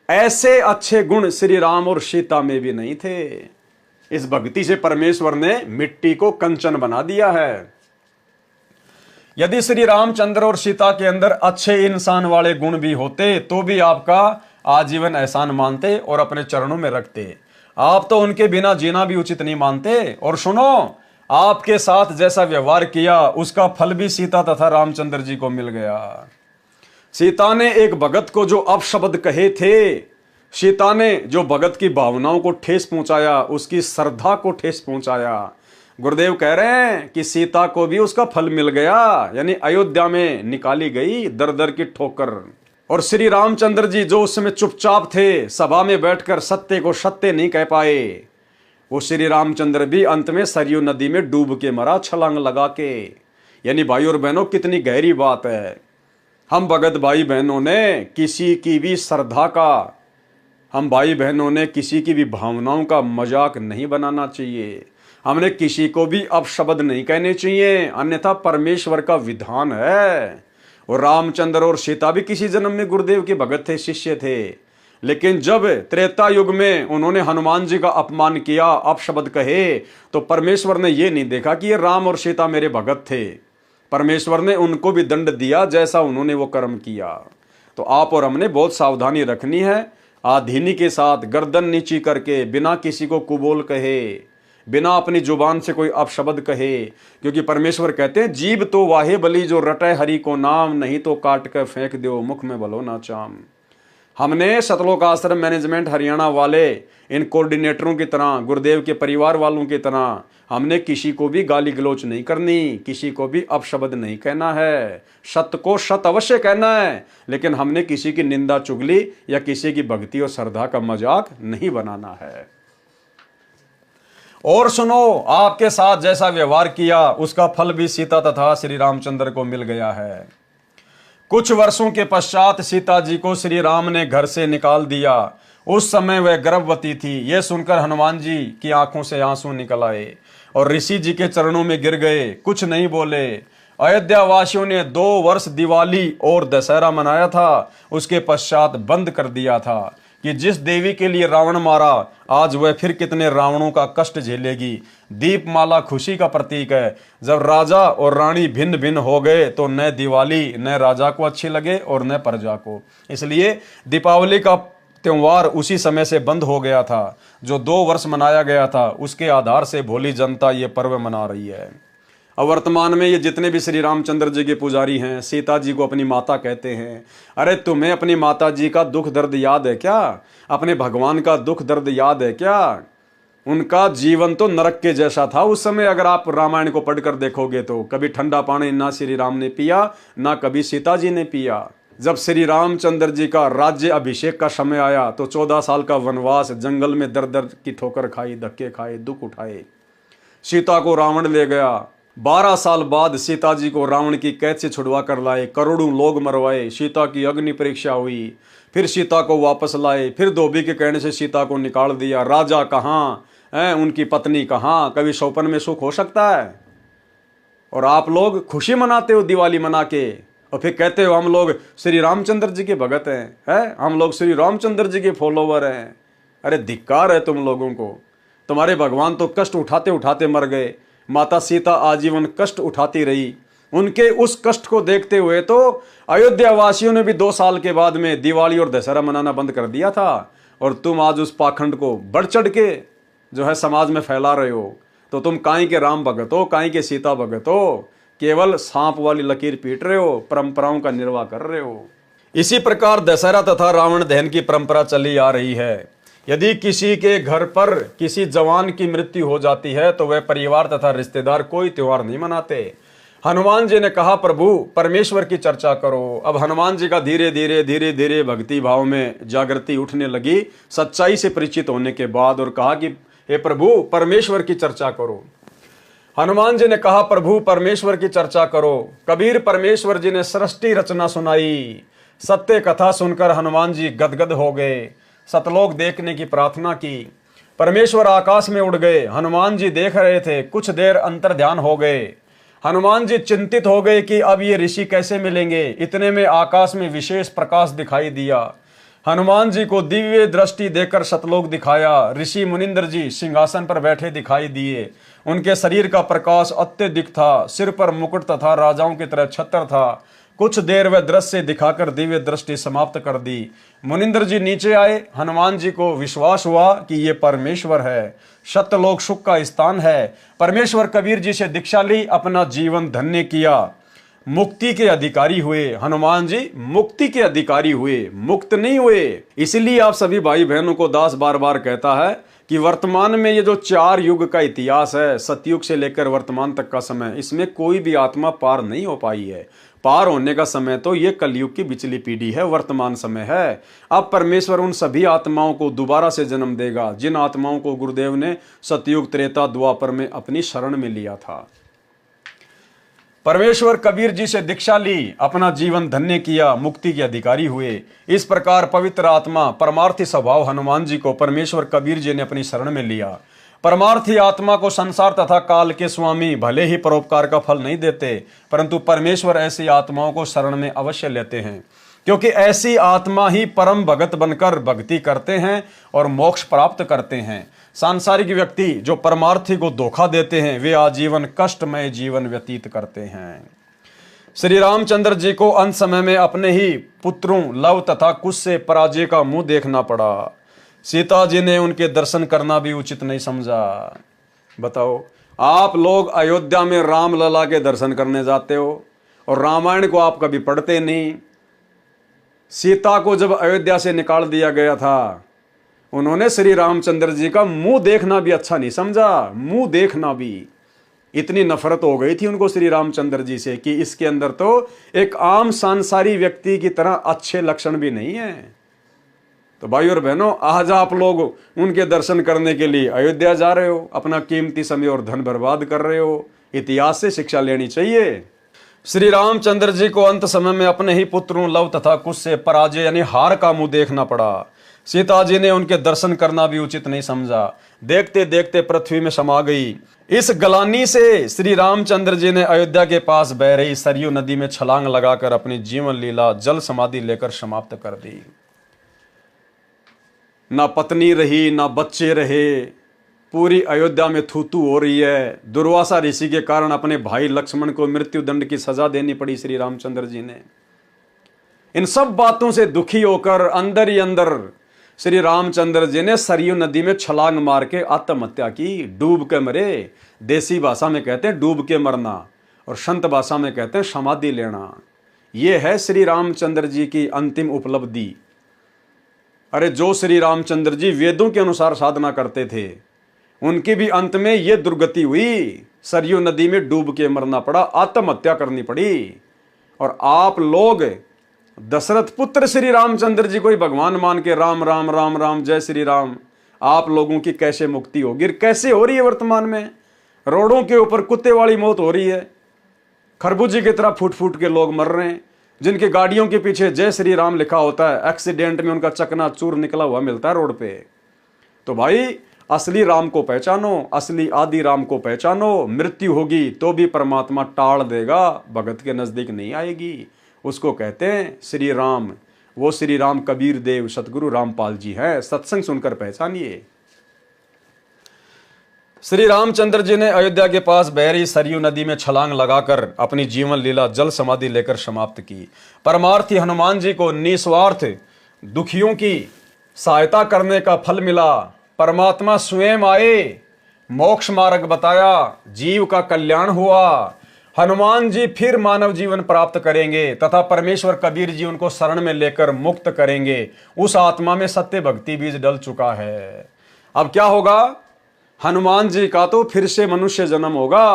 S1: ऐसे अच्छे गुण श्री राम और सीता में भी नहीं थे। इस भक्ति से परमेश्वर ने मिट्टी को कंचन बना दिया है। यदि श्री रामचंद्र और सीता के अंदर अच्छे इंसान वाले गुण भी होते तो भी आपका आजीवन एहसान मानते और अपने चरणों में रखते। आप तो उनके बिना जीना भी उचित नहीं मानते। और सुनो, आपके साथ जैसा व्यवहार किया उसका फल भी सीता तथा रामचंद्र जी को मिल गया। सीता ने एक भगत को जो अपशब्द कहे थे, सीता ने जो भगत की भावनाओं को ठेस पहुंचाया, उसकी श्रद्धा को ठेस पहुंचाया, गुरुदेव कह रहे हैं कि सीता को भी उसका फल मिल गया। यानी अयोध्या में निकाली गई दर दर की ठोकर। और श्री रामचंद्र जी जो उस समय चुपचाप थे, सभा में बैठकर सत्य को सत्य नहीं कह पाए, वो श्री रामचंद्र भी अंत में सरयू नदी में डूब के मरा, छलांग लगा के। यानी भाई और बहनों, कितनी गहरी बात है। हम भगत भाई बहनों ने किसी की भी श्रद्धा का, हम भाई बहनों ने किसी की भी भावनाओं का मजाक नहीं बनाना चाहिए। हमने किसी को भी अपशब्द नहीं कहने चाहिए, अन्यथा परमेश्वर का विधान है। और रामचंद्र और सीता भी किसी जन्म में गुरुदेव के भगत थे, शिष्य थे। लेकिन जब त्रेता युग में उन्होंने हनुमान जी का अपमान किया, अपशब्द कहे, तो परमेश्वर ने यह नहीं देखा कि ये राम और सीता मेरे भगत थे। परमेश्वर ने उनको भी दंड दिया जैसा उन्होंने वो कर्म किया। तो आप और हमने बहुत सावधानी रखनी है, आधीनी के साथ गर्दन नीची करके, बिना किसी को कुबोल कहे, बिना अपनी जुबान से कोई अपशब्द कहे, क्योंकि परमेश्वर कहते हैं जीव तो वाहे बली जो रटे हरि को नाम, नहीं तो काट कर फेंक दो मुख में भलो ना चाम। हमने सतलोक आश्रम मैनेजमेंट हरियाणा वाले इन कोऑर्डिनेटरों की तरह, गुरुदेव के परिवार वालों की तरह, हमने किसी को भी गाली गलौच नहीं करनी, किसी को भी अपशब्द नहीं कहना है, सत्य को सत्य अवश्य कहना है, लेकिन हमने किसी की निंदा चुगली या किसी की भक्ति और श्रद्धा का मजाक नहीं बनाना है। और सुनो, आपके साथ जैसा व्यवहार किया उसका फल भी सीता तथा श्री रामचंद्र को मिल गया है। कुछ वर्षों के पश्चात सीता जी को श्री राम ने घर से निकाल दिया। उस समय वह गर्भवती थी। यह सुनकर हनुमान जी की आंखों से आंसू निकल आए और ऋषि जी के चरणों में गिर गए, कुछ नहीं बोले। अयोध्या वासियों ने 2 वर्ष दिवाली और दशहरा मनाया था, उसके पश्चात बंद कर दिया था कि जिस देवी के लिए रावण मारा, आज वह फिर कितने रावणों का कष्ट झेलेगी। दीपमाला खुशी का प्रतीक है। जब राजा और रानी भिन्न भिन्न हो गए तो न दिवाली न राजा को अच्छी लगे और न प्रजा को, इसलिए दीपावली का त्योहार उसी समय से बंद हो गया था। जो 2 वर्ष मनाया गया था उसके आधार से भोली जनता ये पर्व मना रही है। अब वर्तमान में ये जितने भी श्री रामचंद्र जी के पुजारी हैं, सीता जी को अपनी माता कहते हैं। अरे तुम्हें अपनी माता जी का दुख दर्द याद है क्या? अपने भगवान का दुख दर्द याद है क्या? उनका जीवन तो नरक के जैसा था उस समय। अगर आप रामायण को पढ़कर देखोगे तो कभी ठंडा पानी ना श्री राम ने पिया, ना कभी सीता जी ने पिया। जब श्री रामचंद्र जी का राज्य अभिषेक का समय आया तो 14 साल का वनवास, जंगल में दर दर की ठोकर खाई, धक्के खाए, दुख उठाए। सीता को रावण ले गया। 12 साल बाद सीता जी को रावण की कैद से छुड़वा कर लाए। करोड़ों लोग मरवाए। सीता की अग्नि परीक्षा हुई, फिर सीता को वापस लाए। फिर धोबी के कहने से सीता को निकाल दिया। राजा कहाँ है, उनकी पत्नी कहाँ? कभी सौपन में सुख हो सकता है? और आप लोग खुशी मनाते हो दिवाली मना के, और फिर कहते हो हम लोग श्री रामचंद्र जी के भगत हैं, हम लोग श्री रामचंद्र जी के फॉलोवर हैं। अरे धिक्कार है तुम लोगों को। तुम्हारे भगवान तो कष्ट उठाते उठाते मर गए। माता सीता आजीवन कष्ट उठाती रही। उनके उस कष्ट को देखते हुए तो अयोध्या वासियों ने भी 2 साल के बाद में दिवाली और दशहरा मनाना बंद कर दिया था। और तुम आज उस पाखंड को बढ़ चढ़ के जो है समाज में फैला रहे हो। तो तुम काई के राम भगत हो, काई के सीता भगत हो, केवल सांप वाली लकीर पीट रहे हो, परंपराओं का निर्वाह कर रहे हो। इसी प्रकार दशहरा तथा रावण दहन की परंपरा चली आ रही है। यदि किसी के घर पर किसी जवान की मृत्यु हो जाती है तो वह परिवार तथा रिश्तेदार कोई त्योहार नहीं मनाते। हनुमान जी ने कहा प्रभु परमेश्वर की चर्चा करो। अब हनुमान जी का धीरे धीरे भक्ति भाव में जागृति उठने लगी सच्चाई से परिचित होने के बाद, और कहा कि हे प्रभु परमेश्वर की चर्चा करो। हनुमान जी ने कहा प्रभु परमेश्वर की चर्चा करो। कबीर परमेश्वर जी ने सृष्टि रचना सुनाई। सत्य कथा सुनकर हनुमान जी गदगद हो गए। सतलोक देखने की प्रार्थना की। परमेश्वर आकाश में उड़ गए। हनुमान जी देख रहे थे। कुछ देर अंतर ध्यान हो गए। हनुमान जी चिंतित हो गए कि अब ये ऋषि कैसे मिलेंगे। इतने में आकाश में विशेष प्रकाश दिखाई दिया। हनुमान जी को दिव्य दृष्टि देकर सतलोक दिखाया। ऋषि मुनिंद्र जी सिंहासन पर बैठे दिखाई दिए। उनके शरीर का प्रकाश अत्यधिक था। सिर पर मुकुट तथा राजाओं की तरह छत्र था। कुछ देर वह दृश्य दिखाकर दिव्य दृष्टि समाप्त कर दी। मुनिंद्र जी नीचे आए। हनुमान जी को विश्वास हुआ कि ये परमेश्वर है, सत्यलोक सुख का स्थान है। परमेश्वर कबीर जी से दीक्षा ली, अपना जीवन धन्य किया, मुक्ति के अधिकारी हुए। हनुमान जी मुक्ति के अधिकारी हुए, मुक्त नहीं हुए। इसलिए आप सभी भाई बहनों को दास बार बार कहता है कि वर्तमान में ये जो 4 युग का इतिहास है, सतयुग से लेकर वर्तमान तक का समय, इसमें कोई भी आत्मा पार नहीं हो पाई है। पार होने का समय तो ये कलयुग की बिचली पीढ़ी है, वर्तमान समय है। अब परमेश्वर उन सभी आत्माओं को दोबारा से जन्म देगा जिन आत्माओं को गुरुदेव ने सतयुग त्रेता द्वापर में अपनी शरण में लिया था। परमेश्वर कबीर जी से दीक्षा ली, अपना जीवन धन्य किया, मुक्ति के अधिकारी हुए। इस प्रकार पवित्र आत्मा परमार्थी स्वभाव हनुमान जी को परमेश्वर कबीर जी ने अपनी शरण में लिया। परमार्थी आत्मा को संसार तथा काल के स्वामी भले ही परोपकार का फल नहीं देते, परंतु परमेश्वर ऐसी आत्माओं को शरण में अवश्य लेते हैं, क्योंकि ऐसी आत्मा ही परम भगत बनकर भक्ति करते हैं और मोक्ष प्राप्त करते हैं। सांसारिक व्यक्ति जो परमार्थी को धोखा देते हैं वे आजीवन कष्टमय जीवन व्यतीत करते हैं। श्री रामचंद्र जी को अंत समय में अपने ही पुत्रों लव तथा कुश से पराजय का मुंह देखना पड़ा। सीता जी ने उनके दर्शन करना भी उचित नहीं समझा। बताओ, आप लोग अयोध्या में राम लला के दर्शन करने जाते हो और रामायण को आप कभी पढ़ते नहीं। सीता को जब अयोध्या से निकाल दिया गया था, उन्होंने श्री रामचंद्र जी का मुंह देखना भी अच्छा नहीं समझा। मुंह देखना भी, इतनी नफरत हो गई थी उनको श्री रामचंद्र जी से कि इसके अंदर तो एक आम सांसारी व्यक्ति की तरह अच्छे लक्षण भी नहीं है। तो भाई और बहनों, आज आप लोग उनके दर्शन करने के लिए अयोध्या जा रहे हो, अपना कीमती समय और धन बर्बाद कर रहे हो। इतिहास से शिक्षा लेनी चाहिए। श्री रामचंद्र जी को अंत समय में अपने ही पुत्रों लव तथा कुश से पराजय यानी हार का मुंह देखना पड़ा। सीता जी ने उनके दर्शन करना भी उचित नहीं समझा। देखते देखते पृथ्वी में समा गई। इस गलानी से श्री रामचंद्र जी ने अयोध्या के पास बह रही सरयू नदी में छलांग लगाकर अपनी जीवन लीला जल समाधि लेकर समाप्त कर दी। ना पत्नी रही, ना बच्चे रहे, पूरी अयोध्या में थूथू हो रही है। दुर्वासा ऋषि के कारण अपने भाई लक्ष्मण को मृत्यु दंड की सजा देनी पड़ी श्री रामचंद्र जी ने। इन सब बातों से दुखी होकर अंदर ही अंदर श्री रामचंद्र जी ने सरयू नदी में छलांग मार के आत्महत्या की। डूब के मरे। देसी भाषा में कहते हैं डूब के मरना और संत भाषा में कहते हैं समाधि लेना। यह है श्री रामचंद्र जी की अंतिम उपलब्धि। अरे जो श्री रामचंद्र जी वेदों के अनुसार साधना करते थे, उनकी भी अंत में यह दुर्गति हुई। सरयू नदी में डूब के मरना पड़ा, आत्महत्या करनी पड़ी। और आप लोग दशरथ पुत्र श्री रामचंद्र जी को ही भगवान मान के राम राम राम राम जय श्री राम, आप लोगों की कैसे मुक्ति होगी? कैसे हो रही है वर्तमान में? रोडों के ऊपर कुत्ते वाली मौत हो रही है। खरबूजे की तरह फूट फूट के लोग मर रहे हैं। जिनकी गाड़ियों के पीछे जय श्री राम लिखा होता है, एक्सीडेंट में उनका चकना चूर निकला हुआ मिलता है रोड पे। तो भाई, असली राम को पहचानो, असली आदि राम को पहचानो। मृत्यु होगी तो भी परमात्मा टाल देगा, भगत के नजदीक नहीं आएगी। उसको कहते हैं श्री राम। वो श्री राम कबीर देव सतगुरु रामपाल जी हैं। सत्संग सुनकर पहचानिए। श्री रामचंद्र जी ने अयोध्या के पास बह रही सरयू नदी में छलांग लगाकर अपनी जीवन लीला जल समाधि लेकर समाप्त की। परमार्थी हनुमान जी को निस्वार्थ दुखियों की सहायता करने का फल मिला। परमात्मा स्वयं आए, मोक्ष मार्ग बताया, जीव का कल्याण हुआ। हनुमान जी फिर मानव जीवन प्राप्त करेंगे तथा परमेश्वर कबीर जी उनको शरण में लेकर मुक्त करेंगे। उस आत्मा में सत्य भक्ति बीज डल चुका है। अब क्या होगा? हनुमान जी का तो फिर से मनुष्य जन्म होगा।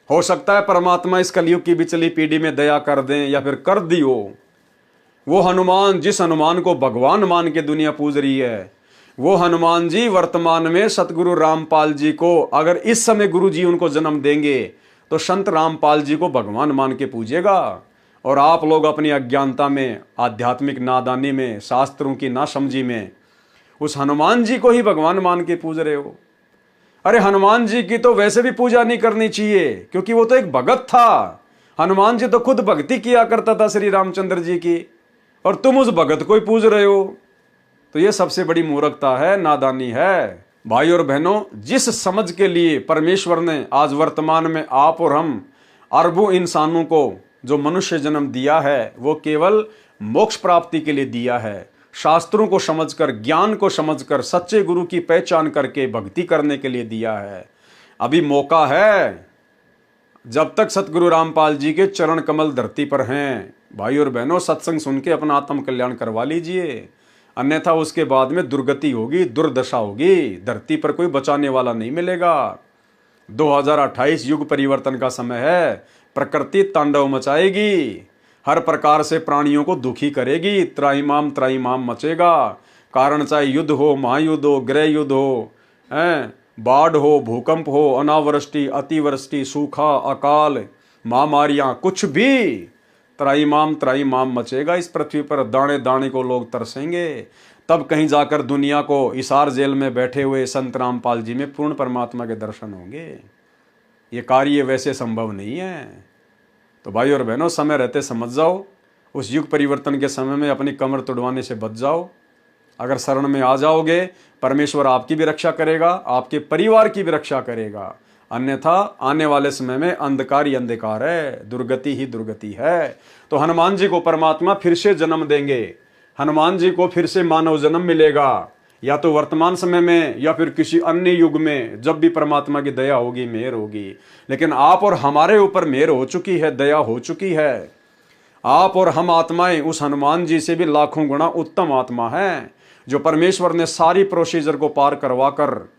S1: हो सकता है परमात्मा इस कलयुग की बिचली पीढ़ी में दया कर दें या फिर कर दी हो। वो हनुमान, जिस हनुमान को भगवान मान के दुनिया पूज रही है, वो हनुमान जी वर्तमान में सतगुरु रामपाल जी को, अगर इस समय गुरु जी उनको जन्म देंगे तो संत रामपाल जी को भगवान मान के पूजेगा। और आप लोग अपनी अज्ञानता में, आध्यात्मिक नादानी में, शास्त्रों की नासमझी में उस हनुमान जी को ही भगवान मान के पूज रहे हो। अरे हनुमान जी की तो वैसे भी पूजा नहीं करनी चाहिए, क्योंकि वो तो एक भगत था। हनुमान जी तो खुद भक्ति किया करता था श्री रामचंद्र जी की, और तुम उस भगत को ही पूज रहे हो। तो ये सबसे बड़ी मूर्खता है, नादानी है। भाई और बहनों, जिस समझ के लिए परमेश्वर ने आज वर्तमान में आप और हम अरबों इंसानों को जो मनुष्य जन्म दिया है, वो केवल मोक्ष प्राप्ति के लिए दिया है। शास्त्रों को समझकर, ज्ञान को समझकर, सच्चे गुरु की पहचान करके भक्ति करने के लिए दिया है। अभी मौका है, जब तक सतगुरु रामपाल जी के चरण कमल धरती पर हैं। भाई और बहनों, सत्संग सुन के अपना आत्म कल्याण करवा लीजिए, अन्यथा उसके बाद में दुर्गति होगी, दुर्दशा होगी। धरती पर कोई बचाने वाला नहीं मिलेगा। 2028 युग परिवर्तन का समय है। प्रकृति तांडव मचाएगी, हर प्रकार से प्राणियों को दुखी करेगी। त्राहिमाम मचेगा। कारण चाहे युद्ध हो, महायुद्ध हो, गृह युद्ध हो, बाढ़ हो, भूकंप हो, अनावृष्टि, अतिवृष्टि, सूखा, अकाल, महामारियां, कुछ भी त्राहिमाम मचेगा इस पृथ्वी पर। दाने दाने को लोग तरसेंगे। तब कहीं जाकर दुनिया को हिसार जेल में बैठे हुए संत रामपाल जी में पूर्ण परमात्मा के दर्शन होंगे। ये कार्य वैसे संभव नहीं है। तो भाई और बहनों, समय रहते समझ जाओ, उस युग परिवर्तन के समय में अपनी कमर तुड़वाने से बच जाओ। अगर शरण में आ जाओगे, परमेश्वर आपकी भी रक्षा करेगा, आपके परिवार की भी रक्षा करेगा। अन्यथा आने वाले समय में अंधकार ही अंधकार है, दुर्गति ही दुर्गति है। तो हनुमान जी को परमात्मा फिर से जन्म देंगे, हनुमान जी को फिर से मानव जन्म मिलेगा, या तो वर्तमान समय में या फिर किसी अन्य युग में, जब भी परमात्मा की दया होगी, मेहर होगी। लेकिन आप और हमारे ऊपर मेहर हो चुकी है, दया हो चुकी है। आप और हम आत्माएं उस हनुमान जी से भी लाखों गुना उत्तम आत्मा हैं, जो परमेश्वर ने सारी प्रोसीजर को पार करवा कर,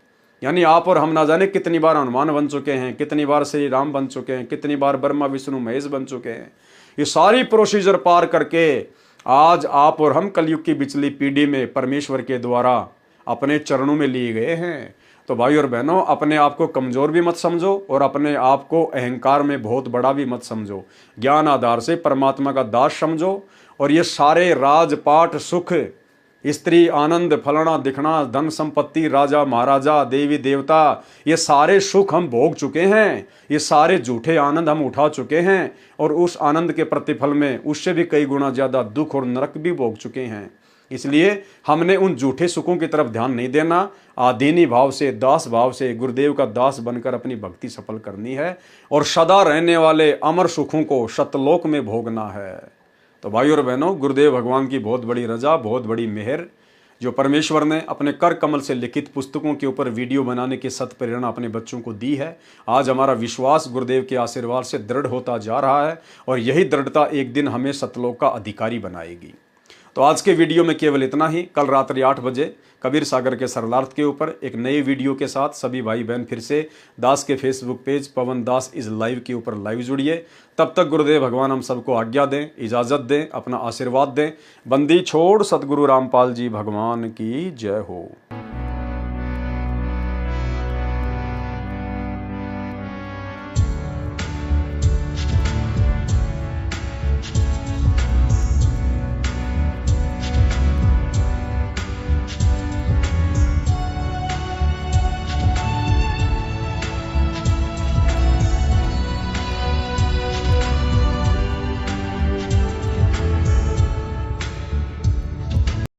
S1: यानी आप और हम ना जाने कितनी बार हनुमान बन चुके हैं, कितनी बार श्री राम बन चुके हैं, कितनी बार ब्रह्मा विष्णु महेश बन चुके हैं। ये सारी प्रोसीजर पार करके आज आप और हम कलयुग की पिछली पीढ़ी में परमेश्वर के द्वारा अपने चरणों में लिए गए हैं। तो भाई और बहनों, अपने आप को कमजोर भी मत समझो और अपने आप को अहंकार में बहुत बड़ा भी मत समझो। ज्ञान आधार से परमात्मा का दास समझो। और ये सारे राजपाट, सुख, स्त्री, आनंद, फलाना दिखना, धन संपत्ति, राजा महाराजा, देवी देवता, ये सारे सुख हम भोग चुके हैं। ये सारे झूठे आनंद हम उठा चुके हैं और उस आनंद के प्रतिफल में उससे भी कई गुना ज्यादा दुख और नरक भी भोग चुके हैं। इसलिए हमने उन झूठे सुखों की तरफ ध्यान नहीं देना। आदीनी भाव से, दास भाव से गुरुदेव का दास बनकर अपनी भक्ति सफल करनी है और सदा रहने वाले अमर सुखों को सतलोक में भोगना है। तो भाई और बहनों, गुरुदेव भगवान की बहुत बड़ी रजा, बहुत बड़ी मेहर, जो परमेश्वर ने अपने कर कमल से लिखित पुस्तकों के ऊपर वीडियो बनाने की सत प्रेरणा अपने बच्चों को दी है। आज हमारा विश्वास गुरुदेव के आशीर्वाद से दृढ़ होता जा रहा है और यही दृढ़ता एक दिन हमें सतलोक का अधिकारी बनाएगी। तो आज के वीडियो में केवल इतना ही। कल रात्रि 8 बजे कबीर सागर के सरलार्थ के ऊपर एक नए वीडियो के साथ सभी भाई बहन फिर से दास के Facebook page Pawan Das is live के ऊपर लाइव जुड़िए। तब तक गुरुदेव भगवान हम सबको आज्ञा दें, इजाजत दें, अपना आशीर्वाद दें। बंदी छोड़ सतगुरु रामपाल जी भगवान की जय हो।